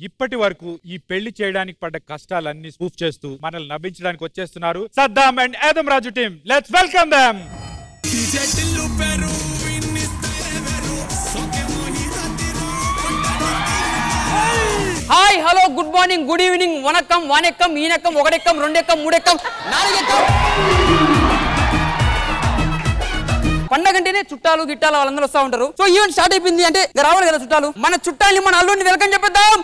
ఇప్పటి వరకు ఈ పెళ్లి చేయడానికి పడ్డ కష్టాలన్నీ ప్రూఫ్ చేస్తూ మనల్ని నవ్వించడానికి వచ్చేస్తున్నారు Saddam and Adam Raju team. Let's welcome them. Hi, hello, good morning, good evening, వనక్కం, వానెక్కం, ఈనెక్కం, ఒకడెక్కం, రెండెక్కం, మూడెక్కం, నాలుగెక్కం. పండగంటేనే చుట్టాలు గిట్టాలు వాళ్ళందరూ వస్తూ ఉంటారు. సో ఈవెంట్ స్టార్ట్ అయిపోయింది అంటే రావాలి కదా చుట్టాలు. మన చుట్టాలని మన అల్లుడిని వెల్కమ్ చెప్పేద్దాం.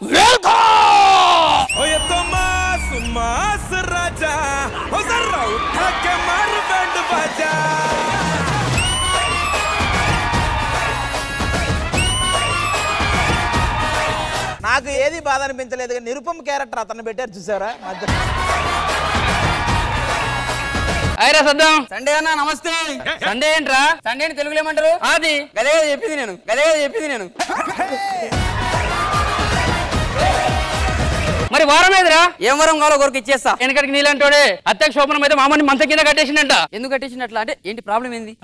నాకు ఏది బాధ అనిపించలేదు కానీ నిరుపమ క్యారెక్టర్ అతను పెట్టారు చూసారా మధ్య. అయిరా సద్దాం. సండే అన్న నమస్తే. సండే ఏంట్రా? సండే అని తెలుగులో ఏమంటారు? అది గదే చెప్పింది నేను. మరి వారం ఏదిరా? ఏం వరం కావాలో కొరకు ఇచ్చేస్తా. వెనకడికి నీళ్ళంటోడే అత్యక్ష శోభనం అయితే మామని మంచం కింద కట్టేసిండంట. ఎందుకు కట్టేసినట్లా అంటే ఏంటి ప్రాబ్లం ఏంది?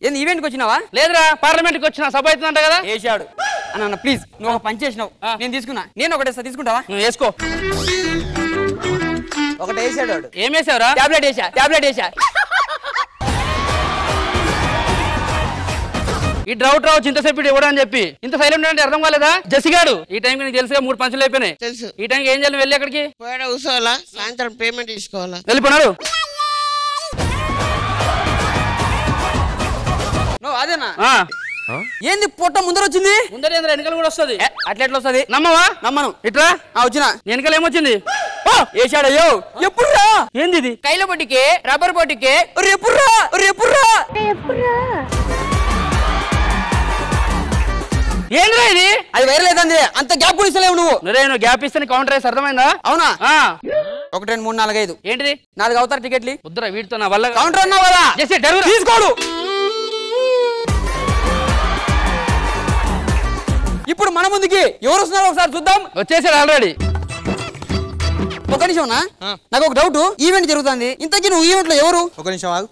ఏంది ఈవెంట్కి వచ్చినావా? లేదురా, పార్లమెంట్కి వచ్చినా, సభ అవుతుందంట కదా. వేసాడు అన్న ప్లీజ్, నువ్వు ఒక పని చేసినావు, నేను తీసుకున్నా. నేను ఒకటేస్తా, తీసుకుంటావా? నువ్వు వేసుకో. ఒకటి వేసాడు వాడు. ఏం వేసావురా? టాబ్లెట్ వేసా. ఈ డ్రౌట్ రావచ్చు ఇంతసేపు ఇవ్వడం అని చెప్పి ఇంత సైలెంట్ అంటే అర్థం కాలేదా? జసిగాడు ఈ టైంకి నీకు తెలుసుగా 3 పంచులు అయిపోయినాయి. తెలుసు. ఈ టైంకి ఏం చేయాలి? వెళ్ళి ఎక్కడికి కూర్చోవాలా? సాయంత్రం పేమెంట్ తీసుకోవాలా? వెళ్ళిపోయినారు. అదేనా? ఏంది పొట్ట ముందర వచ్చింది? ముందర వెనకలు కూడా వస్తుంది. అట్లా ఎట్లా వస్తుంది? నమ్మను. ఇట్లా వచ్చిన వెనకలు ఏమొచ్చింది? వేసాడయ్యో. ఎప్పుడురా? ఏంది ఇది? కైల పొట్టికే, రబ్బర్ పొట్టికే, ఎప్పుడురా? ఏంద్రా ఇది? అది వేరే లేదండి. అంత గ్యాప్ కూడా ఇస్తలేవు నువ్వు. నువ్వు గ్యాప్ ఇస్తే కౌంటర్ వేసి అర్థమైందా? అవునా? 1 2 3 4 5 ఏంటిది? 4 అవుతారు టికెట్లు. వద్దురా, వీటితో నా వల్ల కౌంటర్ అన్నావు కదా. తీసుకోడు. ఇప్పుడు మన ముందుకి ఎవరు వస్తున్నారో ఒకసారి చూద్దాం. వచ్చేసాడు ఆల్రెడీ. ఒక నిమిషం, నాకు ఒక డౌట్. ఈవెంట్ జరుగుతుంది, ఇంతకీ నువ్వు ఈవెంట్ లో ఎవరు? ఒక నిమిషం ఆగు.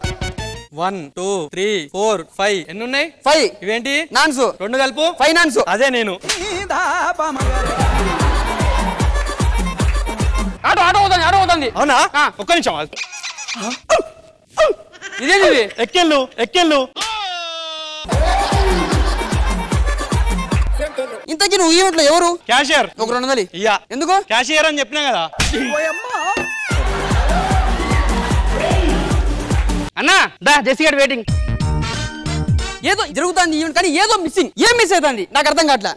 1 2 3 4 5 ఎన్ని ఉన్నాయి 5 ఇవేంటి నాన్స్ 2 కలుపు ఫైనాన్స్ అదే నేను ఆటో అవుతుంది అవునా ఒక్క నిమిషం ఇదేంటి ఎక్కెళ్ళు ఇంతకీ నువ్వు ఈవెంట్లో ఎవరు క్యాషియర్ ఒక 200 ఇయ్యా ఎందుకు క్యాషియర్ అని చెప్పినా కదా అన్నా దా జెస్సీ గారు వెయిటింగ్ ఏదో జరుగుతుంది ఈవెంట్ కానీ ఏదో మిస్సింగ్ ఏం మిస్ అవుతుంది నాకు అర్థం కావట్లే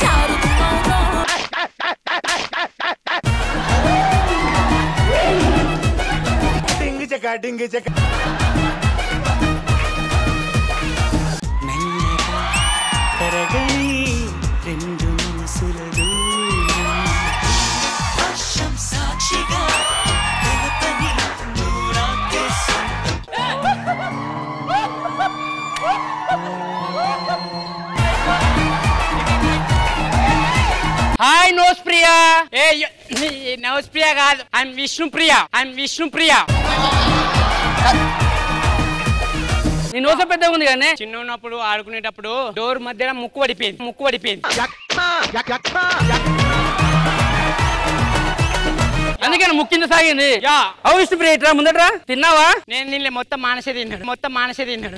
డింగి చెక్క రెండు మనసుల సాక్షిగా హాయ్ నోస్ ప్రియా నోస్ ప్రియా కాదు ఐఎమ్ విష్ణుప్రియ నీ నోస పెద్దగా ఉంది కానీ చిన్న ఉన్నప్పుడు ఆడుకునేటప్పుడు డోర్ మధ్యన ముక్కు పడిపోయింది అందుకని ముక్కింద సాగింది అవు విష్ణుప్రియ ఇట్రా ముందట్రా తిన్నావా నేను నిన్నే మొత్తం మానసే తిన్నాడు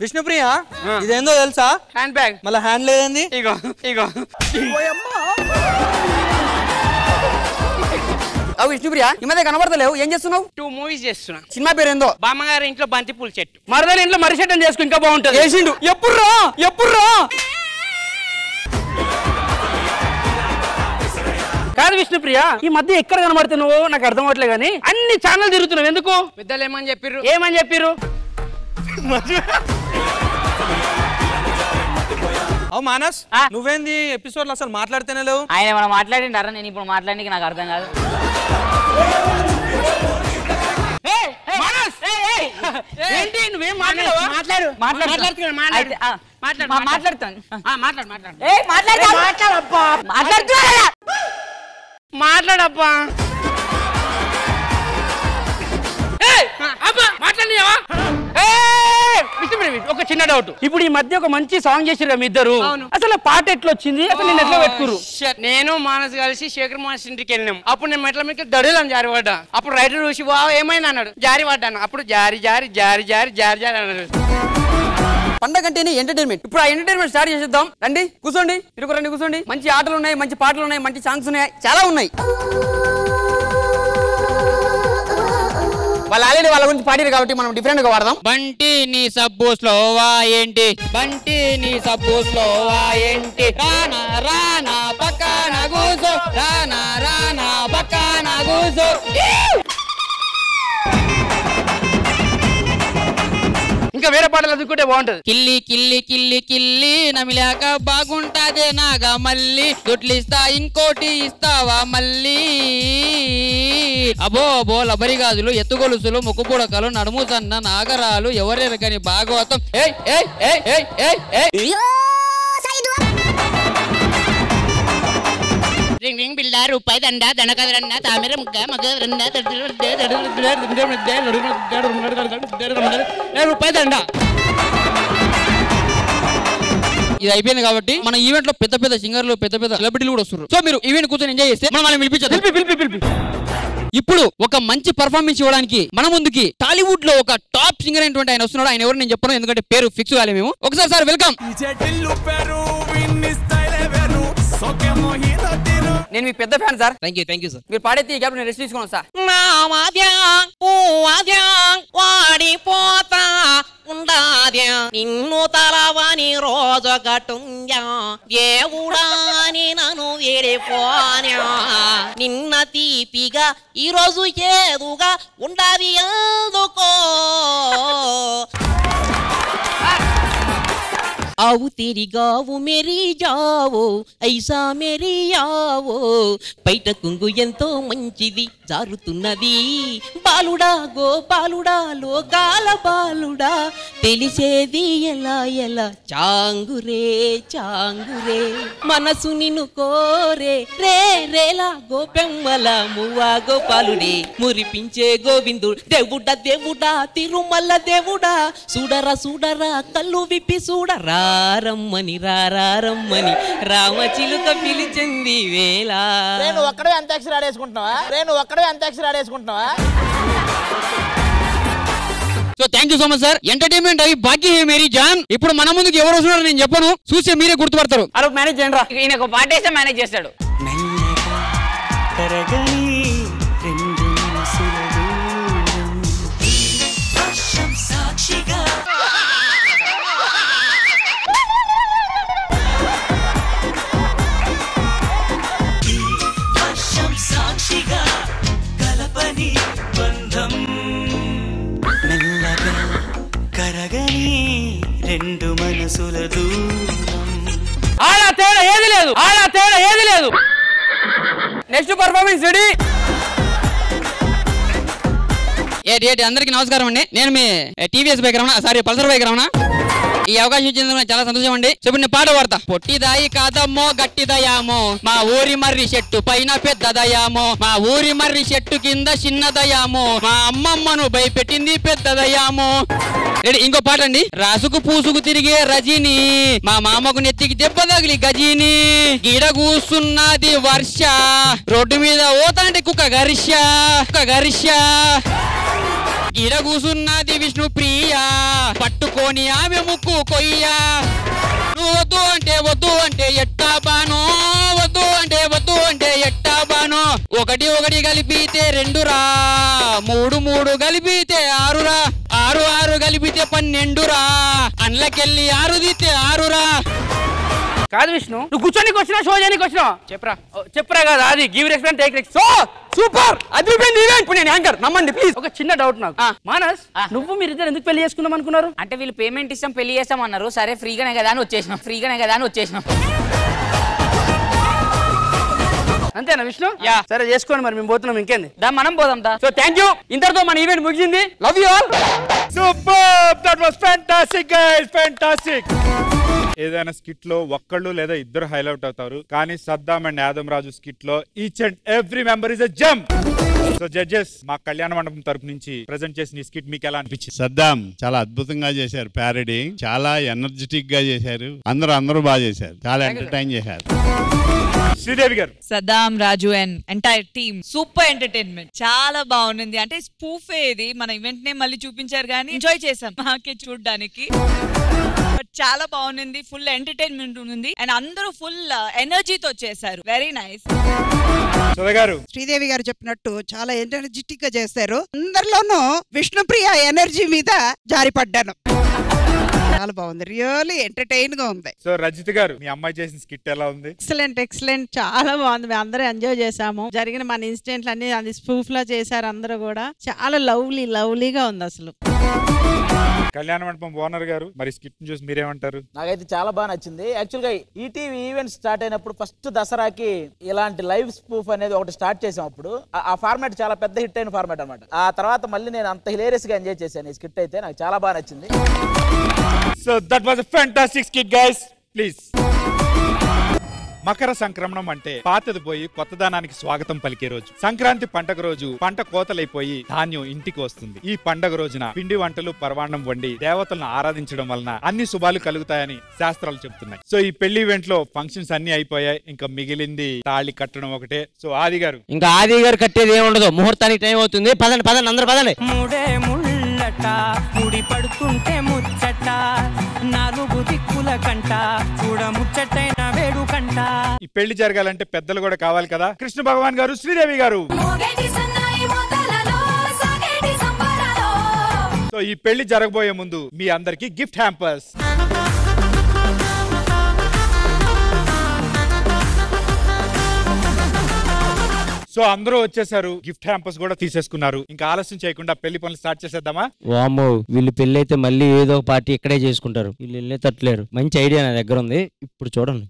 విష్ణుప్రియ ఇదేందో తెలుసా హ్యాండ్ బ్యాగ్ మళ్ళీ హ్యాండ్ లేదండి ఇగో అవు విష్ణుప్రియ ఈ మధ్య కనబడతలేవు ఏం చేస్తున్నావు 2 మూవీస్ చేస్తున్నా సినిమా పేరు ఏందో బామ్మగారి ఇంట్లో బంతి పూల చెట్టు మరదల ఇంట్లో మర్రి చెట్టు చేసుకుని ఇంకా బాగుంటుంది వేసిండు ఎప్పుడురా కాదు విష్ణుప్రియ ఈ మధ్య ఎక్కడ కనబడుతున్నావు నాకు అర్థం అవట్లే గానీ అన్ని ఛానల్ తిరుగుతున్నావు ఎందుకు పెద్దలు ఏమని చెప్పిర్రు అవు మానస్ నువ్వేంది ఎపిసోడ్ లో అసలు మాట్లాడితేనే లేవు ఆయన మనం మాట్లాడిండారా నేను ఇప్పుడు మాట్లాడి నాకు అర్థం కాదు ఏంటి నువ్వేం మాట్లాడబ్బా ఒక చిన్న డౌట్ ఇప్పుడు ఈ మధ్య ఒక మంచి సాంగ్ చేసిర్రు మీ ఇద్దరు అసలు పాట ఎట్లా వచ్చింది అసలు నేను ఎట్లా పెట్టుకురు నేను మానస్ కలిసి శేఖర్ మాస్ ఇంటికి వెళ్ళినాం అప్పుడు నేను మెట్ల మీద దడులని జారిపడ్డా అప్పుడు రైటర్ చూసి వా ఏమైనా అన్నాడు జారిపడ్డాను అప్పుడు జారి అన్నాడు పండగ అంటేనే ఎంటర్టైన్మెంట్ ఇప్పుడు ఆ ఎంటర్టైన్మెంట్ స్టార్ట్ చేసేద్దాం రండి కూర్చోండి కూర్చోండి మంచి ఆటలు ఉన్నాయి మంచి పాటలు ఉన్నాయి మంచి సాంగ్స్ ఉన్నాయి చాలా ఉన్నాయి వాళ్ళు ఆల్రెడీ వాళ్ళ గురించి పాడారు కాబట్టి మనం డిఫరెంట్ గా వాడదాం బంటి నీ సబ్బు స్లోవా ఏంటి రానా పక్కన కూసో రానా పక్కన కూసో ఇంకా వేరే పాటలు అందుకుంటే బాగుంటది కిల్లి నమిలాక బాగుంటాదే నాగా మళ్ళీ దొడ్లిస్తా ఇంకోటి ఇస్తావా మళ్ళీ అబో లబరి గాజులు ఎత్తుగొలుసులు ముక్కుపుడకలు నడుము సన్న నాగరాలు ఎవరెరగని భాగవతం రింగ్ బిల్లా రూపాయి దండ దండకదరన్న తామిర ముగ్గ రూపాయి దండ ఇది అయిపోయింది కాబట్టి మన ఈవెంట్ లో పెద్ద సింగర్లు పెద్ద సెలబ్రిటీలు కూడా వస్తారు సో మీరు ఈవెంట్ కూర్చొని ఎంజాయ్ చేస్తే మనం వాళ్ళని పిలిపించాలి ఇప్పుడు ఒక మంచి పర్ఫార్మెన్స్ ఇవ్వడానికి మన ముందుకి టాలీవుడ్ లో ఒక టాప్ సింగర్ అయినటువంటి ఆయన వస్తున్నాడు ఆయన ఎవరు నేను చెప్పను ఎందుకంటే పేరు ఫిక్స్ కాలే మేము ఒకసారి సార్ వెల్కమ్ నేను మీ పెద్ద fan sir thank you sir మీరు పాడైతే ఈ గ్యాప్ నేను రెస్ట్ తీసుకున్నాను సార్ వాడిపోతా ఉండాద్యా నిన్ను తలవని రోజు గటుంగా దేవుడాని నన్ను వేడిపోనా నిన్న తీపిగా ఈ రోజు ఏదుగా ఉండాది ఎందుకో ఆవు तेरी गाవు मेरी जावो ऐसा मेरी आवो బయట కుంగు ఎంతో మంచిది జారుతున్నది బాలుడా గోపాలుడా లోకాల బాలుడా తెలిసేది ఎలా ఎలా చాంగురే చాంగురే మనసు నిన్ను కోరే రే రేలా గోపెమ్మల మువ్వా గోపాలుడే మురిపించే గోవిందుడు దేవుడా దేవుడా తిరుమల దేవుడా చూడరా చూడరా కళ్ళు విప్పి చూడరా రమ్మని రారమ్మని రామచిలుక పిలిచింది వేళ. నువ్వు ఒక్కడే అంత్యాక్షరి ఆడేసుకుంటున్నావా so thank you so much sir. Entertainment అవి బాకీ హే మేరీ జాన్. ఇప్పుడు మన ముందుకు ఎవరు వస్తున్నారో నేను చెప్పను, చూస్తే మీరే గుర్తుపడతారు. అలా మేనేజ్ చేయండి రా. ఈయన ఒక పాట వేస్తే మేనేజ్ చేస్తాడు. రెండు మనసుల దూరం ఆడా తేడా ఏది లేదు. Next performance ready. ఏంటి అందరికి నమస్కారం అండి. నేను మీ TVS bike Ramana, sorry Pulsar bike Ramana. ఈ అవకాశం ఇచ్చింది చాలా సంతోషం అండి. చెప్పు నేను పాట పాడతా. పొట్టిదాయి కాదమ్మో గట్టిదయామో మా ఊరి మర్రి చెట్టు పైన పెద్దదయామో మా ఊరి మర్రి చెట్టు కింద చిన్నదయామో మా అమ్మమ్మను భయపెట్టింది పెద్దదయామో. రెడీ. ఇంకో పాట అండి. రాసుకు పూసుకు తిరిగే రజని మా మామకు నెత్తికి దెబ్బ తగిలి గజీని గిడ కూస్తున్నది వర్ష రోడ్డు మీద ఓతాంటే కుక్క గరిష గిడ కూసున్నది విష్ణు ప్రియ పట్టుకొని ఆమె ముక్కు కొయ్య వద్దు అంటే ఎట్టా బాను వద్దు అంటే ఎట్టా బాను ఒకటి కలిపితే 2 రా 3 కలిపితే 6 రా 6 కలిపితే 12 రా అండ్లకెళ్ళి 6 దితే 6 రా. కాదు విష్ణు, నువ్వు కూర్చోనికి వచ్చినా షో చేయడానికి వచ్చినా చెప్పరా కదా. అది give respect take respect. So super అదిరిపోయింది ఈవెంట్. ఇప్పుడు నేను యాంకర్ నమ్మండి ప్లీజ్. ఒక చిన్న డౌట్ నాకు. మానస్, నువ్వు మీరిద్దరు ఎందుకు పెళ్లి చేసుకుందాం అనుకున్నారు? అంటే వీళ్ళు పేమెంట్ ఇస్తాం పెళ్లి చేస్తాం అన్నారు. సరే ఫ్రీగానే కదా అని వచ్చేసినాం. అంతేనా విష్ణు? సరే చేసుకోండి, మరి మేము పోతున్నాం. ఇంకేంది మనం పోదాం దా. So thank you. ఇంతటితో మన ఈవెంట్ ముగిసింది. Love you all. Super, that was fantastic guys, fantastic. ఏదైనా స్కిట్ లో ఒక్కళ్ళు లేదా ఇద్దరు హైలైట్ అవుతారు, కానీ సద్దాం అండ్ యాదమ్ రాజు స్కిట్ లో each and every member is a gem. So judges, మా కళ్యాణ మండపం తరపు నుంచి ప్రెజెంట్ చేసిన ఈ స్కిట్ మీకు ఎలా అనిపించింది? సద్దాం చాలా అద్భుతంగా చేశారు, ప్యారడీ చాలా ఎనర్జెటిక్ గా చేశారు, అందరూ బాగా చేశారు, చాలా ఎంటర్టైన్ చేశారు. శ్రీదేవి గారు. Saddam Raju and entire team super entertainment, చాలా బాగుంది. అంటే స్పూఫే ఇది, మన ఈవెంట్ నే మళ్ళీ చూపించారు కానీ ఎంజాయ్ చేసాం మాకే చూడడానికి. బట్ చాలా బాగుంది, ఫుల్ ఎంటర్టైన్మెంట్ ఉంది అండ్ అందరూ ఫుల్ ఎనర్జీతో చేశారు. Very nice. శ్రీదేవి గారు చెప్పినట్టు చాలా ఎనర్జెటిక్ గా చేశారు. అందరిలోనూ విష్ణుప్రియ ఎనర్జీ మీద జారిపడ్డాను. చాలా బాగుంది, రియల్లీ ఎంటర్టైన్ గా ఉంది. సో రజిత్ గారు, మీ అమ్మాయి చేసిన స్కిట్ ఎలా ఉంది? ఎక్సలెంట్ చాలా బాగుంది. మేము అందరూ ఎంజాయ్ చేసాము. జరిగిన మన ఇన్సిడెంట్లు అన్ని అది స్పూఫ్ లా చేశారు అందరూ కూడా. చాలా లవ్లీగా ఉంది అసలు. కళ్యాణ మండపం ఓనర్ గారు, మరి స్కిట్ చూసి మీరేమంటారు? నాకైతే చాలా బాగా నచ్చింది. యాక్చువల్ గా ఈటీవీ ఈవెంట్ స్టార్ట్ అయినప్పుడు ఫస్ట్ దసరాకి ఇలాంటి లైవ్ స్పూఫ్ అనేది ఒకటి స్టార్ట్ చేసాం. అప్పుడు ఆ ఫార్మాట్ చాలా పెద్ద హిట్ అయిన ఫార్మాట్ అనమాట. ఆ తర్వాత మళ్ళీ నేను అంత హిలేరియస్ గా ఎంజాయ్ చేశాను. ఈ స్కిట్ అయితే నాకు చాలా బాగా నచ్చింది. So that was a fantastic skit guys. Please. Makar సంక్రమణం అంటే పాతది పోయి కొత్తదానానికి స్వాగతం పలికే రోజు. సంక్రాంతి పండగ రోజు పంట కోతలైపోయి ధాన్యం ఇంటికి వస్తుంది. ఈ పండగ రోజున పిండి వంటలు పరవాణం వండి దేవతలను ఆరాధించడం వలన అన్ని శుభాలు కలుగుతాయని శాస్త్రాలు చెప్తున్నాయి. సో ఈ పెళ్లి ఈవెంట్ లో ఫంక్షన్స్ అన్ని అయిపోయాయి, ఇంకా మిగిలింది తాళి కట్టడం ఒకటే. సో ఆది గారు. ఇంకా ఆది గారు కట్టేది ఏముండదు, ముహూర్తానికి టైం అవుతుంది. పదండి అందరూ పదండి. ముడి పడుతుంటే ముచ్చట 4 దిక్కుల కంట చూడ ముచ్చటైన వేడు కంట. ఈ పెళ్లి జరగాలంటే పెద్దలు కూడా కావాలి కదా. కృష్ణ భగవాన్ గారు, శ్రీదేవి గారు. సో ఈ పెళ్లి జరగబోయే ముందు మీ అందరికి గిఫ్ట్ హ్యాంపర్స్. సో అందరూ వచ్చేసారు, గిఫ్ట్ హ్యాంపర్స్ కూడా తీసేసుకున్నారు. ఇంకా ఆలస్యం చేయకుండా పెళ్లి పనులు స్టార్ట్ చేసేద్దామా? వామ్మో, వీళ్ళు పెళ్లి అయితే మళ్ళీ ఏదో ఒక పార్టీ ఇక్కడే చేసుకుంటారు. వీళ్ళు వెళ్ళే తట్టలేరు. మంచి ఐడియా నా దగ్గర ఉంది, ఇప్పుడు చూడండి.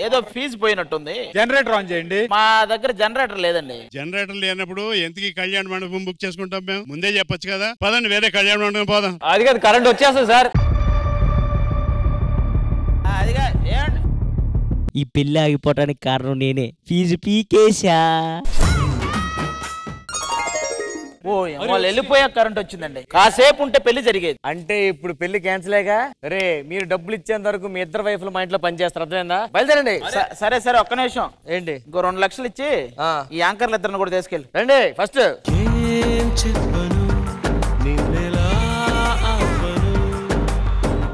ఏదో ఫీజు పోయినట్టుంది. జనరేటర్ ఆన్ చేయండి. మా దగ్గర జనరేటర్ లేదండి. జనరేటర్ లేనప్పుడు ఎందుకు కళ్యాణ మండపం బుక్ చేసుకుంటాం మేము? ముందే చెప్పొచ్చు కదా. పదండి వేరే కళ్యాణ మండపం పోదాం. అది కాదు, కరెంట్ వచ్చేస్తుంది సార్. ఈ పెళ్లి ఆగిపోవటానికి కారణం నేనే. ఫీజు పీకేశా. వాళ్ళు వెళ్ళిపోయా కరెంట్ వచ్చిందండి. కాసేపు ఉంటే పెళ్లి జరిగేది. అంటే ఇప్పుడు పెళ్లి క్యాన్సిలేగా? రే, మీరు డబ్బులు ఇచ్చేంత వరకు మీ ఇద్దరు వైఫ్లు మా ఇంట్లో పనిచేస్తారు, అర్థమైందా? బయలుదేరండి. సరే ఒక్క నిమిషం. ఏంటి? ఇంకో 2 లక్షలు ఇచ్చి ఈ యాంకర్లు ఇద్దరిని కూడా తీసుకెళ్ళి రండి. ఫస్ట్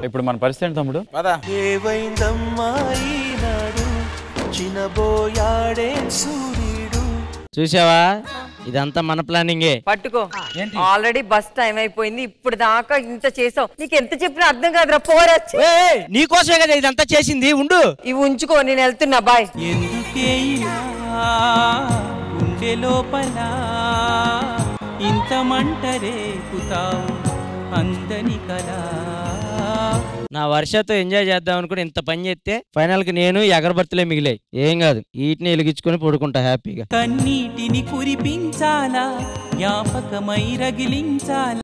ఇప్పుడు మన పరిస్థితి ఏంటి తమ్ముడు? చూసావా, ఇదంతా మన ప్లానింగే. పట్టుకో, ఆల్రెడీ బస్ టైం అయిపోయింది. ఇప్పుడు దాకా ఇంత చేసావు, నీకు ఎంత చెప్పినా అర్థం కాదురా. పోరచ్చు, నీకోసమే కదా ఇదంతా చేసింది. ఉండు, ఇవి ఉంచుకో, నేను వెళ్తున్నా. బాయ్. గుండె లోపల ఇంత మంట రేపుతావు అందని కలా. నా వర్షతో ఎంజాయ్ చేద్దాం అనుకుని ఇంత పని చేస్తే ఫైనల్ కి నేను ఎగరబర్తులే మిగిలాయి. ఏం కాదు, వీటిని వెలిగించుకొని పడుకుంటా హ్యాపీగా. కన్నీటిని కురిపించాలా, జ్ఞాపకమై రగిలించాలా.